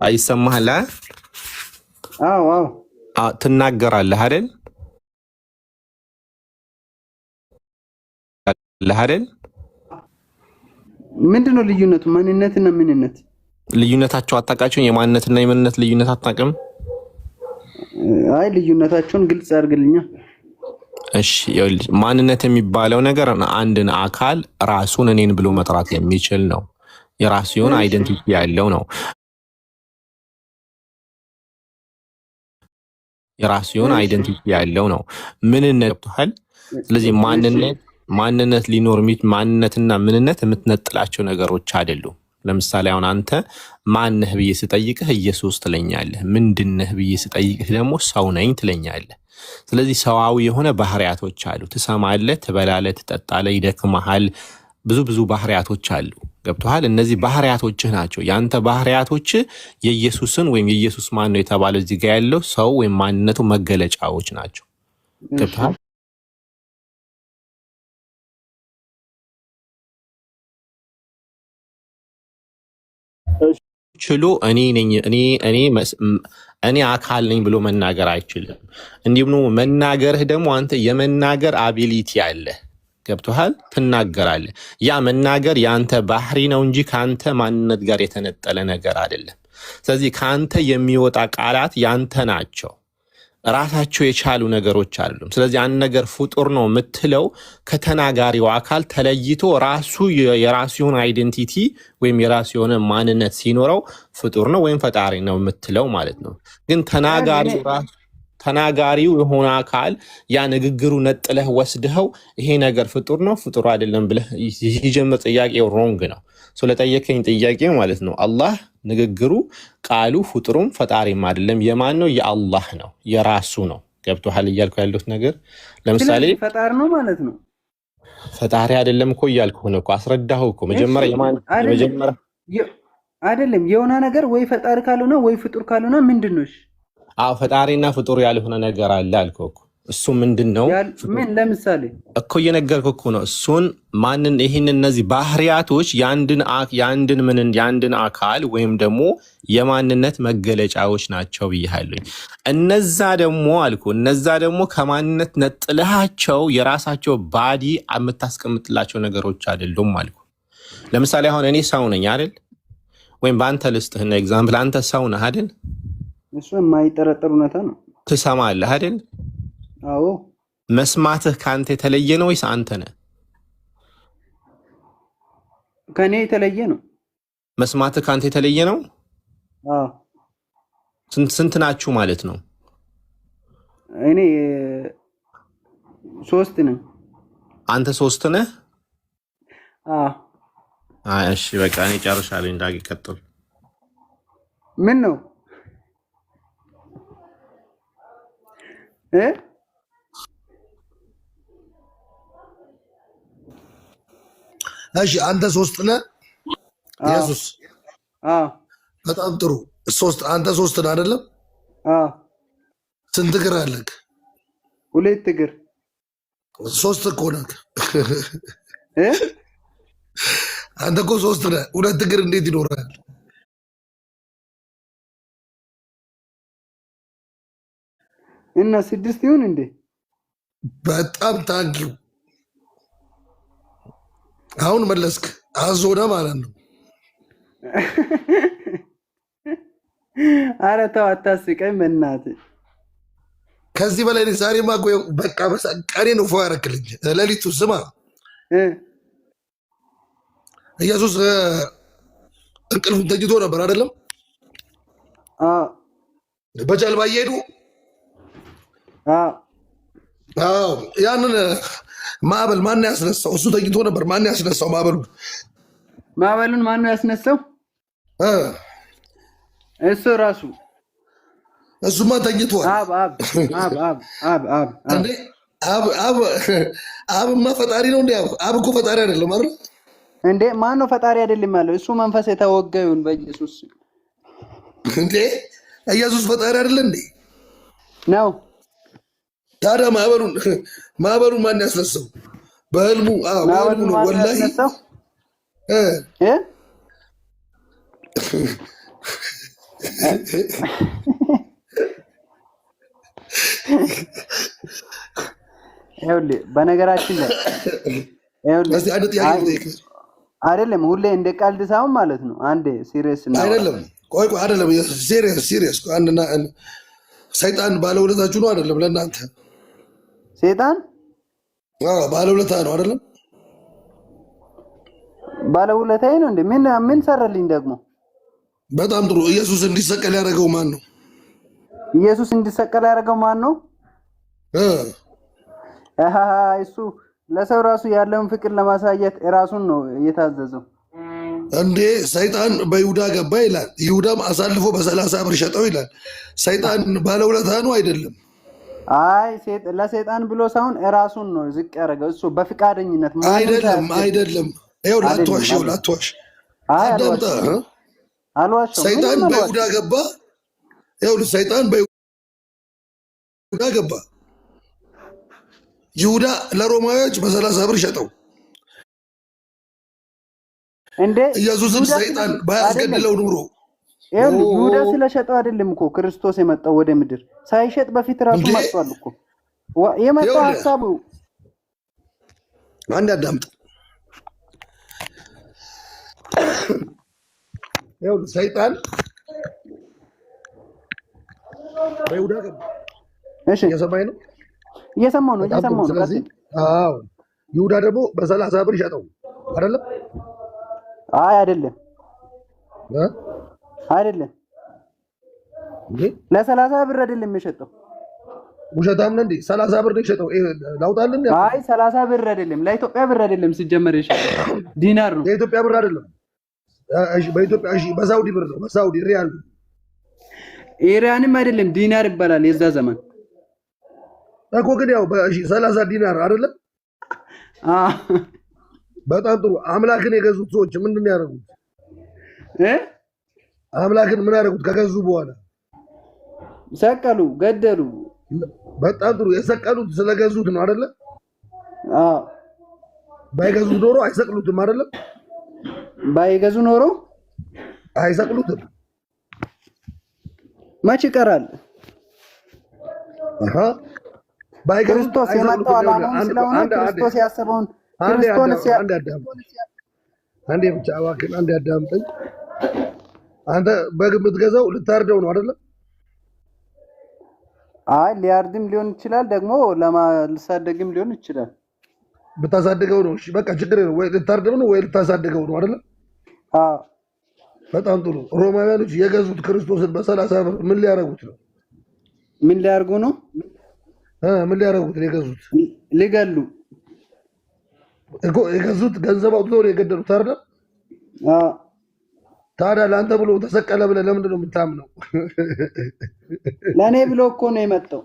አይሰማህላ? አዎ ትናገራለህ አይደል? ምንድነው ልዩነቱ? ማንነትና ምንነት ልዩነታቸው አታውቃቸውም? የማንነትና የምንነት ልዩነት አታውቅም? አይ ልዩነታቸውን ግልጽ አድርግልኛ። እሺ ይኸውልህ፣ ማንነት የሚባለው ነገር አንድን አካል ራሱን እኔን ብሎ መጥራት የሚችል ነው። የራሱ የሆነ አይደንቲቲ ያለው ነው። የራሱ የሆነ አይደንቲቲ ያለው ነው። ምንነት ገብቶሃል? ስለዚህ ማንነት ሊኖር ማንነትና ምንነት የምትነጥላቸው ነገሮች አይደሉም። ለምሳሌ አሁን አንተ ማንነህ ብዬ ስጠይቅህ ኢየሱስ ትለኛለህ። ምንድነህ ብዬ ስጠይቅህ ደግሞ ሰው ነኝ ትለኛለህ። ስለዚህ ሰዋዊ የሆነ ባህሪያቶች አሉ። ትሰማለህ፣ ትበላለህ፣ ትጠጣለህ፣ ይደክመሃል። ብዙ ባህሪያቶች አሉ። ገብቶሃል? እነዚህ ባህሪያቶችህ ናቸው። ያንተ ባህሪያቶች የኢየሱስን ወይም የኢየሱስ ማን ነው የተባለው እዚህ ጋር ያለው ሰው ወይም ማንነቱ መገለጫዎች ናቸው። ገብቶሃል? ችሎ እኔ አካል ነኝ ብሎ መናገር አይችልም። እንዲሁም ነው መናገርህ ደግሞ አንተ የመናገር አቢሊቲ አለ። ገብቶሃል? ትናገራለህ። ያ መናገር ያንተ ባህሪ ነው እንጂ ካንተ ማንነት ጋር የተነጠለ ነገር አይደለም። ስለዚህ ካንተ የሚወጣ ቃላት ያንተ ናቸው፣ ራሳቸው የቻሉ ነገሮች አይደሉም። ስለዚህ አንድ ነገር ፍጡር ነው የምትለው ከተናጋሪው አካል ተለይቶ ራሱ የራሱ የሆነ አይደንቲቲ ወይም የራሱ የሆነ ማንነት ሲኖረው ፍጡር ነው ወይም ፈጣሪ ነው የምትለው ማለት ነው። ግን ተናጋሪው የሆነ አካል ያ ንግግሩ ነጥለህ ወስድኸው ይሄ ነገር ፍጡር ነው ፍጡር አይደለም ብለህ ይጀምር ጥያቄው ሮንግ ነው። ስለጠየቀኝ ጥያቄ ማለት ነው አላህ ንግግሩ ቃሉ ፍጡሩም ፈጣሪም አይደለም። የማን ነው? የአላህ ነው፣ የራሱ ነው። ገብቶሃል እያልኩ ያለሁት ነገር? ለምሳሌ ፈጣሪ ነው ማለት ነው። ፈጣሪ አይደለም እኮ እያልኩ ነው እኮ አስረዳኸው እኮ መጀመሪያ። አይደለም የሆነ ነገር ወይ ፈጣሪ ካልሆነ ወይ ፍጡር ካልሆነ ምንድን ነው? ፈጣሪና ፍጡር ያልሆነ ነገር አለ አልከው እኮ። እሱ ምንድን ነው? ምን ለምሳሌ እኮ እየነገርኩህ እኮ ነው። እሱን ማንን እነዚህ ባህሪያቶች የአንድን አካል ወይም ደግሞ የማንነት መገለጫዎች ናቸው ብያለሁኝ። እነዛ ደግሞ ከማንነት ነጥለሃቸው የራሳቸው ባዲ የምታስቀምጥላቸው ነገሮች አይደሉም አልኩ። ለምሳሌ አሁን እኔ ሰው ነኝ አይደል? ወይም በአንተ ልስጥህና ኤግዛምፕል፣ አንተ ሰው ነህ አይደል? እሱ የማይጠረጠር እውነታ ነው። ትሰማለህ አይደል? አዎ። መስማትህ ከአንተ የተለየ ነው ወይስ አንተ ነህ? ከኔ የተለየ ነው። መስማትህ ከአንተ የተለየ ነው? አዎ። ስንት ናችሁ ማለት ነው? እኔ 3 ነኝ። አንተ 3 ነህ? አዎ። እሺ በቃ እኔ ጨርሻለሁ። እንዳጊ ቀጥል። ምን ነው እሺ አንተ 3 ነህ? ኢየሱስ በጣም ጥሩ። አንተ 3 ነህ አይደለም? ስንት እግር አለህ? 2 እግር። 3 እኮ ነህ። አንተ እኮ 3 ነህ። 2 እግር እንዴት ይኖራል? እና 6 ይሁን እንዴ? በጣም ታንኪው። አሁን መለስክ። አዞና ማለት ነው። ኧረ ተው አታስቀኝ በእናትህ። ከዚህ በላይ ዛሬ ማጎ በቃ ቀኔ ነው ፎ ያረክልኝ። ሌሊቱ ስማ ኢየሱስ እንቅልፉን ተኝቶ ነበር አይደለም? በጀልባ እየሄዱ ያንን ማዕበል ማን ያስነሳው? እሱ ተኝቶ ነበር። ማን ያስነሳው ማዕበሉን? ማዕበሉን ማን ያስነሳው? እሱ ራሱ። እሱማ ተኝቷል። አብማ ፈጣሪ ነው እንዴ? አብ እኮ ፈጣሪ አይደለም አይደል እንዴ? ማን ነው ፈጣሪ አይደለም ያለው? እሱ መንፈስ የተወገዩን በኢየሱስ እንዴ? ኢየሱስ ፈጣሪ አይደለ እንዴ? ነው። ታዲያ ማዕበሉን ማን ያስነሳው? በህልሙ ነው ወላሂ። ይኸውልህ በነገራችን ላይ አይደለም ሁሌ እንደ ቀልድ ሳይሆን ማለት ነው። አንዴ ሲሪየስ ነው አይደለም። ቆይ አይደለም ሲሪየስ አንድና ሰይጣን ባለውለታችሁ ነው አይደለም? ለእናንተ ሰይጣን ባለውለታ ነው አይደለም? ባለውለታዬ ነው እንዴ? ምን ሰራልኝ ደግሞ? በጣም ጥሩ። ኢየሱስ እንዲሰቀል ያደረገው ማን ነው? ኢየሱስ እንዲሰቀል ያደረገው ማን ነው? እሱ ለሰው ራሱ ያለውን ፍቅር ለማሳየት ራሱን ነው የታዘዘው እንዴ። ሰይጣን በይሁዳ ገባ ይላል። ይሁዳም አሳልፎ በ30 ብር ሸጠው ይላል። ሰይጣን ባለውለታ ነው አይደለም? አይ ለሰይጣን ብሎ ሳይሆን ራሱን ነው ዝቅ ያደረገው እሱ በፍቃደኝነት። አይደለም ይኸውልህ፣ አትዋሽ። አዳምጣ። ሰይጣን በይሁዳ ገባ። ይኸውልህ ሰይጣን በይሁዳ ገባ። ይሁዳ ለሮማዮች በ30 ብር ሸጠው። እንዴ ኢየሱስን ሰይጣን ባያስገድለው ኑሮ ይሁዳ ስለሸጠው አይደለም እኮ ክርስቶስ የመጣው ወደ ምድር። ሳይሸጥ በፊት ራሱ መጥቷል እኮ የመጣው ሐሳቡ። አንድ አዳምጥ። ይኸውልህ ሰይጣን በይሁዳ ገባ። እሺ እየሰማኝ ነው? እየሰማሁ ነው። ስለዚህ ይሁዳ ደግሞ በ30 ብር ሸጠው አይደለም? አይ አይደለም ለ30 ብር አይደለም የሸጠው። ውሸታም ነህ እንዴ? 30 ብር ነው የሸጠው። ላውጣልህ? አይ 30 ብር አይደለም፣ ለኢትዮጵያ ብር አይደለም ሲጀመር የሸጠው ዲናር ነው። የኢትዮጵያ ብር አይደለም። በኢትዮጵያ በሳውዲ ብር ነው። በሳውዲ ሪያል ነው። ኢራንም አይደለም ዲናር ይባላል የዛ ዘመን እኮ። ግን ያው 30 ዲናር አይደለም? በጣም ጥሩ። አምላክን የገዙት ሰዎች ምንድን ያደረጉት? አምላክን ምን ያደረጉት? ከገዙ በኋላ ሰቀሉ፣ ገደሉ። በጣም ጥሩ። የሰቀሉት ስለገዙት ነው አይደለ? ባይገዙት ኖሮ አይሰቅሉትም አይደለም? ባይገዙ ኖሮ አይሰቅሉትም። መች ይቀራል? ክርስቶስ የመጣው ዓላማውን ስለሆነ ክርስቶስ ያሰበውን አንዴ ብቻ እባክህን አንዴ አዳምጠኝ። አንተ በግ የምትገዛው ልታርደው ነው አይደለም? አይ ሊያርድም ሊሆን ይችላል፣ ደግሞ ለማሳደግም ሊሆን ይችላል። ብታሳድገው ነው። እሺ በቃ ችግር የለውም። ወይ ልታርደው ነው ወይ ልታሳድገው ነው አይደለ? አዎ በጣም ጥሩ። ሮማውያኖች የገዙት ክርስቶስን በ30 ብር ምን ሊያረጉት ነው? ምን ሊያርጉ ነው? ምን ሊያረጉት ነው የገዙት? ሊገሉ እኮ የገዙት ገንዘብ አውጥተው ነው የገደሉት አይደል? አዎ ታዲያ ለአንተ ብሎ ተሰቀለ ብለህ ለምንድን ነው የምታምነው? ለእኔ ብሎ እኮ ነው የመጣው።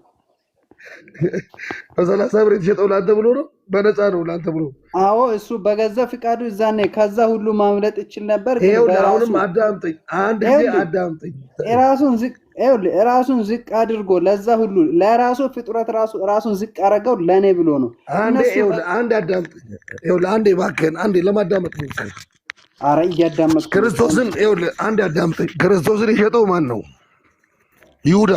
በ30 ብር የተሸጠው ለአንተ ብሎ ነው? በነፃ ነው ለአንተ ብሎ? አዎ እሱ በገዛ ፍቃዱ እዛኔ ከዛ ሁሉ ማምለጥ ይችል ነበር። አሁንም አዳምጠኝ፣ አንድ ጊዜ አዳምጠኝ። ራሱን ዝቅ አድርጎ ለዛ ሁሉ ለራሱ ፍጥረት ራሱን ዝቅ አደረገው ለእኔ ብሎ ነው። አንድ አዳምጠኝ፣ አንዴ እባክህን፣ አንዴ ለማዳመጥ ነው። አረ እያዳመጥኩ ክርስቶስን አንድ አዳምጠኝ። ክርስቶስን የሸጠው ማን ነው? ይሁዳ።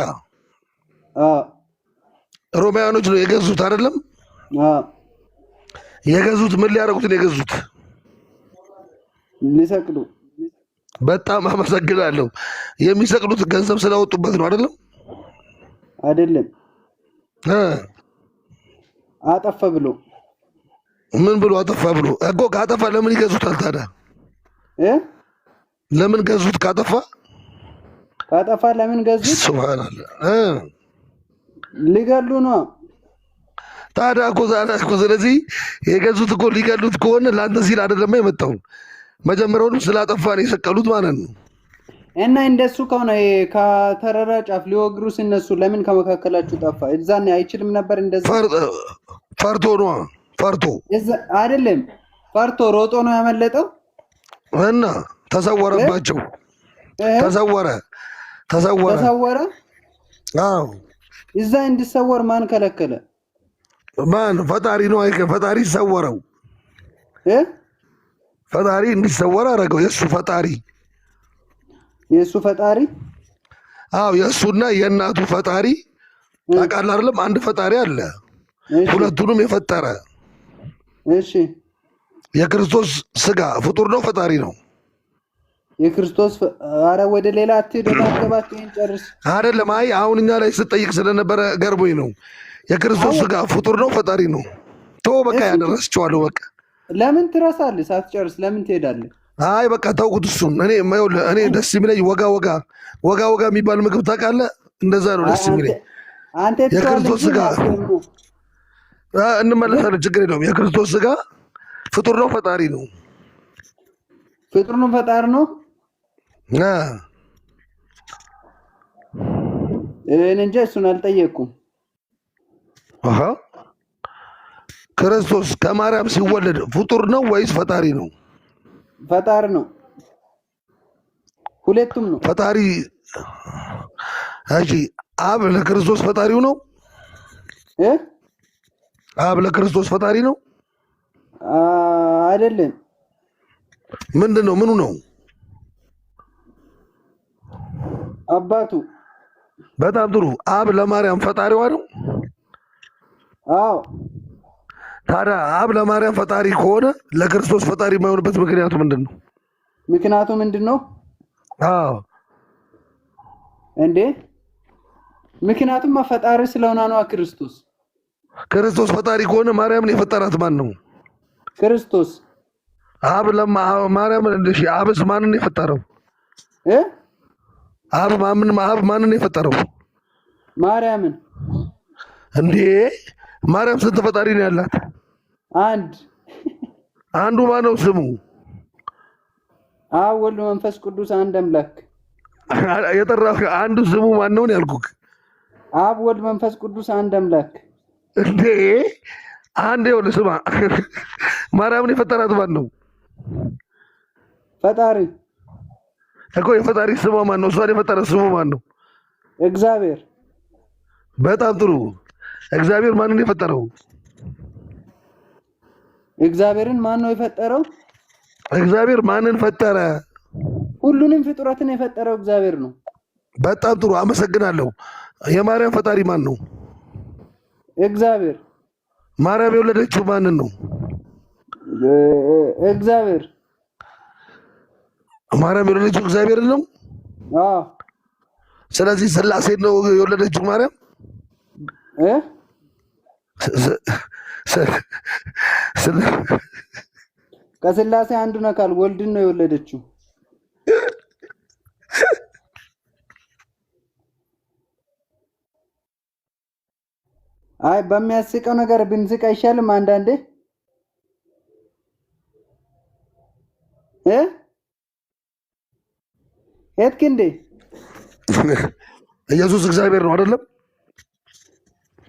ሮማውያኖች ነው የገዙት አይደለም? የገዙት ምን ሊያደርጉት ነው የገዙት? ሊሰቅሉ። በጣም አመሰግናለሁ። የሚሰቅሉት ገንዘብ ስላወጡበት ነው አይደለም? አይደለም፣ አጠፋ ብሎ። ምን ብሎ አጠፋ ብሎ? እኮ ካጠፋ ለምን ይገዙታል ታዲያ? ለምን ገዙት? ካጠፋ ለምን ገዙት? ሱብሃንአላህ። ሊገሉ ነው ታዲያ እኮ። ስለዚህ የገዙት እኮ ሊገሉት ከሆነ ለአንተ ሲል አይደለም የመጣው፣ መጀመሪያውንም ስላጠፋ ነው የሰቀሉት ማለት ነው። እና እንደሱ ከሆነ ከተራራ ጫፍ ሊወግሩ ሲነሱ ለምን ከመካከላችሁ ጠፋ? እዛኔ አይችልም ነበር? እንደዛ ፈርቶ ነው። ፈርቶ አይደለም፣ ፈርቶ ሮጦ ነው ያመለጠው። እና ተሰወረባቸው። ተሰወረ። አዎ እዛ እንዲሰወር ማን ከለከለ? ማን? ፈጣሪ ነው። ፈጣሪ ሰወረው። ፈጣሪ እንዲሰወር አደረገው። የእሱ ፈጣሪ። አዎ የእሱና የእናቱ ፈጣሪ ታውቃለህ አይደለም? አንድ ፈጣሪ አለ፣ ሁለቱንም የፈጠረ። እሺ የክርስቶስ ስጋ ፍጡር ነው? ፈጣሪ ነው? የክርስቶስ አረ ወደ ሌላ አትደባደባት። ይሄን ጨርስ። አይደለም፣ አይ አሁን እኛ ላይ ስጠይቅ ስለነበረ ገርሞኝ ነው። የክርስቶስ ስጋ ፍጡር ነው? ፈጣሪ ነው? በቃ ያደረስቸዋለሁ። በቃ ለምን ትረሳለህ? ሳትጨርስ ለምን ትሄዳለህ? አይ በቃ ተውኩት እሱን። እኔ ደስ የሚለኝ ወጋ የሚባል ምግብ ታውቃለህ? እንደዛ ነው ደስ የሚለኝ። የክርስቶስ ስጋ እንመለሳለን፣ ችግር የለውም። የክርስቶስ ስጋ ፍጡር ነው? ፈጣሪ ነው? ፍጡር ነው? ፈጣሪ ነው? እኔ እንጃ፣ እሱን አልጠየቅኩም። ክርስቶስ ከማርያም ሲወለድ ፍጡር ነው ወይስ ፈጣሪ ነው? ፈጣሪ ነው። ሁለቱም ነው ፈጣሪ። እሺ አብ ለክርስቶስ ፈጣሪው ነው? አብ ለክርስቶስ ፈጣሪ ነው? አይደለም። ምንድን ነው? ምኑ ነው? አባቱ። በጣም ጥሩ። አብ ለማርያም ፈጣሪዋ ነው? አዎ። ታዲያ አብ ለማርያም ፈጣሪ ከሆነ ለክርስቶስ ፈጣሪ የማይሆንበት ምክንያቱ ምንድን ነው? ምክንያቱ ምንድን ነው? አዎ እንዴ፣ ምክንያቱም ፈጣሪ ስለሆነ ነው። ክርስቶስ ፈጣሪ ከሆነ ማርያምን የፈጠራት ማን ነው? ክርስቶስ። አብ ማርያም አብስ ማንን የፈጠረው? አብ ማንን የፈጠረው? ማርያምን። እንዴ ማርያም ስንት ፈጣሪ ነው ያላት? አንዱ ማነው ስሙ? አብ ወልድ መንፈስ ቅዱስ አንድ አምላክ። የጠራህ አንዱ ስሙ ማነው ያልኩህ? አብ ወልድ መንፈስ ቅዱስ አንድ አምላክ። እንዴ አንድ ይኸውልህ ስማ፣ ማርያምን የፈጠራት ማን ነው? ፈጣሪ እኮ። የፈጣሪ ስሟ ማን ነው? እሷን የፈጠረ ስሙ ማን ነው? እግዚአብሔር። በጣም ጥሩ። እግዚአብሔር ማንን የፈጠረው? እግዚአብሔርን ማን ነው የፈጠረው? እግዚአብሔር ማንን ፈጠረ? ሁሉንም ፍጡራትን የፈጠረው እግዚአብሔር ነው። በጣም ጥሩ አመሰግናለሁ። የማርያም ፈጣሪ ማን ነው? እግዚአብሔር። ማርያም የወለደችው ማንን ነው? እግዚአብሔር። ማርያም የወለደችው እግዚአብሔር ነው። አዎ። ስለዚህ ስላሴ ነው የወለደችው ማርያም። ከስላሴ አንዱን አካል ወልድን ነው የወለደችው። አይ በሚያስቀው ነገር ብንስቅ አይሻልም? አንዳንዴ ሄድክ እንዴ? ኢየሱስ እግዚአብሔር ነው አይደለም?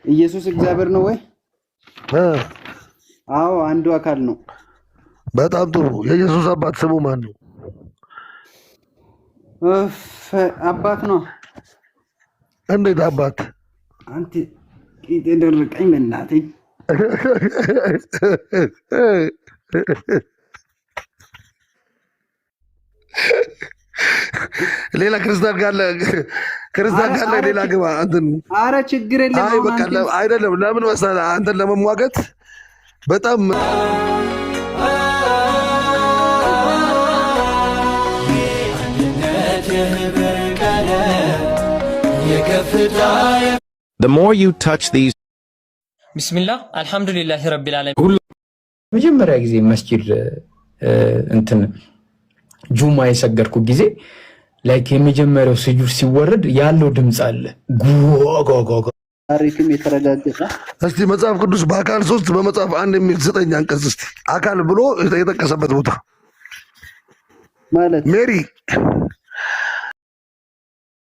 ኢየሱስ እግዚአብሔር ነው ወይ? አዎ አንዱ አካል ነው። በጣም ጥሩ። የኢየሱስ አባት ስሙ ማን ነው? አባት ነው። እንዴት አባት? አንተ ቂጤ ደረቀኝ በእናትህ። ሌላ ክርስቲያን ካለ ሌላ ግባ። እንትን ኧረ ችግር የለም። አይ በቃ አይደለም። ለምን መሰለህ አንተን ለመሟገት በጣም The more you touch these ቢስሚላህ አልሐምዱሊላህ ረቢል ዓለሚን። መጀመሪያ ጊዜ መስጂድ እንትን ጁማ የሰገድኩ ጊዜ ላይክ የመጀመሪያው ስጁድ ሲወረድ ያለው ድምጽ አለ ጉጉጉጉ ታሪክም የተረጋገጠ። እስቲ መጽሐፍ ቅዱስ በአካል 3 በመጽሐፍ 1 የሚል 9 አንቀጽ እስቲ አካል ብሎ የጠቀሰበት ቦታ ማለት ሜሪ